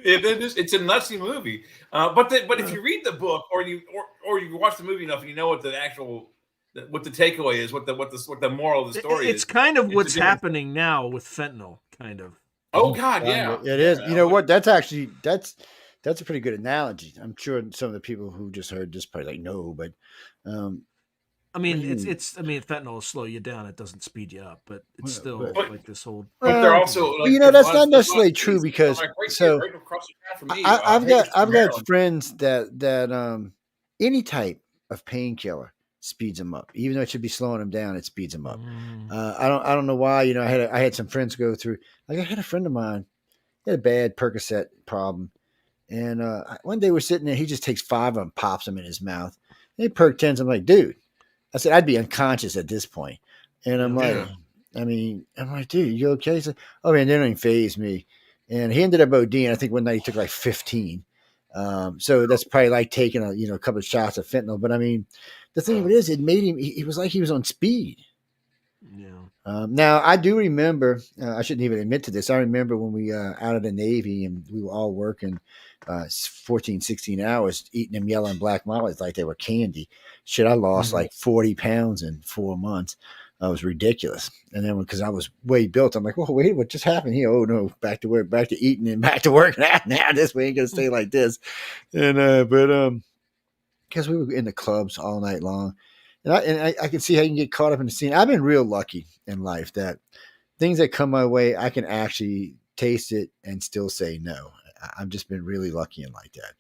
It's a nutsy movie. But if you read the book or you watch the movie enough and you know what the actual what the takeaway is, what the moral of the story is. It's kind of what's happening now with fentanyl, kind of. Oh God, yeah, it is. You know what? That's a pretty good analogy. I'm sure some of the people who just heard this probably like no, but I mean, fentanyl will slow you down. It doesn't speed you up, but it's still like this whole. But they're also, like, that's not necessarily true because I've got friends that any type of painkiller speeds them up, even though it should be slowing them down. It speeds them up. I don't know why. I had some friends go through. Like I had a friend of mine, he had a bad Percocet problem, and one day we're sitting there. He just takes 5 of them, pops them in his mouth. And he perk 10s. I'm like, dude. I said, I'd be unconscious at this point. And I'm like, dude, you okay? He's like, oh man, they don't even faze me. And he ended up ODing. I think one night he took like 15. So that's probably like taking a couple of shots of fentanyl. But I mean, the thing of it is, it made him, he was like he was on speed. Yeah. Now I do remember, I shouldn't even admit to this. I remember when we out of the Navy and we were all working 14, 16 hours eating them yellow and black mollies like they were candy. Shit, I lost like 40 pounds in 4 months. It was ridiculous. And then because I was way built, I'm like, oh, wait, what just happened here? Oh, no, back to work, back to eating and back to work. Now this way ain't going to stay like this. And, because we were in the clubs all night long. And I can see how you can get caught up in the scene. I've been real lucky in life that things that come my way, I can actually taste it and still say no. I've just been really lucky and like that.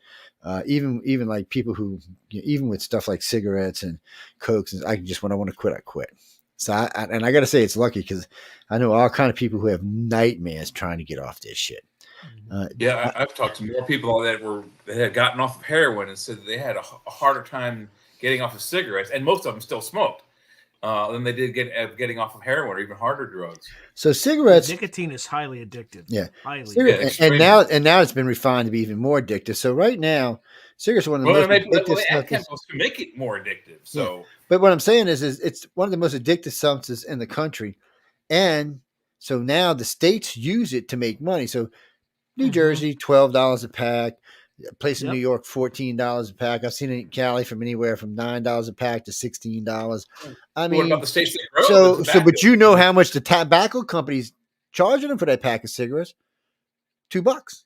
Even like people who, even with stuff like cigarettes and cokes, and when I want to quit, I quit. So I got to say it's lucky because I know all kind of people who have nightmares trying to get off this shit. I've talked to more people that had gotten off of heroin and said that they had a harder time getting off of cigarettes, and most of them still smoked. Than they did getting off of heroin or even harder drugs. So cigarettes, nicotine is highly addictive. Yeah, highly. And now it's been refined to be even more addictive. So right now, cigarettes are one of the most addictive they add chemicals to make it more addictive. So, yeah. But what I'm saying is it's one of the most addictive substances in the country, and so now the states use it to make money. So New Jersey, $12 a pack. A place in New York, $14 a pack. I've seen it in Cali from anywhere from $9 a pack to $16. I mean, what about the states that grow? But you know how much the tobacco companies charging them for that pack of cigarettes? $2.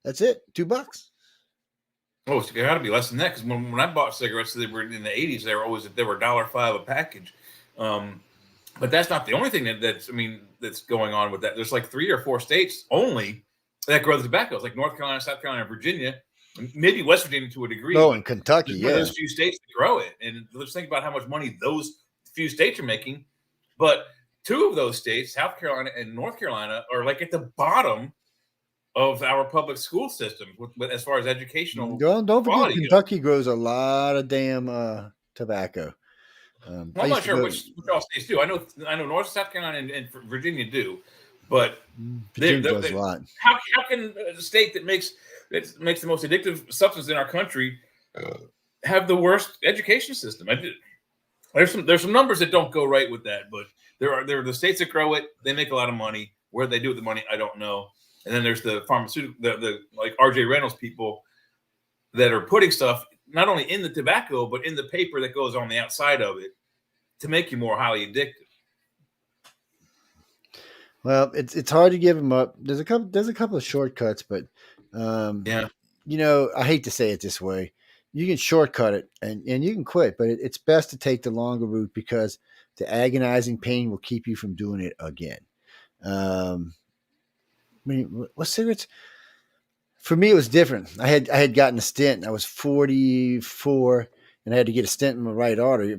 That's it, $2. Oh, it's got to be less than that because when I bought cigarettes, they were in the 80s. They were $1.05 a package. But that's not the only thing that's going on with that. There's like 3 or 4 states only that grow the tobacco. It's like North Carolina, South Carolina, Virginia, maybe West Virginia to a degree. Oh, and Kentucky, yeah. Those few states that grow it. And let's think about how much money those few states are making. But 2 of those states, South Carolina and North Carolina, are like at the bottom of our public school system with as far as educational. Don't forget, Kentucky grows a lot of damn tobacco. I'm not sure which all states do. I know North, South Carolina, and Virginia do. But does a lot. How can a state that makes the most addictive substance in our country have the worst education system? There's some numbers that don't go right with that, but there are the states that grow it. They make a lot of money. Where they do with the money, I don't know. And then there's the pharmaceutical, the like RJ Reynolds people that are putting stuff not only in the tobacco but in the paper that goes on the outside of it to make you more highly addicted. Well, it's hard to give them up. There's a couple of shortcuts, but I hate to say it this way. You can shortcut it and you can quit, but it's best to take the longer route because the agonizing pain will keep you from doing it again. What cigarettes? For me, it was different. I had gotten a stent. I was 44, and I had to get a stent in my right artery,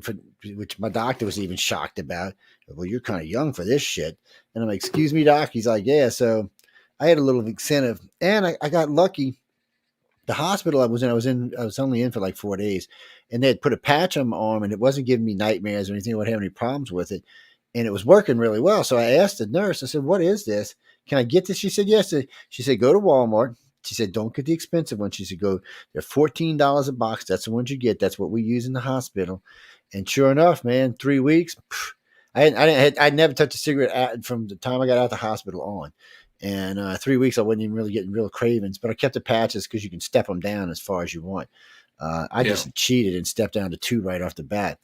which my doctor was even shocked about. Well, you're kind of young for this shit. And I'm like, excuse me, doc? He's like, yeah. So I had a little incentive, and I got lucky. The hospital I was only in for like 4 days, and they had put a patch on my arm, and it wasn't giving me nightmares or anything. I wouldn't have any problems with it, and it was working really well. So I asked the nurse. I said, "What is this? Can I get this?" She said, "Yes." She said, "Go to Walmart." She said, "Don't get the expensive one." She said, "Go. They're $14 a box. That's the ones you get. That's what we use in the hospital." And sure enough, man, 3 weeks, I'd never touched a cigarette from the time I got out of the hospital on. And 3 weeks, I wasn't even really getting real cravings, but I kept the patches because you can step them down as far as you want. I just cheated and stepped down to 2 right off the bat.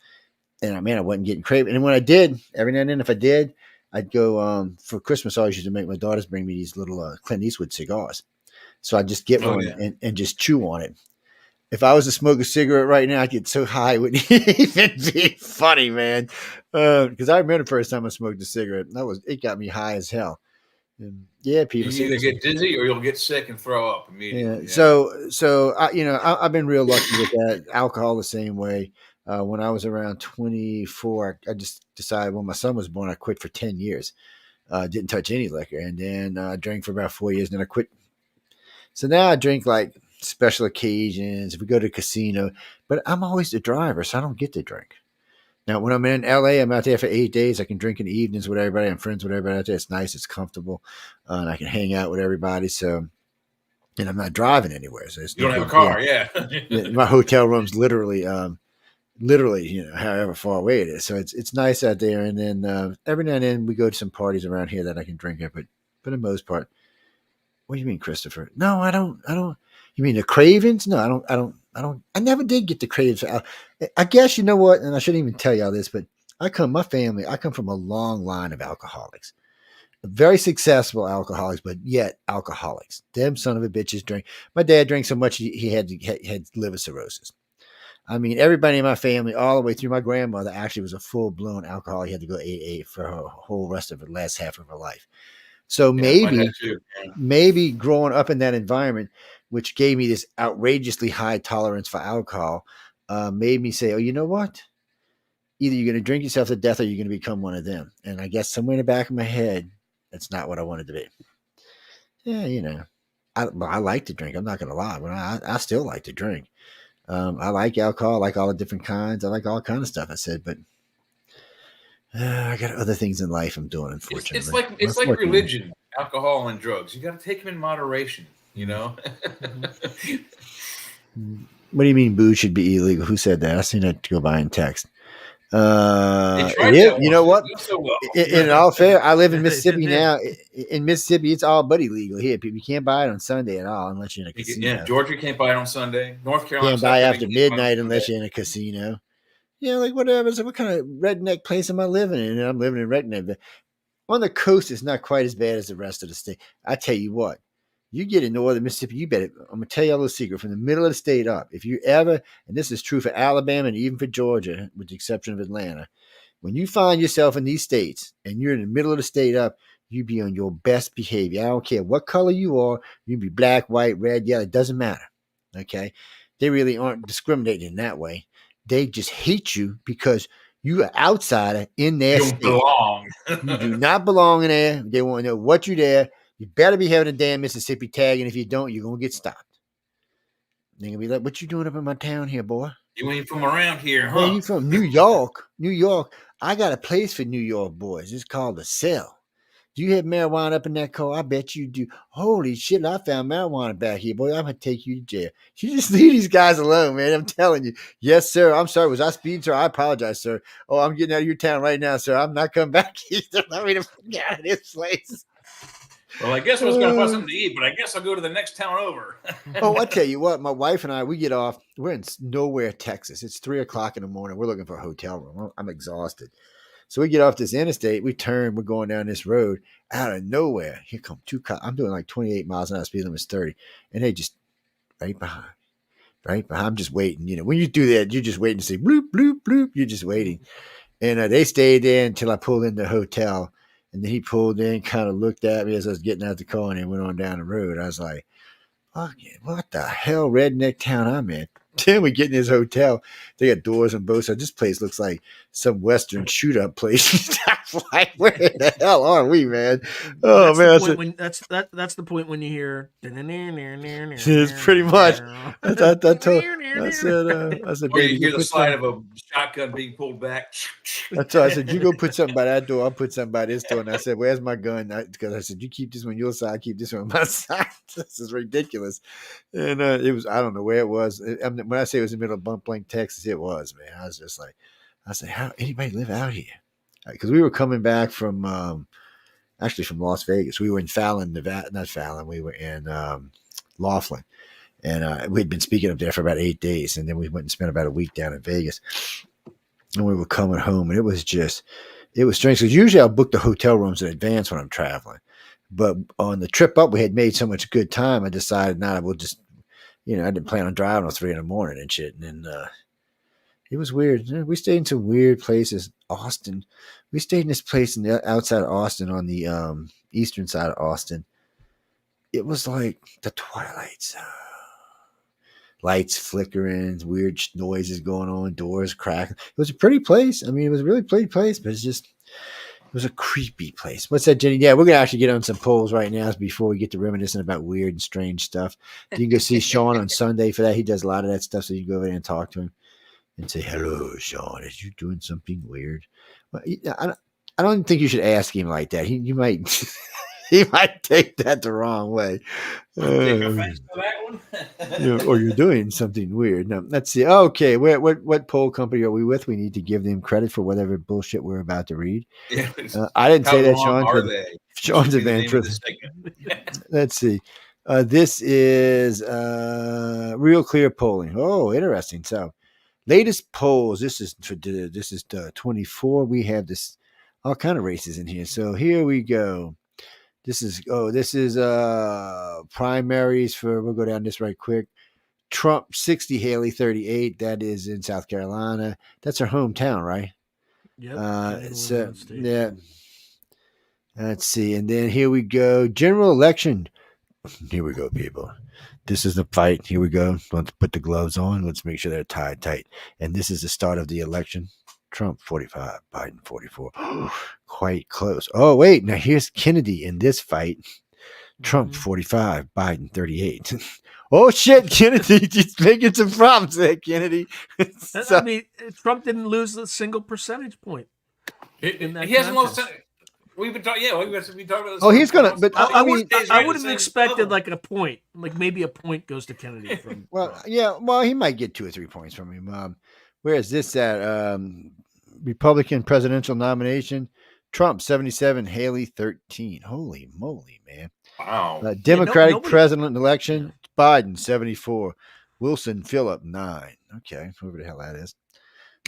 And I wasn't getting craving. And when I did, every now and then, if I did, I'd go for Christmas. I always used to make my daughters bring me these little Clint Eastwood cigars. So I'd just get one and just chew on it. If I was to smoke a cigarette right now, I'd get so high it wouldn't even be funny, man. Because I remember the first time I smoked a cigarette, it got me high as hell. And people you either get dizzy or you'll get sick and throw up immediately. Yeah. So I've been real lucky with that. Alcohol the same way. When I was around 24, I just decided when my son was born, I quit for 10 years. Didn't touch any liquor, and then I drank for about 4 years, and then I quit. So now I drink like special occasions, if we go to a casino, but I'm always the driver, so I don't get to drink. Now, when I'm in LA, I'm out there for 8 days. I can drink in the evenings with everybody. I'm friends with everybody out there. It's nice. It's comfortable. And I can hang out with everybody. So, and I'm not driving anywhere. So it's you don't have a car. Yeah. My hotel room's literally, however far away it is. So it's nice out there. And then every now and then we go to some parties around here that I can drink at, but for the most part. What do you mean, Christopher? No, I don't. You mean the cravings? No, I don't. I never did get the cravings. I guess you know what, and I shouldn't even tell y'all this, but I come from a long line of alcoholics, very successful alcoholics, but yet alcoholics. Them son of a bitches drink. My dad drank so much he had liver cirrhosis. I mean, everybody in my family, all the way through my grandmother, actually was a full blown alcoholic. He had to go AA for her whole rest of the last half of her life. So maybe growing up in that environment, which gave me this outrageously high tolerance for alcohol, made me say, oh, you know what? Either you're going to drink yourself to death or you're going to become one of them. And I guess somewhere in the back of my head, that's not what I wanted to be. Yeah, I like to drink. I'm not going to lie. But I still like to drink. I like alcohol. I like all the different kinds. I like all kinds of stuff, I said, but I got other things in life I'm doing, unfortunately. It's like religion, alcohol and drugs. You got to take them in moderation, What do you mean booze should be illegal? Who said that? I seen that go by in text. You know what? In all fair, I live in Mississippi now. In Mississippi, it's all but illegal here. People can't buy it on Sunday at all unless you're in a casino. Yeah, Georgia can't buy it on Sunday. North Carolina can't buy after midnight unless you're in a casino. Like whatever. So what kind of redneck place am I living in? And I'm living in redneck. On the coast, it's not quite as bad as the rest of the state. I tell you what, you get in northern Mississippi, you better. I'm gonna tell you a little secret from the middle of the state up. If you ever, and this is true for Alabama and even for Georgia, with the exception of Atlanta, when you find yourself in these states and you're in the middle of the state up, you be on your best behavior. I don't care what color you are. You be black, white, red, yellow. It doesn't matter. Okay, they really aren't discriminating in that way. They just hate you because you are outsider in their state. Belong. You do not belong in there. They want to know what you're there. You better be having a damn Mississippi tag, and if you don't, you're going to get stopped. They're going to be like, what you doing up in my town here, boy? You ain't from around here, huh? Man, you from New York. New York. I got a place for New York boys. It's called the Cell. Do you have marijuana up in that car? I bet you do. Holy shit, I found marijuana back here, boy. I'm going to take you to jail. You just leave these guys alone, man. I'm telling you. Yes, sir. I'm sorry. Was I speeding, sir? I apologize, sir. Oh, I'm getting out of your town right now, sir. I'm not coming back either. Let me get out of this place. Well, I guess I was going to find something to eat, but I guess I'll go to the next town over. I tell you what, my wife and I, we get off. We're in nowhere, Texas. It's 3:00 in the morning. We're looking for a hotel room. I'm exhausted. So we get off this interstate. We turn. We're going down this road. Out of nowhere, here come two cops. I'm doing like 28 miles an hour. Speed limit is 30. And they just right behind. I'm just waiting. When you do that, you're just waiting to say bloop, bloop, bloop. You're just waiting. And they stayed there until I pulled in the hotel. And then he pulled in, kind of looked at me as I was getting out the car, and then went on down the road. I was like, what the hell redneck town I'm in? Then we get in this hotel. They got doors on both sides. This place looks like some Western shoot-up place. Like, where the hell are we, man? Oh, man. That's the point when you hear. It's pretty much. I said, where you hear the slide of a shotgun being pulled back. That's why I said, you go put something by that door. I'll put something by this door. And I said, where's my gun? Because I said, you keep this one on your side. I keep this one on my side. This is ridiculous. And it was, I don't know where it was. When I say it was in the middle of Bump Blank, Texas, it was, man. I was just like, I said, how anybody live out here? Because we were coming back from, actually from Las Vegas. We were in Fallon, Nevada. Not Fallon. We were in Laughlin. And we'd been speaking up there for about 8 days, and then we went and spent about a week down in Vegas. And we were coming home, and it was strange. Because usually I'll book the hotel rooms in advance when I'm traveling. But on the trip up, we had made so much good time, I decided, we'll just, I didn't plan on driving till 3 a.m. and shit. And then it was weird. We stayed in some weird places. Austin. We stayed in this place outside of Austin on the eastern side of Austin. It was like the Twilight Zone. Lights flickering, weird noises going on, doors cracking. It was a pretty place. I mean, it was a really pretty place, but it was a creepy place. What's that, Jenny? Yeah, we're going to actually get on some polls right now before we get to reminiscing about weird and strange stuff. You can go see Sean on Sunday for that. He does a lot of that stuff, so you can go over there and talk to him and say, hello, Sean, are you doing something weird? Well, I don't think you should ask him like that. He might... He might take that the wrong way. Take offense to that one. Or you're doing something weird. No, let's see. Okay, what poll company are we with? We need to give them credit for whatever bullshit we're about to read. Yeah, I didn't say that, Sean. Are they? Sean's a man. Let's see. This is real clear polling. Oh, interesting. So, latest polls. This is 24. We have this all kind of races in here. So here we go. This is primaries for, we'll go down this right quick. Trump 60, Haley 38. That is in South Carolina. That's her hometown, right? Yep. Yeah. Let's see. And then here we go. General election. Here we go, people. This is the fight. Here we go. Let's put the gloves on. Let's make sure they're tied tight. And this is the start of the election. Trump 45, Biden 44. Quite close. Oh, wait. Now here's Kennedy in this fight. Trump 45, Biden 38. Oh, shit. Kennedy just making some problems there, Kennedy. I mean, Trump didn't lose a single percentage point. In that he hasn't lost. contest. We've been talking. Yeah, we've been talking about this. Oh, he's gonna. But I mean, I would have expected like a point, like maybe a point goes to Kennedy from. Well, yeah. Well, he might get 2 or 3 points from him. Where is this at? Republican presidential nomination. Trump 77, Haley 13. Holy moly, man! Wow. Democratic president election. Biden 74, Wilson Phillip 9. Okay, whoever the hell that is.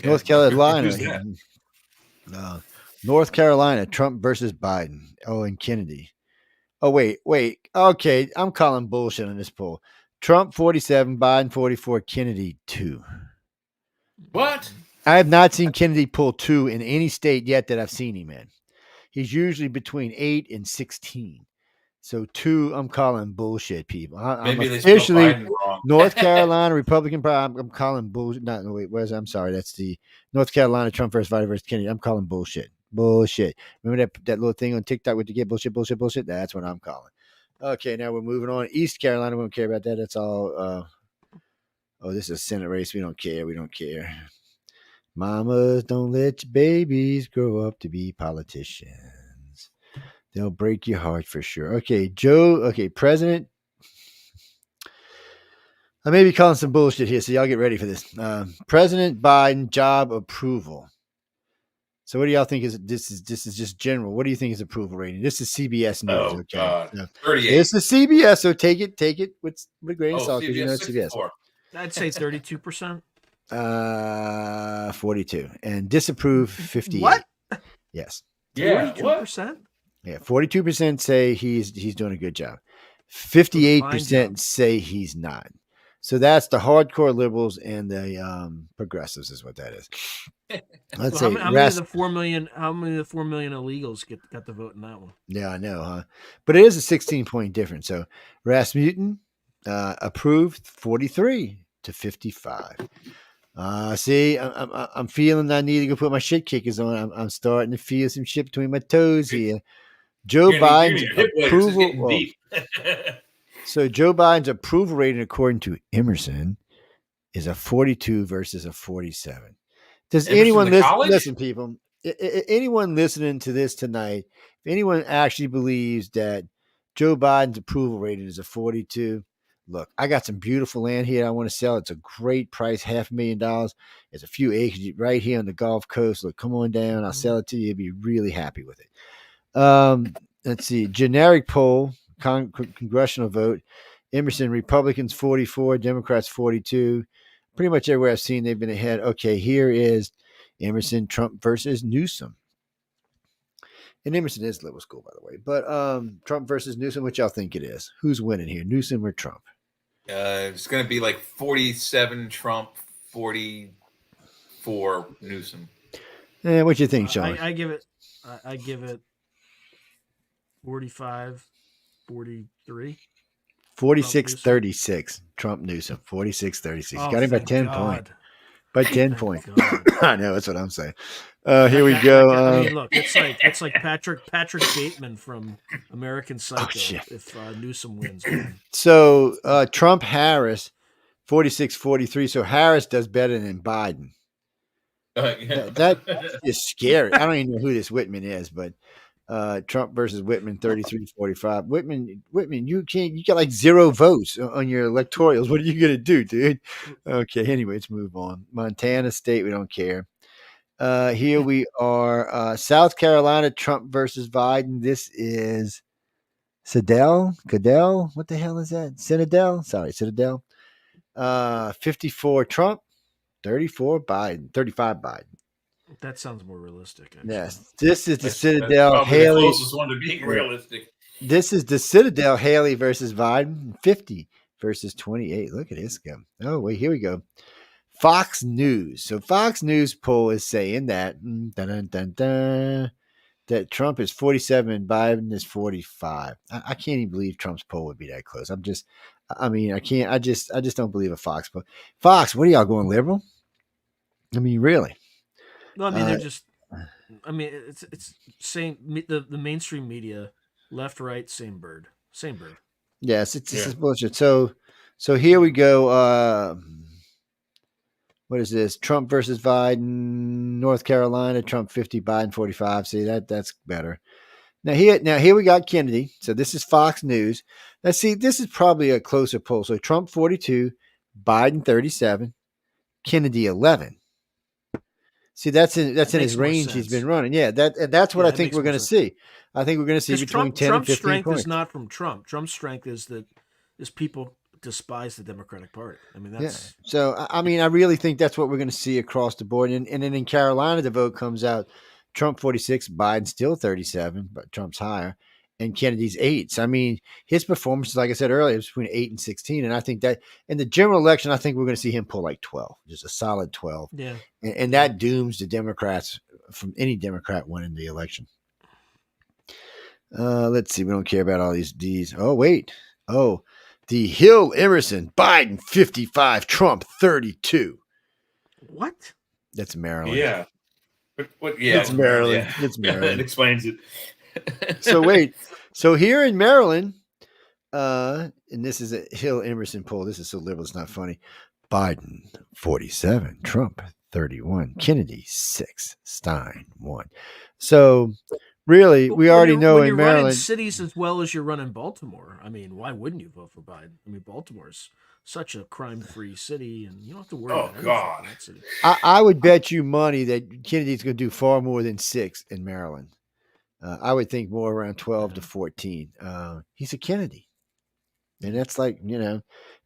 Yeah. North Carolina. Who's that? North Carolina, Trump versus Biden. Oh, and Kennedy. Oh, wait. Okay, I'm calling bullshit on this poll. Trump 47, Biden 44, Kennedy 2. What? I have not seen Kennedy pull 2 in any state yet that I've seen him in. He's usually between 8 and 16. So 2, I'm calling bullshit, people. I'm officially North Carolina Republican. I'm calling bullshit. I'm sorry. That's the North Carolina Trump versus Biden versus Kennedy. I'm calling bullshit. Bullshit. Remember that little thing on TikTok with the get bullshit. That's what I'm calling. Okay, now we're moving on. East Carolina, we don't care about that. That's all. This is a Senate race. We don't care. Mamas, don't let your babies grow up to be politicians. They'll break your heart for sure. Okay, President. I may be calling some bullshit here, so y'all get ready for this. President Biden job approval. So what do y'all think this is just general? What do you think is approval rating? This is CBS News. Oh, okay. God. So, 38. this is CBS, so take it with a grain of salt because you know it's CBS. I'd say 32%. 42. And disapprove 58. What? Yes. Yeah. 42%? Yeah. 42% say he's doing a good job. 58% say he's not. So that's the hardcore liberals and the progressives is what that is. Let's say how many of the 4 million illegals got the vote in that one? Yeah, I know, huh? But it is a 16-point difference. So Rasmussen approved 43 to 55. See, I'm feeling I need to go put my shit kickers on. I'm starting to feel some shit between my toes here. Joe Biden's approval. So Joe Biden's approval rating, according to Emerson, is a 42 versus a 47. Does anyone listen, people? Anyone listening to this tonight, if anyone actually believes that Joe Biden's approval rating is a 42, look, I got some beautiful land here I want to sell. It's a great price, $500,000. There's a few acres right here on the Gulf Coast. Look, come on down. I'll sell it to you. You'll be really happy with it. Let's see. Generic poll, congressional vote. Emerson, Republicans 44, Democrats 42. Pretty much everywhere I've seen, they've been ahead. Okay, here is Emerson, Trump versus Newsom. And Emerson is liberal school, by the way. But Trump versus Newsom, what y'all think it is? Who's winning here, Newsom or Trump? It's going to be like 47 Trump, 44 Newsom. What you think, Sean? I give it 45, 43. 46-36. Trump Newsom. 46-36. Oh, got him by 10 points. By 10 points. God. I know, that's what I'm saying. Here we go. I mean, look, it's like Patrick Bateman from American Psycho. If Newsom wins, man. So Trump Harris 46-43. So Harris does better than Biden. That is scary. I don't even know who this Whitman is, but Trump versus Whitman 33-45. Whitman, you got like 0 votes on your electorals. What are you gonna do, dude? Okay, anyway, let's move on. Montana State, we don't care. Here we are. South Carolina, Trump versus Biden. This is Cadell. What the hell is that? Citadel. 54 Trump, 35 Biden. That sounds more realistic. Actually. Yes, this is the Citadel Haley. The closest one to being realistic. This is the Citadel Haley versus Biden. 50 versus 28. Look at this go. Oh wait, here we go. Fox News. So Fox News poll is saying that that Trump is 47 and Biden is 45. I can't even believe Trump's poll would be that close. I can't. I just don't believe a Fox poll. Fox, what are y'all going liberal? I mean, really? No, I mean they're just. I mean, it's same. The mainstream media, left, right, same bird. Yes, it's bullshit. So here we go. What is this? Trump versus Biden, North Carolina. Trump 50, Biden 45. See that's better. Now here we got Kennedy. So this is Fox News. Now see, this is probably a closer poll. So Trump 42, Biden 37, Kennedy 11. See, that's in his range he's been running. Yeah, that's what I think we're going to see. I think we're going to see between 10 and 15 Trump's strength points. is not from Trump. Trump's strength is people despise the Democratic Party. I mean, that's So I mean, I really think that's what we're going to see across the board. And then in Carolina, the vote comes out: Trump 46, Biden still 37, but Trump's higher, and Kennedy's 8. So I mean, his performance, like I said earlier, is between 8 and 16. And I think that in the general election, I think we're going to see him pull like 12, just a solid 12. Yeah, and that dooms the Democrats from any Democrat winning the election. Let's see. We don't care about all these. Oh, wait. Oh, the Hill Emerson, Biden 55, Trump 32. What? That's Maryland. Yeah. Yeah. It's Maryland. Yeah. It's Maryland. It explains it. So wait. So here in Maryland, and this is a Hill Emerson poll. This is so liberal, it's not funny. Biden 47, Trump 31, Kennedy 6, Stein 1. So really, we already know in Maryland, running cities as well as you're running Baltimore. I mean, why wouldn't you vote for Biden? I mean, Baltimore's such a crime-free city, and you don't have to worry about anything in that city. I would bet you money that Kennedy's going to do far more than 6 in Maryland. I would think more around 12 to 14. He's a Kennedy. And that's like,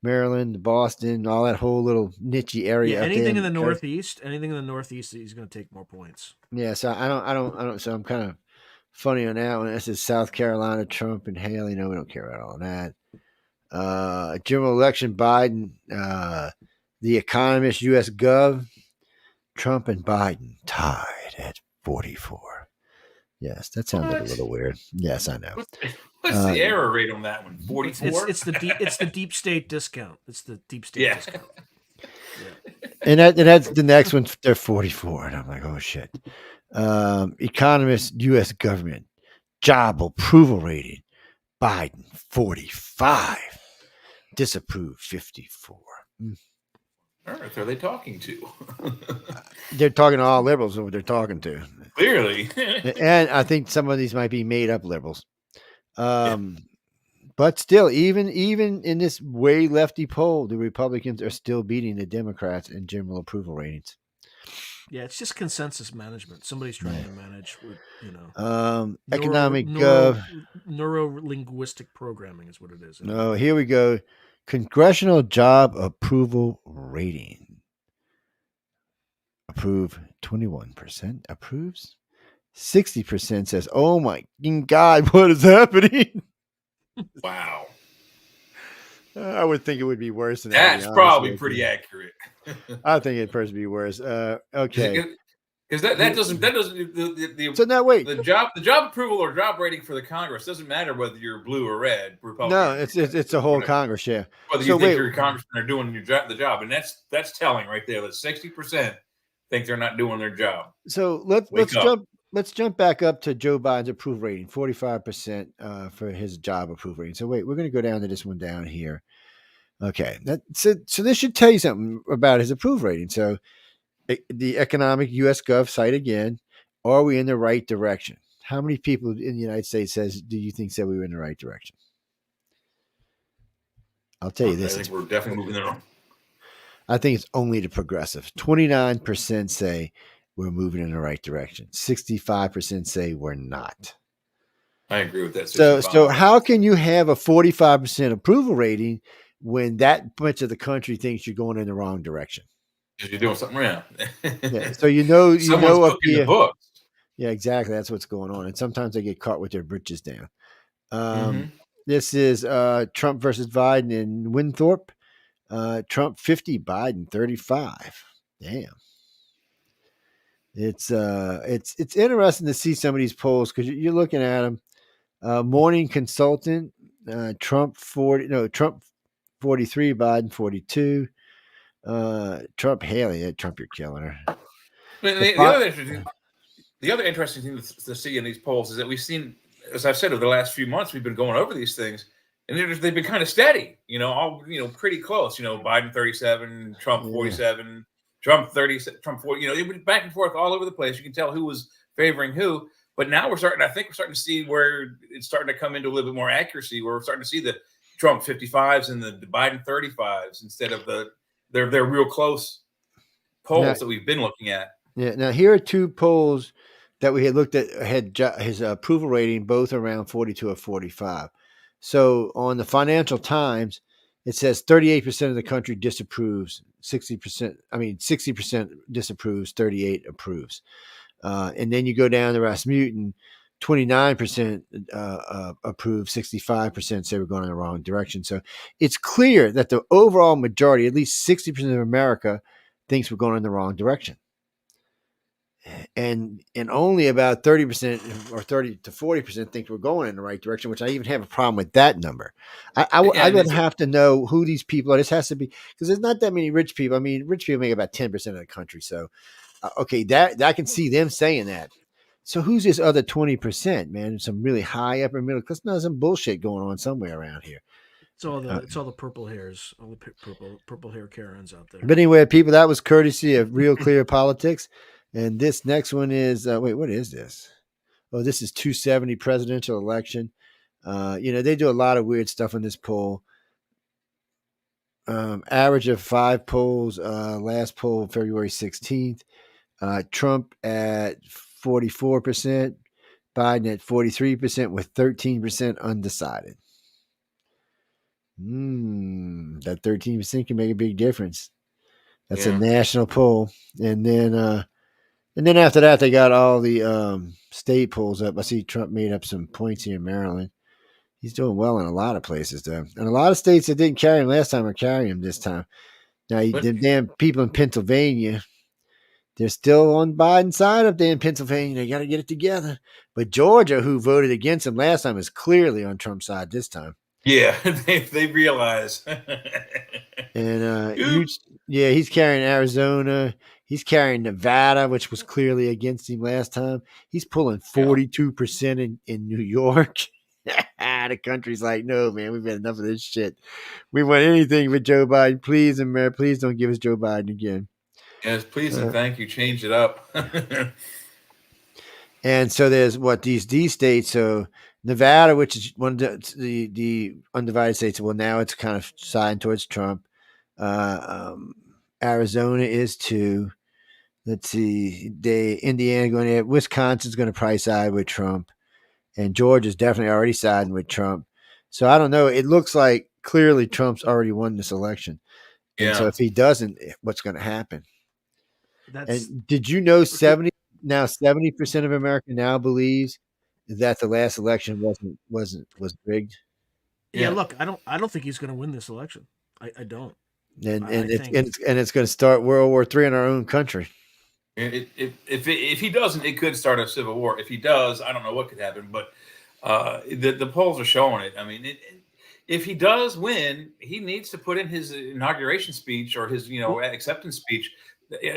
Maryland, Boston, all that whole little niche area. Yeah, anything in the Northeast, he's going to take more points. Yeah, so I don't. So I'm kind of funny on that one. This is South Carolina, Trump and Haley. No, we don't care about all that. General election, Biden, The Economist, U.S. Gov, Trump and Biden tied at 44. Yes, that sounded a little weird. Yes, I know. What's the error rate on that one? 44. It's the deep state discount. It's the deep state discount. Yeah. And that's the next one. They're 44, and I'm like, oh shit. Economist, U.S. government, job approval rating, Biden 45, disapprove 54. Earth are they talking to? They're talking to all liberals. What they're talking to, clearly. And I think some of these might be made up liberals. But still, even in this way lefty poll, the Republicans are still beating the Democrats in general approval ratings. Yeah, it's just consensus management. Somebody's trying to manage with, Economic neuro-linguistic programming is what it is. No, here we go. Congressional job approval rating. Approve 21%. Approves 60% says, "Oh my God, what is happening?" Wow. I would think it would be worse than that. That's probably pretty accurate. I think it'd personally be worse. Okay. Because that doesn't the so now wait, the job approval or job rating for the Congress doesn't matter whether you're blue or red, Republican. No, it's the whole Congress, yeah. Whether you think your congressmen are doing the job, and that's telling right there that 60% think they're not doing their job. So let's jump back up to Joe Biden's approval rating, 45% for his job approval rating. So wait, we're going to go down to this one down here. Okay, so this should tell you something about his approval rating. So the economic U.S. Gov site again, are we in the right direction? How many people in the United States do you think said we were in the right direction? I'll tell you this. I think we're definitely moving there. I think it's only the progressive. 29% say we're moving in the right direction. 65% say we're not. I agree with that. So how can you have a 45% approval rating when that much of the country thinks you're going in the wrong direction? Because you're doing something wrong. Yeah. So you know up here. The books. Yeah, exactly. That's what's going on. And sometimes they get caught with their britches down. This is Trump versus Biden in Winthrop. Trump 50, Biden 35. Damn. It's interesting to see some of these polls because you're looking at them. Morning Consultant, Trump 43, Biden 42. Trump Haley, Trump, you're killing her. The other interesting thing to see in these polls is that we've seen, as I've said, over the last few months, we've been going over these things, and they've been kind of steady. Pretty close. Biden 37, Trump 47, Trump 30, Trump 40. They've been back and forth all over the place. You can tell who was favoring who. But now we're starting to see where it's starting to come into a little bit more accuracy, where we're starting to see the Trump 55s and the Biden 35s instead of they're real close polls that we've been looking at. Yeah. Now here are two polls that we had looked at had his approval rating both around 42 or 45. So on the Financial Times, it says 38% of the country disapproves, 60% disapproves, 38 approves. And then you go down to Rasmussen, 29% approve, 65% say we're going in the wrong direction. So it's clear that the overall majority, at least 60% of America, thinks we're going in the wrong direction. And only about 30% or 30 to 40% think we're going in the right direction, which I even have a problem with that number. I would have to know who these people are. This has to be, because there's not that many rich people. I mean, rich people make about 10% of the country. So, okay, that I can see them saying that. So who's this other 20%, man? Some really high upper middle class. No, some bullshit going on somewhere around here. It's all the purple hairs, all the purple hair Karens out there. But anyway, people, that was courtesy of Real Clear Politics. And this next one is, what is this? Oh, this is 270 presidential election. They do a lot of weird stuff in this poll. Average of 5 polls. Last poll, February 16th. Trump at 44%, Biden at 43% with 13% undecided. That 13% can make a big difference. That's a national poll. And then after that, they got all the state polls up. I see Trump made up some points here in Maryland. He's doing well in a lot of places, though. And a lot of states that didn't carry him last time are carrying him this time. Now, the damn people in Pennsylvania, they're still on Biden's side up there in Pennsylvania. They got to get it together. But Georgia, who voted against him last time, is clearly on Trump's side this time. Yeah, they realize. And he's carrying Arizona. He's carrying Nevada, which was clearly against him last time. He's pulling 42% in New York. The country's like, no, man, we've had enough of this shit. We want anything with Joe Biden. Please, America, please don't give us Joe Biden again. Yes, please and thank you. Change it up. And so there's these states. So Nevada, which is one of the undivided states. Well, now it's kind of siding towards Trump. Arizona is 2. Let's see. Indiana going to Wisconsin's going to probably side with Trump, and Georgia's definitely already siding with Trump. So I don't know. It looks like clearly Trump's already won this election, and so if he doesn't, what's going to happen? And did you know 70% of America now believes that the last election was rigged? Yeah, look, I don't think he's going to win this election. I don't. And it's going to start World War III in our own country. If he doesn't, it could start a civil war. If he does, I don't know what could happen, but the polls are showing it. I mean, if he does win, he needs to put in his inauguration speech or his acceptance speech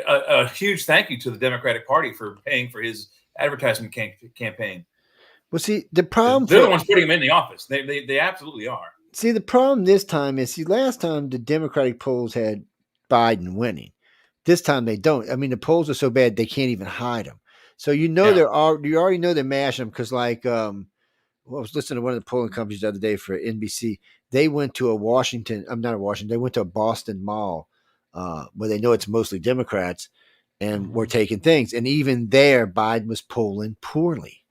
a huge thank you to the Democratic Party for paying for his advertisement campaign. Well, see, the problem they're the ones putting him in the office. They absolutely are. See, the problem this time is, last time the Democratic polls had Biden winning. This time they don't. I mean, the polls are so bad they can't even hide them. So you already know they're mashing them because, like, I was listening to one of the polling companies the other day for NBC. They went to they went to a Boston mall where they know it's mostly Democrats and were taking things. And even there, Biden was polling poorly.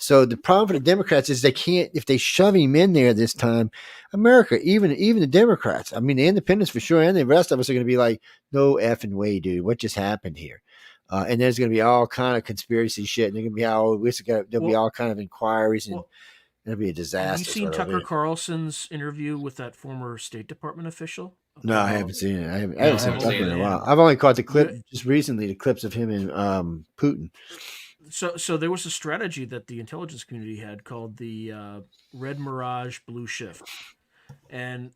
So the problem for the Democrats is they can't, if they shove him in there this time, America, even the Democrats, I mean, the independents for sure, and the rest of us are going to be like, no effing way, dude. What just happened here? And there's going to be all kind of conspiracy shit. And there'll be all kind of inquiries, and it'll be a disaster. Have you seen Tucker Carlson's interview with that former State Department official? No, I haven't seen it. I haven't seen Tucker in a while. I've only caught the clip just recently, the clips of him and Putin. So there was a strategy that the intelligence community had called the Red Mirage Blue Shift. And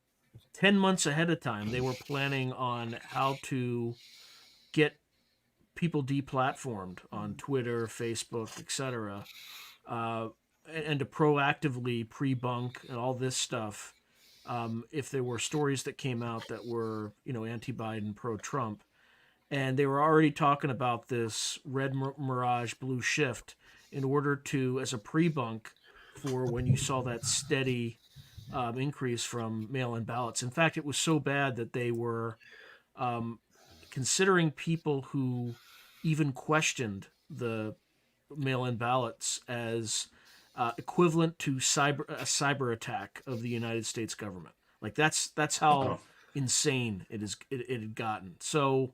10 months ahead of time, they were planning on how to get people deplatformed on Twitter, Facebook, etc., and to proactively pre-bunk and all this stuff if there were stories that came out that were, anti-Biden, pro-Trump. And they were already talking about this Red Mirage Blue Shift in order to, as a pre-bunk for when you saw that steady increase from mail-in ballots. In fact, it was so bad that they were considering people who even questioned the mail-in ballots as equivalent to a cyber attack of the United States government. Like that's how insane it had gotten. So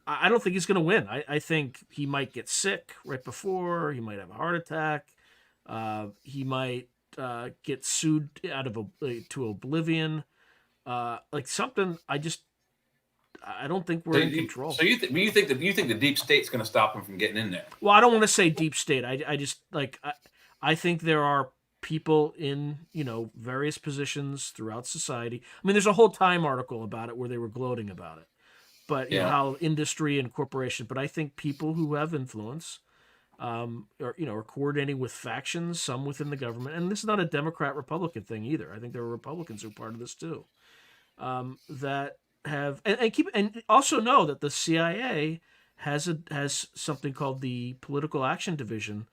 I don't think he's going to win. I think he might get sick right before. He might have a heart attack. He might get sued to oblivion. Like something. I don't think we're in control. So you think the deep state's going to stop him from getting in there? Well, I don't want to say deep state. I think there are people in various positions throughout society. I mean, there's a whole Time article about it where they were gloating about it. But how industry and corporation. But I think people who have influence, are coordinating with factions, some within the government, and this is not a Democrat-Republican thing either. I think there are Republicans who are part of this too. That have and also know that the CIA has something called the Political Action Division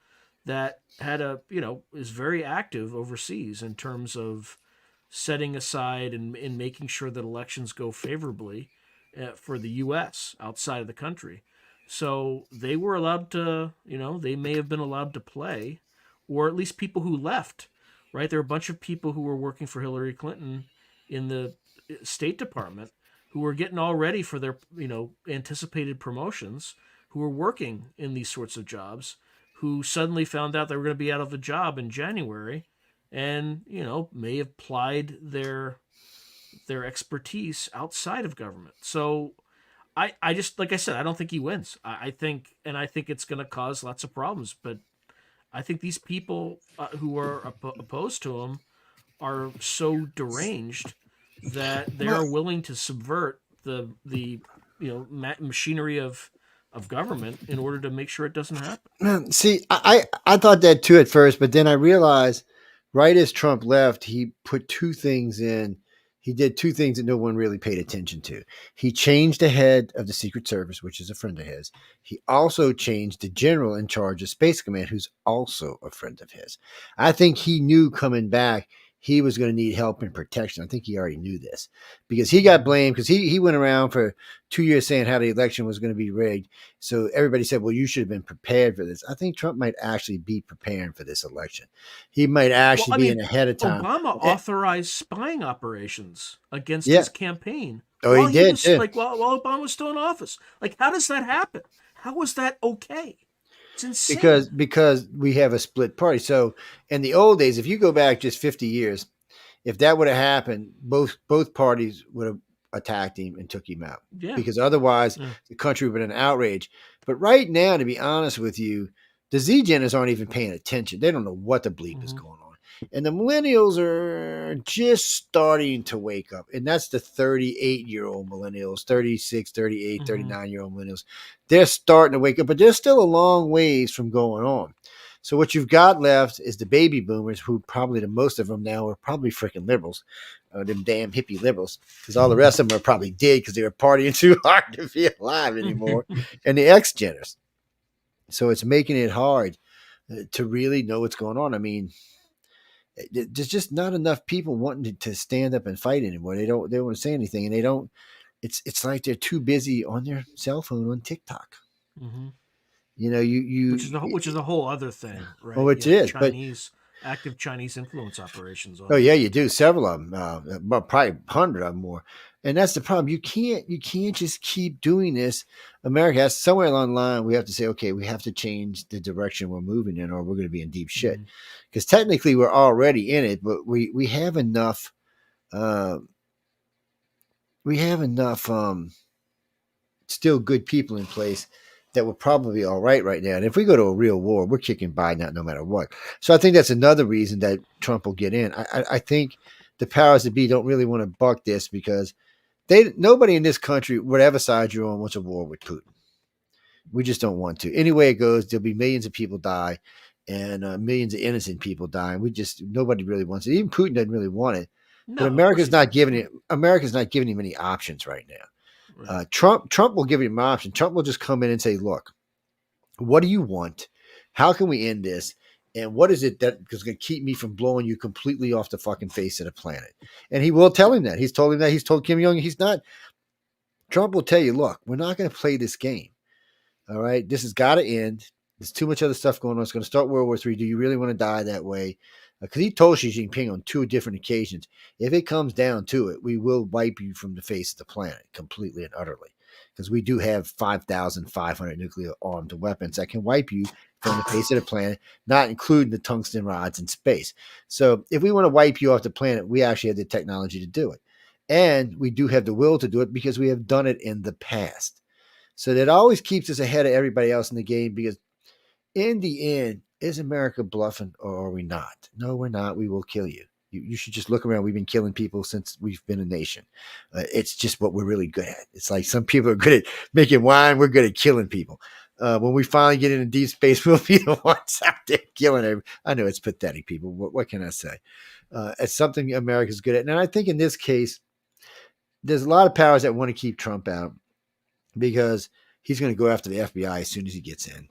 that is very active overseas in terms of setting aside and making sure that elections go favorably for the U.S. outside of the country. So they were allowed to, they may have been allowed to play, or at least people who left, right? There are a bunch of people who were working for Hillary Clinton in the State Department who were getting all ready for their, anticipated promotions, who were working in these sorts of jobs, who suddenly found out they were going to be out of a job in January and, may have applied their expertise outside of government. So I just, like I said, I don't think he wins. I think it's going to cause lots of problems, but I think these people who are opposed to him are so deranged that they're willing to subvert the machinery of government in order to make sure it doesn't happen. See, I thought that too at first, but then I realized right as Trump left, he put two things in. He did two things that no one really paid attention to. He changed the head of the Secret Service, which is a friend of his. He also changed the general in charge of Space Command, who's also a friend of his. I think he knew coming back he was going to need help and protection. I think he already knew this because he got blamed because he went around for 2 years saying how the election was going to be rigged. So everybody said, well, you should have been prepared for this. I think Trump might actually be preparing for this election. He might actually be in ahead of time. Obama authorized spying operations against his campaign. Oh, while he did was, too. Like while Obama was still in office. Like, how does that happen? How was that okay? It's insane. Because we have a split party. So in the old days, if you go back just 50 years, if that would have happened, both parties would have attacked him and took him out. Yeah. Because otherwise the country would have been an outrage. But right now, to be honest with you, the Z-Geners aren't even paying attention. They don't know what the bleep is going on. And the millennials are just starting to wake up. And that's the 38-year-old millennials, 36, 38, 39-year-old millennials. They're starting to wake up, but they're still a long ways from going on. So what you've got left is the baby boomers, who probably the most of them now are probably freaking liberals, them damn hippie liberals, because all the rest of them are probably dead because they were partying too hard to be alive anymore, and the X-Geners. So it's making it hard to really know what's going on. I mean, there's just not enough people wanting to stand up and fight anymore. They don't want to say anything, and they don't. It's like they're too busy on their cell phone on TikTok. You know, which is a whole other thing, right? Well, which is active Chinese influence operations. Oh yeah, you do several of them, probably 100 of them more. And that's the problem. You can't just keep doing this. America has somewhere along the line, we have to say, okay, we have to change the direction we're moving in, or we're going to be in deep shit. Because technically we're already in it, but we have enough. Still good people in place that we're probably all right now. And if we go to a real war, we're kicking Biden out no matter what. So I think that's another reason that Trump will get in. I think the powers that be don't really want to buck this because nobody in this country, whatever side you're on, wants a war with Putin. We just don't want to. Any way it goes, there'll be millions of people die and millions of innocent people die. And nobody really wants it. Even Putin doesn't really want it. No, but America's not giving him any options right now. Right. Trump will give him an option. Trump will just come in and say, look, what do you want? How can we end this? And what is it that is going to keep me from blowing you completely off the fucking face of the planet? And he will tell him that. He's told him that. He's told Kim Jong. Trump will tell you, look, we're not going to play this game. All right. This has got to end. There's too much other stuff going on. It's going to start World War III. Do you really want to die that way? Because he told Xi Jinping on 2 different occasions, if it comes down to it, we will wipe you from the face of the planet completely and utterly. Because we do have 5,500 nuclear armed weapons that can wipe you from the face of the planet, not including the tungsten rods in space. So if we want to wipe you off the planet, we actually have the technology to do it. And we do have the will to do it because we have done it in the past. So that always keeps us ahead of everybody else in the game, because in the end, is America bluffing or are we not? No, we're not. We will kill you. You should just look around. We've been killing people since we've been a nation. It's just what we're really good at. It's like some people are good at making wine. We're good at killing people. When we finally get into deep space, we'll be the ones out there killing everybody. I know it's pathetic, people. What can I say? It's something America's good at. And I think in this case, there's a lot of powers that want to keep Trump out because he's going to go after the FBI as soon as he gets in.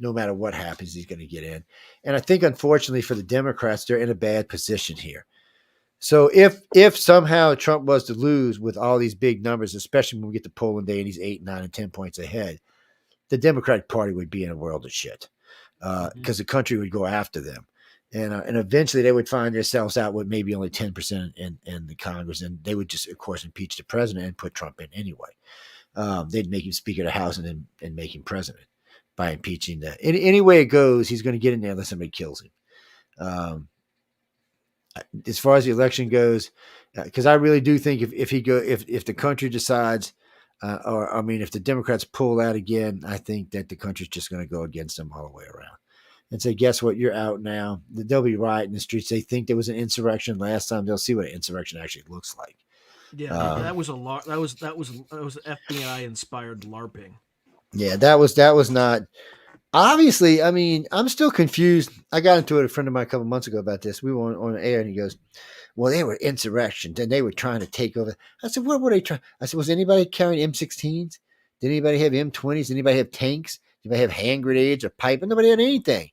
No matter what happens, he's going to get in. And I think, unfortunately, for the Democrats, they're in a bad position here. So if somehow Trump was to lose with all these big numbers, especially when we get to polling day and he's 8, 9, and 10 points ahead, the Democratic Party would be in a world of shit because the country would go after them. And eventually they would find themselves out with maybe only 10% in the Congress. And they would just, of course, impeach the president and put Trump in anyway. They'd make him Speaker of the House and make him president by impeaching that. Any way it goes, he's going to get in there unless somebody kills him. As far as the election goes, because I really do think if the country decides, if the Democrats pull out again, I think that the country's just going to go against them all the way around and say, guess what? You're out now. They'll be rioting in the streets. They think there was an insurrection last time. They'll see what an insurrection actually looks like. Yeah, that was FBI inspired LARPing. Yeah, that was not. Obviously, I mean, I'm still confused. I got into it with a friend of mine a couple months ago about this. We were on air, and he goes, well, they were insurrections, and they were trying to take over. I said, what were they trying? I said, was anybody carrying M16s? Did anybody have M20s? Did anybody have tanks? Did anybody have hand grenades or pipe? Nobody had anything.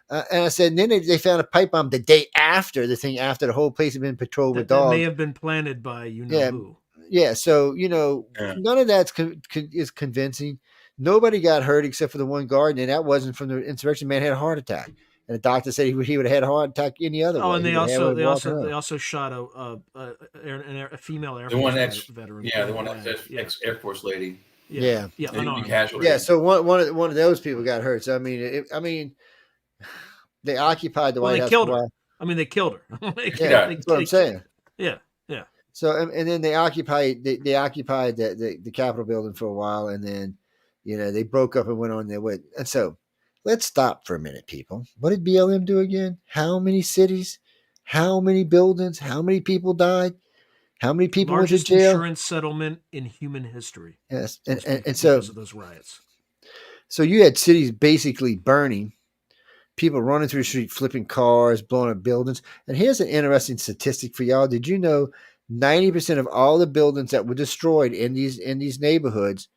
And I said, and then they found a pipe bomb the day after the whole place had been patrolled with That dogs. may have been planted by who. Yeah. So none of that's is convincing. Nobody got hurt except for the one guard, and that wasn't from the insurrection. Man had a heart attack, and the doctor said he would have had a heart attack any other way. Oh, and they also shot a female Air Force veteran. Yeah, the one ex Air Force lady. Yeah. Casualty. Yeah. So one of those people got hurt. So I mean, they occupied the White House. Killed her. I mean, they killed her. That's what I'm saying. Yeah. So and then they occupied the Capitol building for a while, and then they broke up and went on their way. And so let's stop for a minute, people. What did BLM do again? How many cities? How many buildings? How many people died? How many people went to jail? Largest insurance settlement in human history. Yes, and so because of those riots. So you had cities basically burning, people running through the street, flipping cars, blowing up buildings. And here's an interesting statistic for y'all. Did you know 90% of all the buildings that were destroyed in these neighborhoods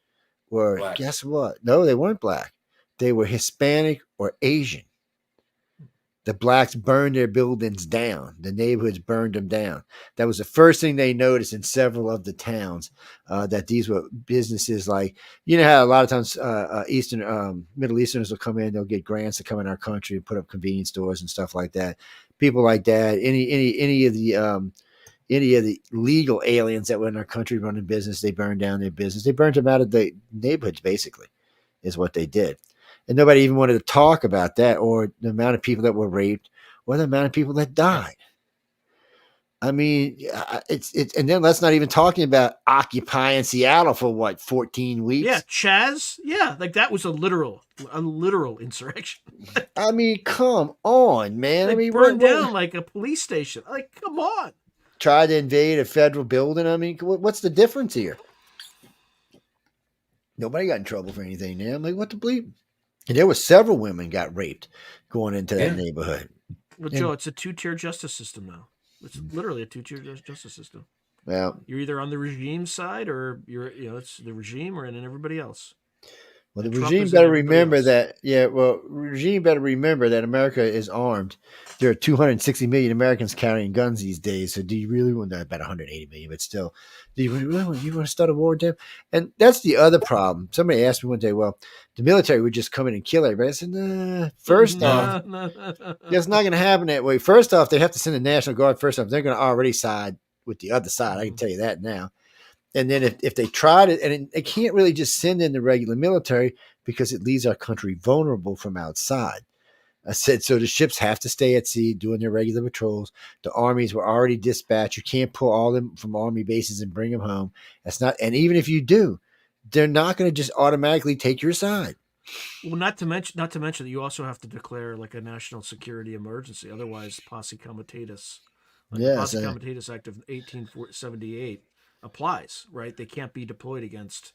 were black. Guess what? No, they weren't black. They were Hispanic or Asian. The blacks burned their buildings down. The neighborhoods burned them down. That was the first thing they noticed in several of the towns, that these were businesses like, how a lot of times Middle Easterners will come in, they'll get grants to come in our country and put up convenience stores and stuff like that. People like that, any of the legal aliens that were in our country running business, they burned down their business. They burned them out of the neighborhoods, basically, is what they did. And nobody even wanted to talk about that, or the amount of people that were raped, or the amount of people that died. I mean, it's and then let's not even talking about occupying Seattle for 14 weeks. Yeah, Chaz. Yeah, like that was a literal insurrection. I mean, come on, man. They burned down like a police station. Like, come on. Tried to invade a federal building. I mean, what's the difference here? Nobody got in trouble for anything now. I'm like, what the bleep? And there were several women got raped going into that neighborhood. Well, Joe, it's a two-tier justice system now. It's literally a two-tier justice system. Well, you're either on the regime side, or it's the regime, or in everybody else. Well, the regime better remember that. Yeah, well, regime better remember that America is armed. There are 260 million Americans carrying guns these days. So, do you really want that? About 180 million, but still, do you really want to start a war with them? And that's the other problem. Somebody asked me one day, "Well, the military would just come in and kill everybody." I said, "Nah. First off, it's not going to happen that way. First off, they have to send the National Guard. First off, they're going to already side with the other side. I can tell you that now." And then if they tried it, and they can't really just send in the regular military because it leaves our country vulnerable from outside. I said, so the ships have to stay at sea doing their regular patrols. The armies were already dispatched. You can't pull all them from army bases and bring them home. That's not, and even if you do, they're not going to just automatically take your side. Well, not to mention that you also have to declare like a national security emergency. Otherwise, posse comitatus, the Posse Comitatus Act of 1878. applies, right? They can't be deployed against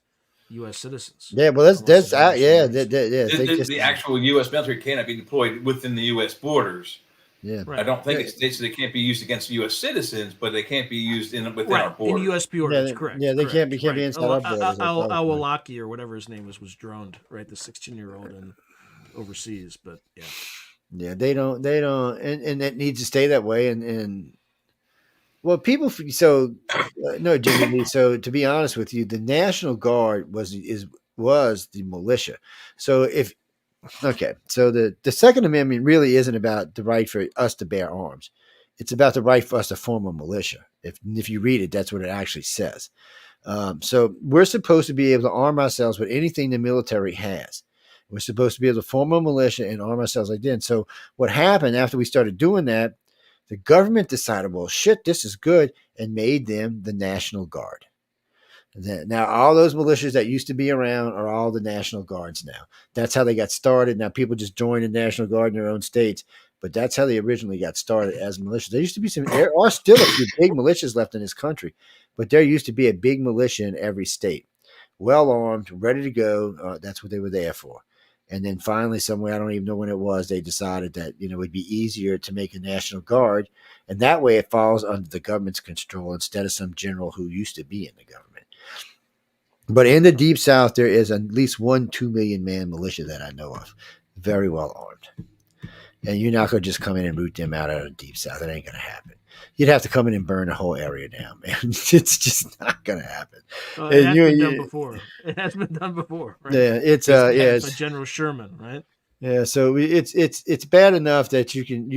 U.S. citizens. Yeah, well, that's the actual U.S. military cannot be deployed within the U.S. borders. Yeah, right. I don't think it states they can't be used against U.S. citizens, but they can't be used within our borders. In U.S. borders, correct. Yeah, they can't be inside our borders. Awalaki or whatever his name was droned, right? The 16-year-old and overseas, but yeah, they don't, and it needs to stay that way, and. Well, people. So no, Jimmy. So to be honest with you, the National Guard was the militia. So so the Second Amendment really isn't about the right for us to bear arms. It's about the right for us to form a militia. If you read it, that's what it actually says. So we're supposed to be able to arm ourselves with anything the military has. We're supposed to be able to form a militia and arm ourselves like that. And so what happened after we started doing that? The government decided, well, shit, this is good, and made them the National Guard. Now, all those militias that used to be around are all the National Guards now. That's how they got started. Now, people just join the National Guard in their own states, but that's how they originally got started as militias. There used to be there are still a few big militias left in this country, but there used to be a big militia in every state, well armed, ready to go. That's what they were there for. And then finally, somewhere, I don't even know when it was, they decided that, it would be easier to make a National Guard. And that way it falls under the government's control instead of some general who used to be in the government. But in the Deep South, there is at least 2 million man militia that I know of. Very well armed. And you're not going to just come in and root them out of the deep south. It ain't going to happen. You'd have to come in and burn the whole area down, man. It's just not going to happen. It has been done before. It has been done before, right? Yeah, it's by General Sherman, right? Yeah, so it's bad enough that you can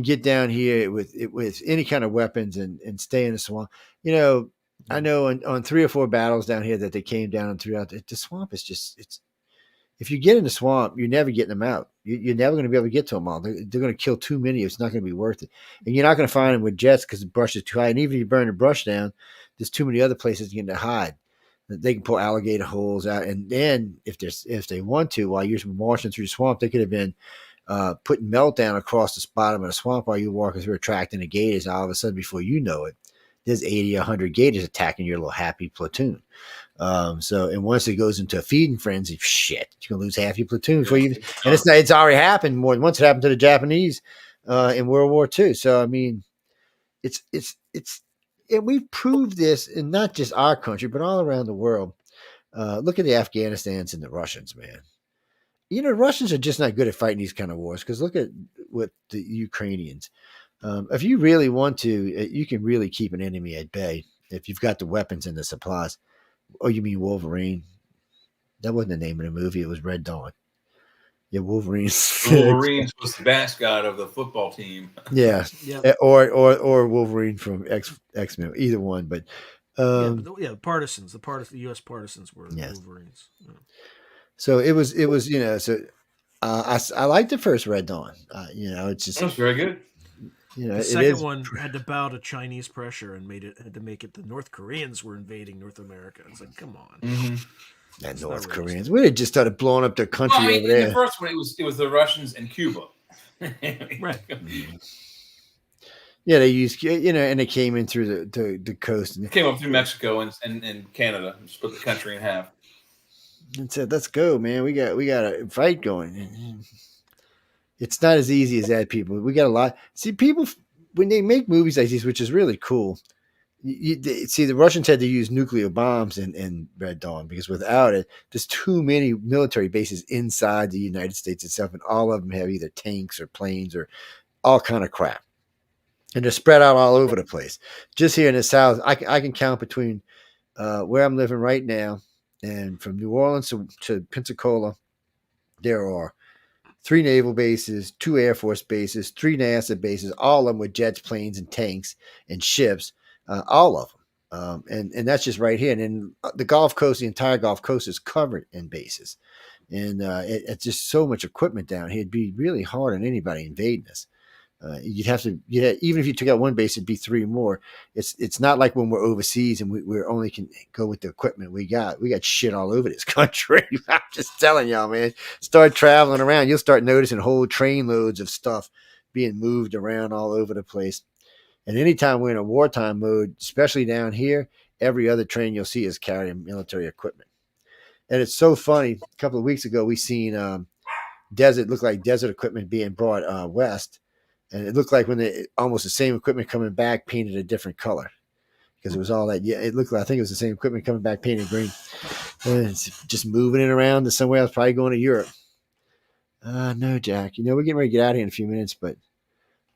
get down here with any kind of weapons and stay in the swamp. You know, I know on 3 or 4 battles down here that they came down and threw out. The swamp is just if you get in the swamp, you're never getting them out. You're never going to be able to get to them all. They're going to kill too many. It's not going to be worth it. And you're not going to find them with jets because the brush is too high. And even if you burn the brush down, there's too many other places you can hide. They can pull alligator holes out. And then if they want to, while you're marching through the swamp, they could have been putting meltdown across the bottom of the swamp while you're walking through, attracting the gators. All of a sudden, before you know it, there's 80 or 100 gators attacking your little happy platoon. And once it goes into a feeding frenzy, shit, you're gonna lose half your platoon before you. And it's already happened more than once. It happened to the Japanese in World War II. So I mean, it's and we've proved this in not just our country but all around the world. Look at the Afghanistans and the Russians, man. You know, the Russians are just not good at fighting these kind of wars because look at what the Ukrainians. If you really want to, you can really keep an enemy at bay if you've got the weapons and the supplies. Oh, you mean Wolverine? That wasn't the name of the movie. It was Red Dawn. Yeah, Wolverines. Wolverines was the mascot of the football team. Yeah, yep. or Wolverine from X-Men, either one. But the partisans, the U.S. partisans were Wolverines. Yeah. So it was you know. So I liked the first Red Dawn. You know, it's just that was very good. You know, the second one had to bow to Chinese pressure and had to make it the North Koreans were invading North America. It's like, come on. Mm-hmm. That North Koreans. We had just started blowing up their country over there. The first one, it was the Russians and Cuba. Right. Yeah, they used, you know, and they came in through the coast. And they came up through Mexico and Canada and split the country in half. And said, let's go, man. We got a fight going. It's not as easy as that, people. We got a lot. See, people, when they make movies like these, which is really cool, see, the Russians had to use nuclear bombs in Red Dawn because without it, there's too many military bases inside the United States itself, and all of them have either tanks or planes or all kind of crap. And they're spread out all over the place. Just here in the South, I can count between where I'm living right now and from New Orleans to Pensacola, there are 3 naval bases, 2 Air Force bases, 3 NASA bases, all of them with jets, planes, and tanks and ships, all of them. And that's just right here. And then the Gulf Coast, the entire Gulf Coast is covered in bases. And it's just so much equipment down here. It'd be really hard on anybody invading us. You'd have to, even if you took out one base, it'd be 3 more. It's not like when we're overseas and we're only can go with the equipment we got. We got shit all over this country. I'm just telling y'all, man. Start traveling around, you'll start noticing whole train loads of stuff being moved around all over the place. And anytime we're in a wartime mode, especially down here, every other train you'll see is carrying military equipment. And it's so funny. A couple of weeks ago, we seen looked like desert equipment being brought west. And it looked like almost the same equipment coming back painted a different color because it was all that. Yeah, it looked like, I think it was the same equipment coming back painted green. And it's just moving it around to somewhere else, probably going to Europe. No, Jack. You know, we're getting ready to get out of here in a few minutes, but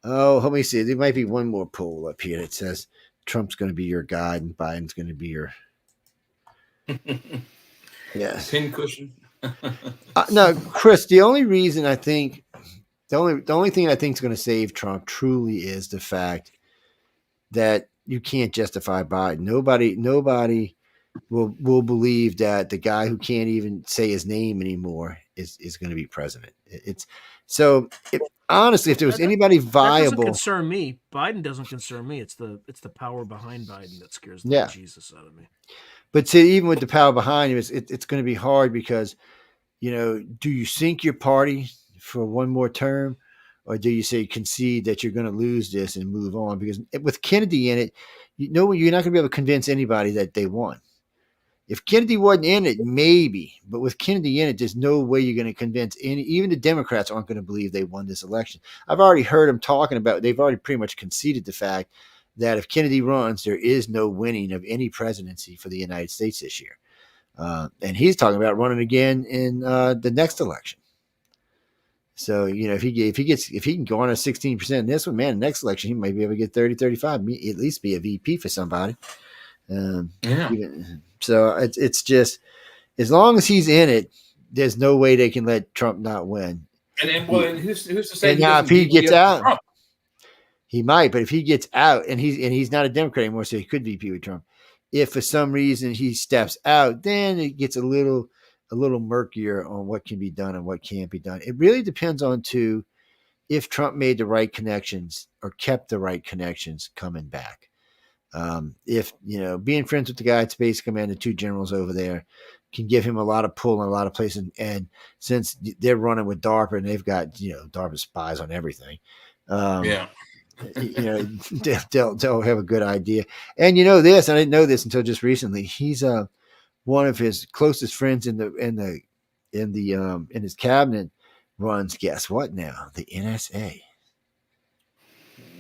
let me see. There might be one more poll up here that says Trump's going to be your guide and Biden's going to be your. Yes. Pin cushion. No, Chris, the only reason I think. The only thing I think is going to save Trump truly is the fact that you can't justify Biden. Nobody will believe that the guy who can't even say his name anymore is going to be president. Honestly, if there was anybody viable, that doesn't concern me. Biden doesn't concern me. It's the power behind Biden that scares the Jesus out of me. But see, even with the power behind him, it's going to be hard because, you know, do you sink your party for one more term, or do you say concede that you're going to lose this and move on? Because with Kennedy in it, you're not going to be able to convince anybody that they won. If Kennedy wasn't in it, maybe, but with Kennedy in it, there's no way you're going to convince even the Democrats aren't going to believe they won this election. I've already heard them talking about, they've already pretty much conceded the fact that if Kennedy runs, there is no winning of any presidency for the United States this year. And he's talking about running again in the next election. So, if he can go on a 16% in this one, man, next election, he might be able to get 30, 35, at least be a VP for somebody. So it's just, as long as he's in it, there's no way they can let Trump not win. And who's to say and he now doesn't if he VP gets up out, Trump? he might, but if he gets out and he's not a Democrat anymore, so he could VP with Trump. If for some reason he steps out, then it gets a little murkier on what can be done and what can't be done. It really depends on if Trump made the right connections or kept the right connections coming back. If being friends with the guy at Space Command, the two generals over there, can give him a lot of pull in a lot of places. And since they're running with DARPA and they've got DARPA spies on everything, they'll have a good idea. And this, I didn't know this until just recently. He's one of his closest friends in his cabinet runs. Guess what? Now the NSA.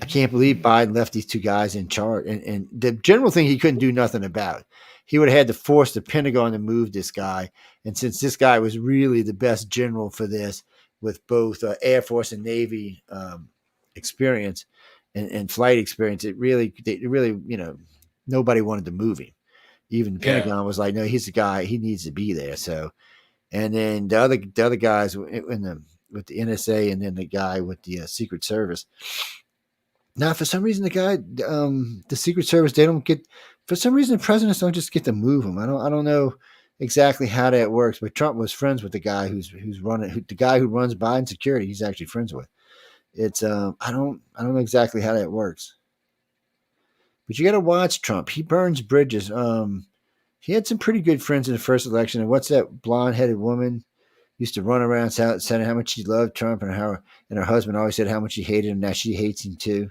I can't believe Biden left these two guys in charge. And the general thing he couldn't do nothing about. He would have had to force the Pentagon to move this guy. And since this guy was really the best general for this, with both Air Force and Navy experience and flight experience, it really, nobody wanted to move him. Even the Pentagon was like, no, he's the guy. He needs to be there. So, and then the other guys with the NSA, and then the guy with the Secret Service. Now, for some reason, the Secret Service, they don't get. For some reason, the presidents don't just get to move them. I don't know exactly how that works. But Trump was friends with the guy who's running, the guy who runs Biden security. He's actually friends with. It's I don't know exactly how that works. But you got to watch Trump. He burns bridges. He had some pretty good friends in the first election. And what's that blonde-headed woman used to run around saying how much she loved Trump, and her husband always said how much he hated him. Now she hates him too.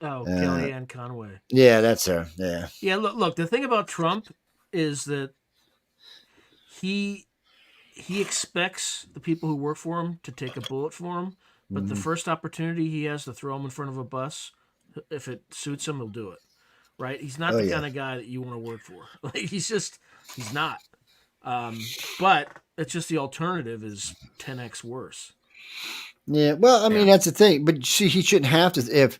Oh, Kellyanne Conway. Yeah, that's her. Yeah. Yeah. Look. The thing about Trump is that he expects the people who work for him to take a bullet for him, but the first opportunity he has to throw him in front of a bus, if it suits him, he'll do it. Right? He's not the kind of guy that you want to work for. Like he's not. But it's just the alternative is 10x worse. Yeah. Well, I mean that's the thing. But see, he shouldn't have to.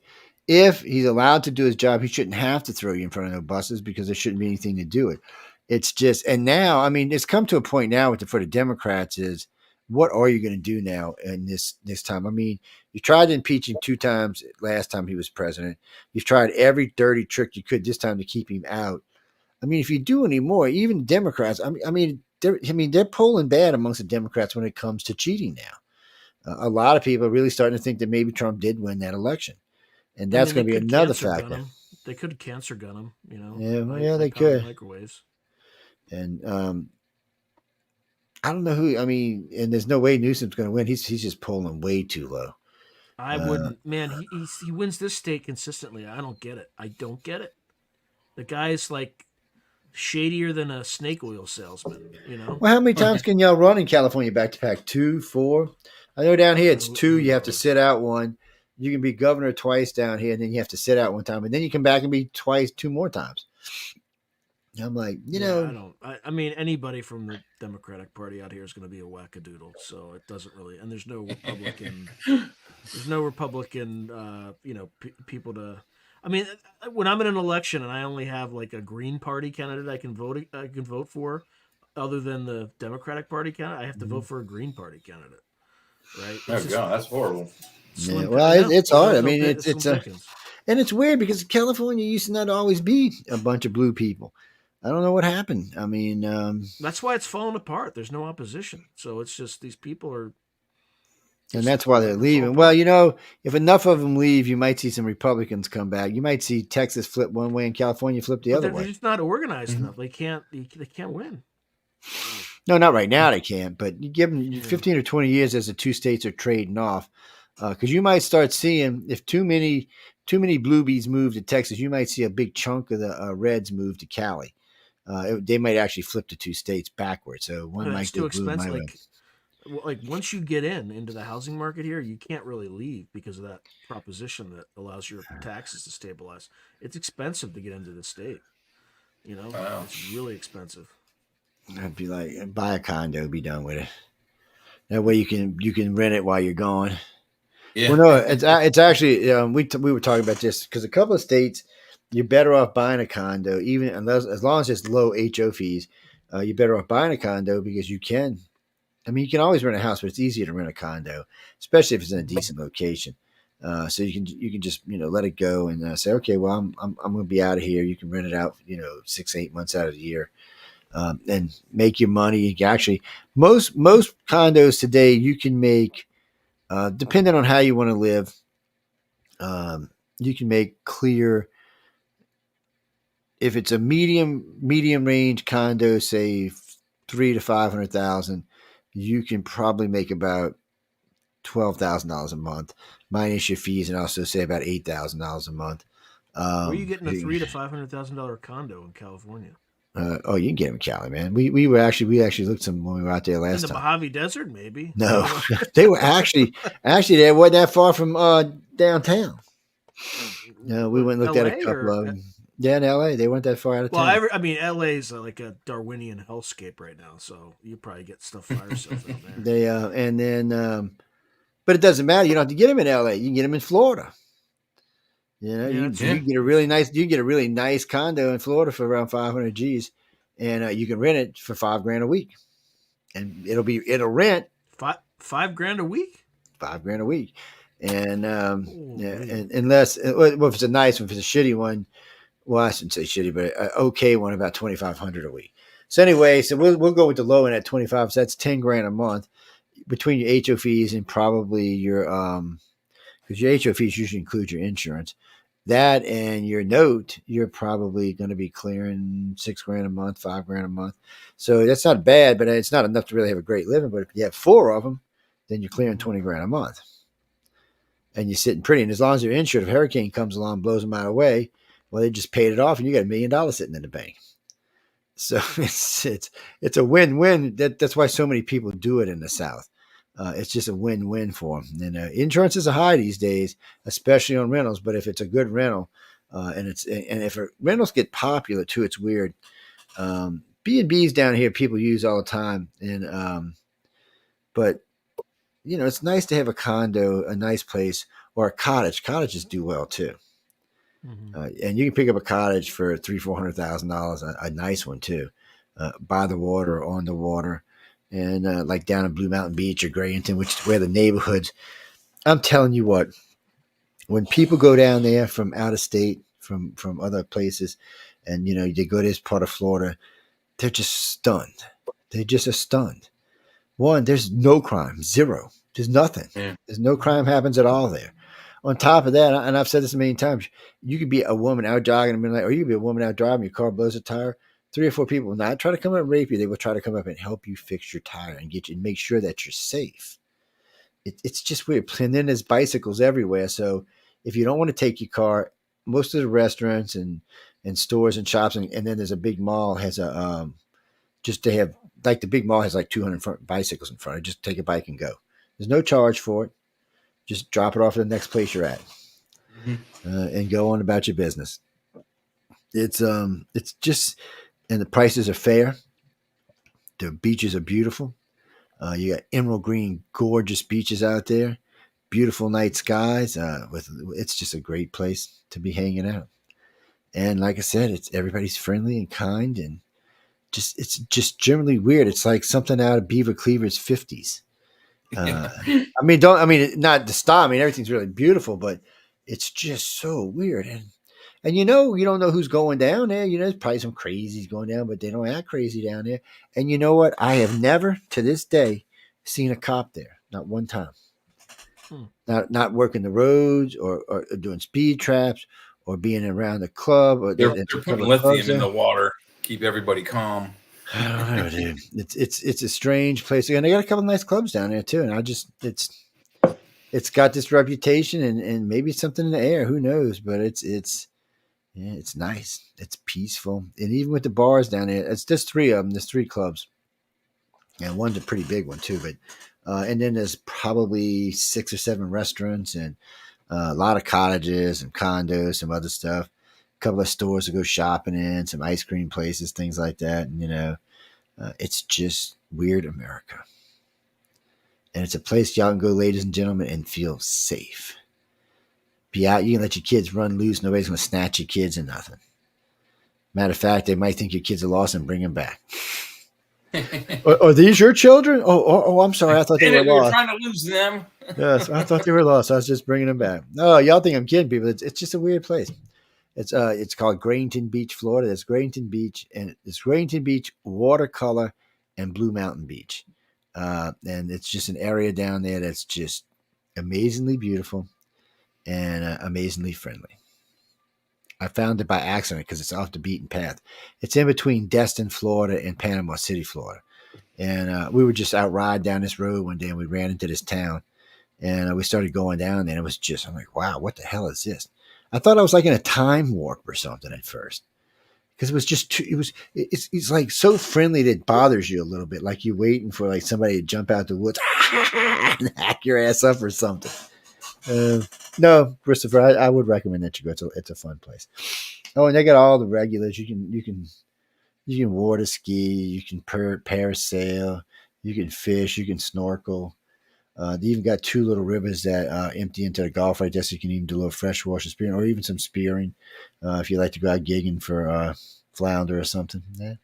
If he's allowed to do his job, he shouldn't have to throw you in front of no buses because there shouldn't be anything to do it. It's just, and now, I mean, it's come to a point now for the Democrats is, what are you going to do now in this time? I mean, you tried to impeach him 2 times last time he was president. You've tried every dirty trick you could this time to keep him out. I mean, if you do any more, even Democrats, they're polling bad amongst the Democrats when it comes to cheating now. A lot of people are really starting to think that maybe Trump did win that election. And that's going to be another factor. They could cancer gun him, Yeah, they could. Microwaves. And I don't know who. I mean, and there's no way Newsom's going to win. He's just polling way too low. I wouldn't. Man, he wins this state consistently. I don't get it. I don't get it. The guy's like shadier than a snake oil salesman. Well, how many times can y'all run in California back to back? 2, 4? I know down here it's 2. You have to sit out 1. You can be governor twice down here, and then you have to sit out 1 time, and then you come back and be 2 more times. I'm like, I mean, anybody from the Democratic Party out here is going to be a wackadoodle, so it doesn't really. And there's no Republican. People to. I mean, when I'm in an election and I only have like a Green Party candidate I can vote for, other than the Democratic Party candidate, I have to vote for a Green Party candidate. Right? Oh God, that's horrible. Yeah, well, it's hard. I mean, and it's weird because California used to not always be a bunch of blue people. I don't know what happened. I mean, that's why it's falling apart. There's no opposition, so it's just these people are, and that's why they're leaving. Well, if enough of them leave, you might see some Republicans come back. You might see Texas flip one way and California flip the other way. They're just not organized enough. They can't win. No, not right now. They can't. But you give them 15 or 20 years as the 2 states are trading off. Because you might start seeing if too many bluebies move to Texas, you might see a big chunk of the Reds move to Cali. They might actually flip the 2 states backwards. So one might too expensive. Like once you get into the housing market here, you can't really leave because of that proposition that allows your taxes to stabilize. It's expensive to get into the state. It's really expensive. I'd be like, buy a condo, be done with it. That way you can rent it while you're gone. Yeah. Well, no, it's actually we were talking about this because a couple of states you're better off buying a condo, even as long as it's low HO fees. You're better off buying a condo because you can. I mean, you can always rent a house, but it's easier to rent a condo, especially if it's in a decent location. So you can just let it go and say, okay, well I'm going to be out of here. You can rent it out 6-8 months out of the year. And make your money. You can actually most condos today you can make, depending on how you want to live, you can make clear. If it's a medium range condo, say $300,000 to $500,000, you can probably make about $12,000 a month, minus your fees, and also say about $8,000 a month. Where are you getting a $300,000 to $500,000 condo in California? Oh, you can get them in Cali, man. We actually looked some when we were out there last time. In the Mojave Desert, maybe. No, they were actually they weren't that far from downtown. No, we went and looked at a couple of them. Yeah, in LA, they weren't that far out of town. Well, I mean, LA's like a Darwinian hellscape right now, so you probably get stuff fire yourself out there. And then, but it doesn't matter. You don't have to get them in LA. You can get them in Florida. You get a really nice condo in Florida for around 500 G's, and you can rent it for $5,000 a week, and it'll rent $5,000 a week. $5,000 a week, and and unless if it's a nice one, if it's a shitty one, well, I shouldn't say shitty, but an okay one, about $2,500 a week. So anyway, we'll go with the low end at 25. So that's $10,000 a month between your HO fees and probably your because your HO fees usually include your insurance. That and your note, you're probably going to be clearing $6,000 a month, $5,000 a month. So that's not bad, but it's not enough to really have a great living. But if you have 4 of them, then you're clearing $20,000 a month, and you're sitting pretty. And as long as you're insured, if a hurricane comes along and blows them out of the way, well, they just paid it off, and you got $1 million sitting in the bank. So it's a win-win. That's why so many people do it in the South. It's just a win-win for them. And insurance is a high these days, especially on rentals. But if it's a good rental, and if rentals get popular too, it's weird. B&Bs down here people use all the time, and but it's nice to have a condo, a nice place, or a cottage. Cottages do well too. Mm-hmm. And you can pick up a cottage for $300,000-$400,000, a nice one too, by the water or on the water. And like down in Blue Mountain Beach or Grayington, which is where the neighborhoods. I'm telling you what, when people go down there from out of state, from other places, and they go to this part of Florida, they're just stunned. They just are stunned. One, there's no crime, zero. There's nothing. Yeah. There's no crime happens at all there. On top of that, and I've said this a million times, you could be a woman out jogging in the midnight, or you could be a woman out driving, your car blows a tire. 3 or 4 people will not try to come up and rape you. They will try to come up and help you fix your tire and get you and make sure that you're safe. It's just weird. And then there's bicycles everywhere. So if you don't want to take your car, most of the restaurants and stores and shops, and then there's a big mall has a they have like the big mall has like 200 bicycles in front. Just take a bike and go. There's no charge for it. Just drop it off at the next place you're at, and go on about your business. It's just. And the prices are fair. The beaches are beautiful. You got emerald green, gorgeous beaches out there. Beautiful night skies. It's just a great place to be hanging out. And like I said, everybody's friendly and kind, and it's just generally weird. It's like something out of Beaver Cleaver's 50s. Not to stop. Everything's really beautiful, but it's just so weird. And you don't know who's going down there. There's probably some crazies going down, but they don't act crazy down there. And you know what? I have never, to this day, seen a cop there. Not one time. Not working the roads or doing speed traps or being around the club. Or they're putting lithium in the water, keep everybody calm. I don't know, dude. It's a strange place. And they got a couple of nice clubs down there too. And it's got this reputation, and maybe something in the air. Who knows? But it's nice. It's peaceful. And even with the bars down there, it's just 3 of them. There's 3 clubs. And one's a pretty big one too. But and then there's probably 6 or 7 restaurants and a lot of cottages and condos, some other stuff. A couple of stores to go shopping in, some ice cream places, things like that. And, it's just weird America. And it's a place y'all can go, ladies and gentlemen, and feel safe. Be out. You can let your kids run loose. Nobody's going to snatch your kids or nothing. Matter of fact, they might think your kids are lost and bring them back. Are these your children? Oh, I'm sorry. I thought they were We were lost. trying to lose them. Yes, I thought they were lost. I was just bringing them back. No, y'all think I'm kidding people. It's just a weird place. It's called Grayington Beach, Florida. It's Grayington Beach, and it's Grayington Beach, Watercolor, and Blue Mountain Beach. And it's just an area down there that's just amazingly beautiful and amazingly friendly. I found it by accident because it's off the beaten path. It's in between Destin, Florida, and Panama City, Florida. And we were just out riding down this road one day, and we ran into this town. And we started going down there, and it was just, I'm like, wow, what the hell is this? I thought I was like in a time warp or something at first. Because it was just too, it's like so friendly that it bothers you a little bit. Like you're waiting for like somebody to jump out the woods and hack your ass up or something. No, Christopher, I would recommend that you go. It's a fun place. Oh, and they got all the regulars. You can water ski, you can parasail, you can fish, you can snorkel. They even got 2 little rivers that empty into the Gulf right there, so you can even do a little freshwater spearing or even some spearing if you like to go out gigging for flounder or something. Yeah,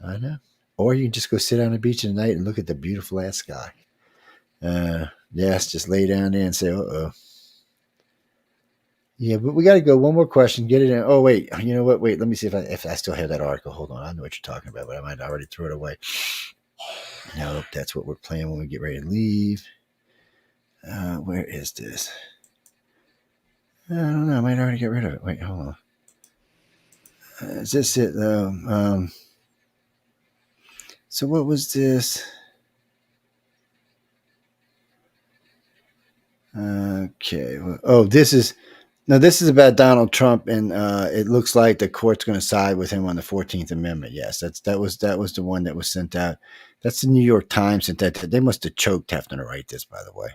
I know. Or you can just go sit on the beach at night and look at the beautiful ass sky. Yes, just lay down there and say, uh-oh. Yeah, but we got to go. One more question. Get it in. Oh, wait. You know what? Wait, let me see if I still have that article. Hold on. I know what you're talking about, but I might already throw it away. Nope, that's what we're playing when we get ready to leave. Where is this? I don't know. I might already get rid of it. Wait, hold on. Is this it, though? So what was this? Okay. Oh, this is about Donald Trump, and it looks like the court's going to side with him on the 14th Amendment. Yes, that was the one that was sent out. That's the New York Times sent that. They must have choked having to write this, by the way.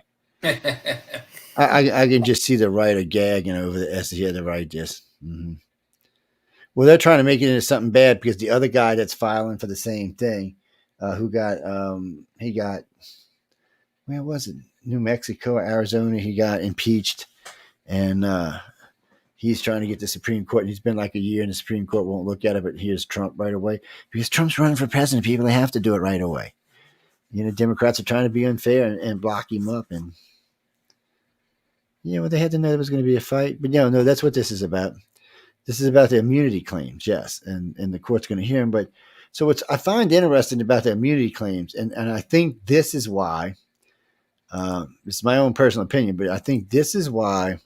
I can just see the writer gagging over as he had to write this. Mm-hmm. Well, they're trying to make it into something bad because the other guy that's filing for the same thing, he got, where was it? New Mexico or Arizona. He got impeached, and he's trying to get the Supreme Court. He's been like a year, and the Supreme Court won't look at it. But here's Trump right away because Trump's running for president. People, they have to do it right away. You know, Democrats are trying to be unfair and block him up, and you know, they had to know there was going to be a fight. But no, that's what this is about. This is about the immunity claims, yes, and the court's going to hear them. But so what I find interesting about the immunity claims, and I think this is why. It's my own personal opinion, but I think this is why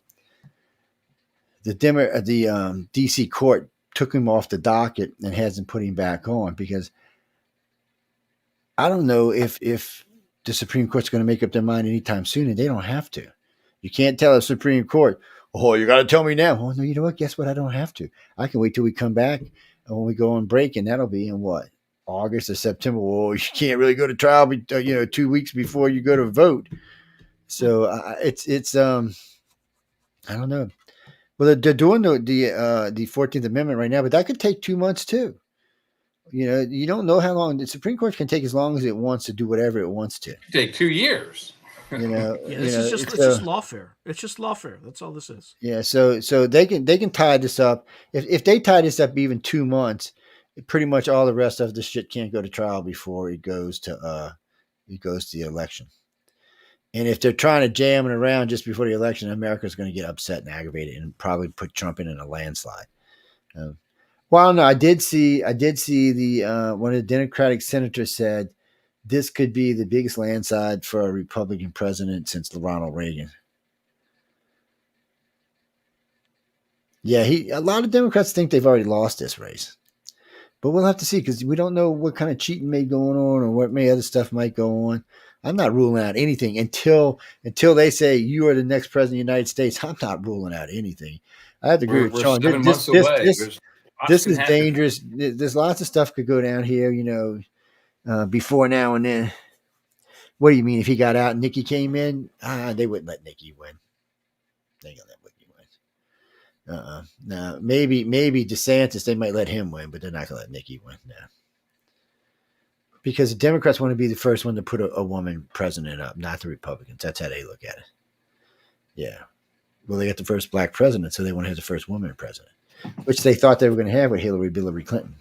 the DC court took him off the docket and hasn't put him back on, because I don't know if the Supreme Court's going to make up their mind anytime soon, and they don't have to. You can't tell the Supreme Court, oh, you got to tell me now. Oh, no, you know what? Guess what? I don't have to. I can wait till we come back and when we go on break, and that'll be in what? August or September. Well, you can't really go to trial, 2 weeks before you go to vote. So it's I don't know. Well, they're doing the 14th Amendment right now, but that could take 2 months too. You know, you don't know how long the Supreme Court can take, as long as it wants to do whatever it wants to. It could take 2 years. You know, it's just lawfare. It's just lawfare. That's all this is. Yeah, so they can tie this up. If they tie this up even 2 months, pretty much all the rest of the shit can't go to trial before it goes to the election. And if they're trying to jam it around just before the election, America's going to get upset and aggravated and probably put Trump in a landslide. Well, no, I did see the one of the Democratic senators said this could be the biggest landslide for a Republican president since Ronald Reagan. Yeah, a lot of Democrats think they've already lost this race, but we'll have to see, because we don't know what kind of cheating may go on or what may other stuff might go on. I'm not ruling out anything until they say you are the next president of the United States. I'm not ruling out anything. I have to agree with Sean. This is dangerous. There's lots of stuff could go down here, before now and then. What do you mean if he got out and Nikki came in? They wouldn't let Nikki win. They ain't gonna let Nikki win. Now maybe DeSantis, they might let him win, but they're not gonna let Nikki win. because the Democrats want to be the first one to put a woman president up, not the Republicans. That's how they look at it. Yeah. Well, they got the first black president, so they want to have the first woman president, which they thought they were going to have with Hillary Clinton.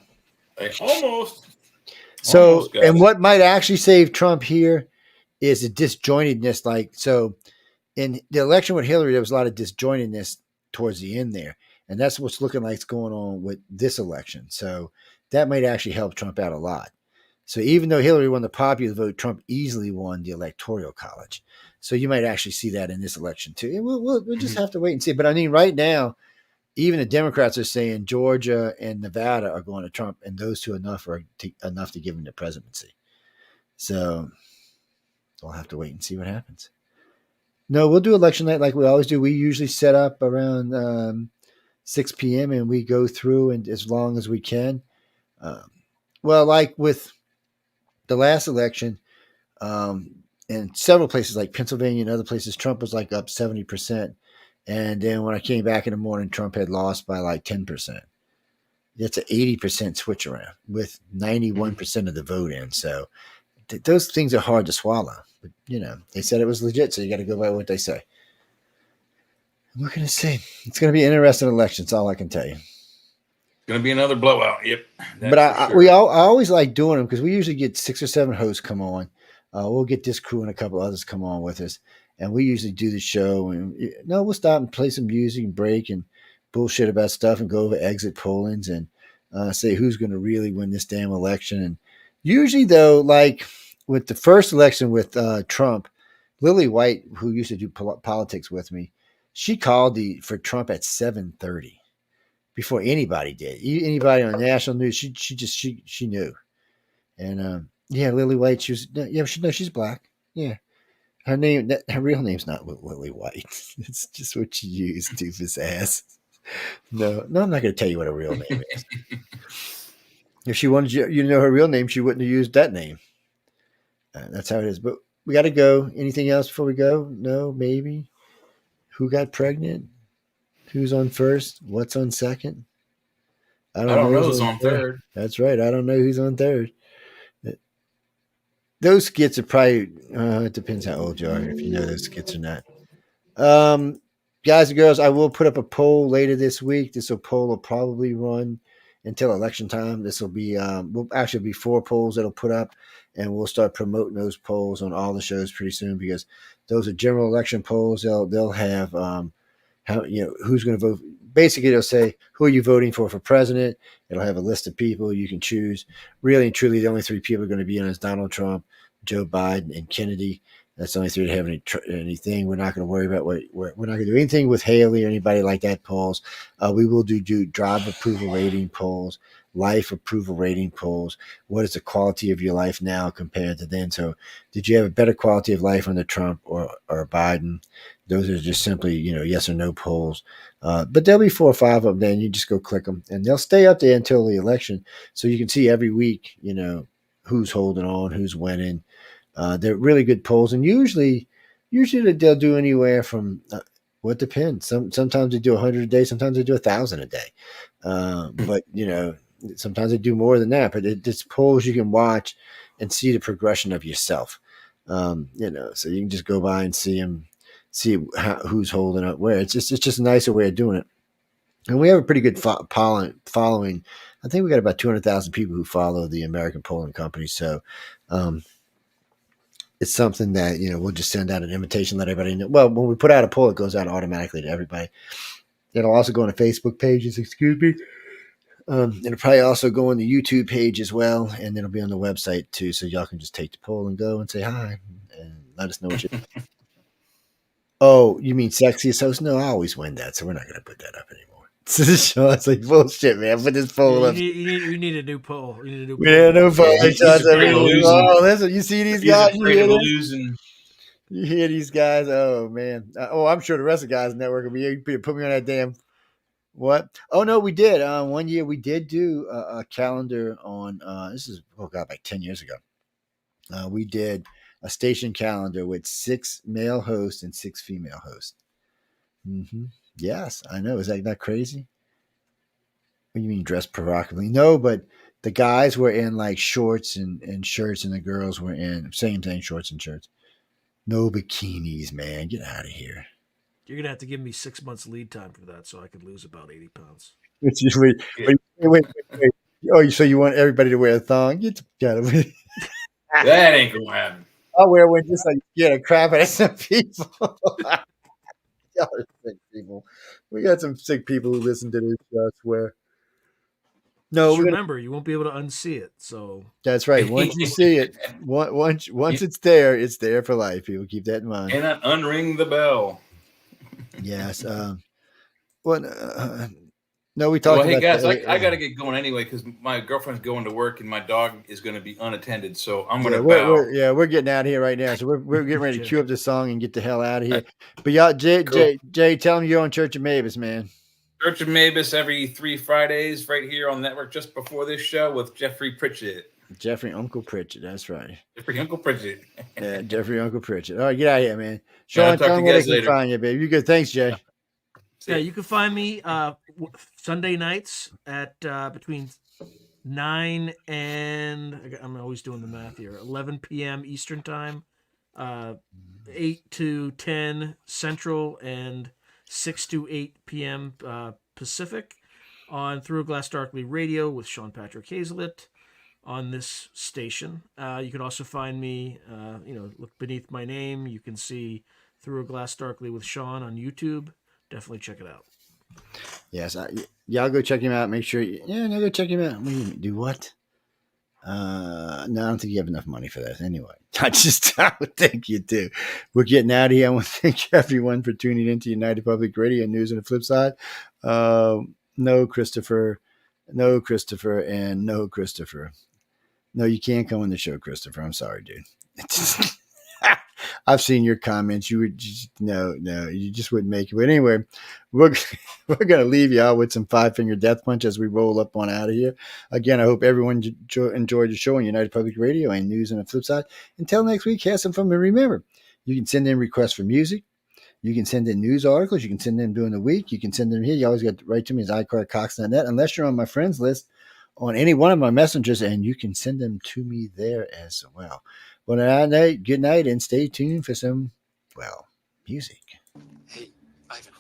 Almost. So, Almost, guys. and what might actually save Trump here is the disjointedness. Like, so in the election with Hillary, there was a lot of disjointedness towards the end there. And that's what's looking like it's going on with this election. So that might actually help Trump out a lot. So even though Hillary won the popular vote, Trump easily won the electoral college. So you might actually see that in this election too. And we'll just have to wait and see. But I mean, right now, even the Democrats are saying Georgia and Nevada are going to Trump, and those two enough to give him the presidency. So we'll have to wait and see what happens. No, we'll do election night like we always do. We usually set up around 6 p.m. and we go through and as long as we can. Well, like with the last election, in several places like Pennsylvania and other places, Trump was like up 70%. And then when I came back in the morning, Trump had lost by like 10%. It's an 80% switch around with 91% of the vote in. So those things are hard to swallow. But, you know, they said it was legit, so you got to go by what they say. What can I say? It's going to be an interesting election. That's all I can tell you. It's going to be another blowout. Yep. But I always like doing them because we usually get 6 or 7 hosts come on. We'll get this crew and a couple others come on with us. And we usually do the show. And we'll stop and play some music and break and bullshit about stuff and go over exit pollings and say who's going to really win this damn election. And usually, though, like with the first election with Trump, Lily White, who used to do politics with me, she called for Trump at 7:30 before anybody did. Anybody on national news, she knew. And Lily White, she's black. Yeah. Her real name's not Lily White. It's just what she used, doofus ass. No, I'm not going to tell you what her real name is. If she wanted you to know her real name, she wouldn't have used that name. That's how it is. But we got to go. Anything else before we go? No, maybe. Who got pregnant? Who's on first? What's on second? I don't know who's on third. That's right. I don't know who's on third. Those skits are probably, it depends how old you are, if you know those skits or not. Guys and girls, I will put up a poll later this week. Poll will probably run until election time. This will be, will actually be 4 polls that'll put up, and we'll start promoting those polls on all the shows pretty soon because those are general election polls. They'll have, who's going to vote. Basically, it'll say, who are you voting for president? It'll have a list of people you can choose. Really and truly, the only 3 people are going to be on is Donald Trump, Joe Biden, and Kennedy. That's the only 3 that have anything. We're not going to worry about we're not going to do anything with Haley or anybody like that polls. We will do drive approval rating polls, life approval rating polls. What is the quality of your life now compared to then? So did you have a better quality of life under Trump or Biden? Those are just simply, yes or no polls. But there'll be 4 or 5 of them. Then you just go click them, and they'll stay up there until the election, so you can see every week, who's holding on, who's winning. They're really good polls, and usually they'll do anywhere from. Well, it depends. Sometimes they do 100 a day. Sometimes they do 1,000 a day. But sometimes they do more than that. But it's polls you can watch and see the progression of yourself. So you can just go by and see them. See who's holding up where. It's just a nicer way of doing it. And we have a pretty good following. I think we got about 200,000 people who follow the American Polling Company. So it's something that, we'll just send out an invitation, let everybody know. Well, when we put out a poll, it goes out automatically to everybody. It'll also go on the Facebook pages, excuse me. It'll probably also go on the YouTube page as well. And it'll be on the website too. So y'all can just take the poll and go and say hi and let us know what you think. Oh, you mean sexiest host? No, I always win that, so we're not going to put that up anymore. It's like bullshit, man. Put this poll up. You need a new poll. You need a new poll. Yeah, no poll. Listen, you see these guys? You hear these guys? Oh, man. I'm sure the rest of the guys in the network will be put me on that damn. What? Oh, no, we did. One year we did do a calendar on, this is, like 10 years ago. We did a station calendar with 6 male hosts and 6 female hosts. Mm-hmm. Yes, I know. Is that not crazy? What do you mean dressed provocatively? No, but The guys were in like shorts and shirts, and the girls were in same thing, shorts and shirts. No bikinis, man. Get out of here. You're gonna have to give me 6 months lead time for that, so I could lose about 80 pounds. Wait. Oh, so you want everybody to wear a thong? Get the That ain't gonna happen. I'll wear one just like get a crap out of some people. Y'all are sick people. We got some sick people who listen to this show, I swear. No, just remember, you won't be able to unsee it. So that's right. Once you see it, once it's there for life. People keep that in mind. Cannot unring the bell. Yes. Well, no, we talked. Well, hey about guys, I got to get going anyway because my girlfriend's going to work and my dog is going to be unattended. So I'm going to bow. We're getting out of here right now. So we're getting ready to cue up the song and get the hell out of here. But y'all, Jay, tell them you're on Church of Mavis, man. Church of Mavis every 3 Fridays right here on the network just before this show with Jeffrey Pritchett. Jeffrey Uncle Pritchett, that's right. Jeffrey Uncle Pritchett. Yeah, Jeffrey Uncle Pritchett. All right, get out of here, man. Sean, tell me where they can find you, baby. You good? Thanks, Jay. Yeah, you can find me Sunday nights at between 9 and I'm always doing the math here. 11 p.m. Eastern time, 8 to 10 Central, and 6 to 8 p.m. Pacific on Through a Glass Darkly Radio with Sean Patrick Hazlett on this station. You can also find me, look beneath my name. You can see Through a Glass Darkly with Sean on YouTube. Definitely check it out. Yes, y'all go check him out. Make sure go check him out. Do what? No, I don't think you have enough money for that. Anyway, I would think you do. We're getting out of here. I want to thank everyone for tuning into United Public Radio News on the flip side. No, Christopher, and no, Christopher. No, you can't come on the show, Christopher. I'm sorry, dude. I've seen your comments. You would just no, you just wouldn't make it. But anyway, we're gonna leave y'all with some 5-finger death punch as we roll up on out of here. Again, I hope everyone enjoyed the show on United Public Radio and News on the Flip Side. Until next week, have some fun. And remember, you can send in requests for music. You can send in news articles. You can send them during the week. You can send them here. You always got to write to me as iCarCox.net, unless you're on my friends list on any one of my messengers, and you can send them to me there as well. Well, good night, and stay tuned for some, music. Hey, I have a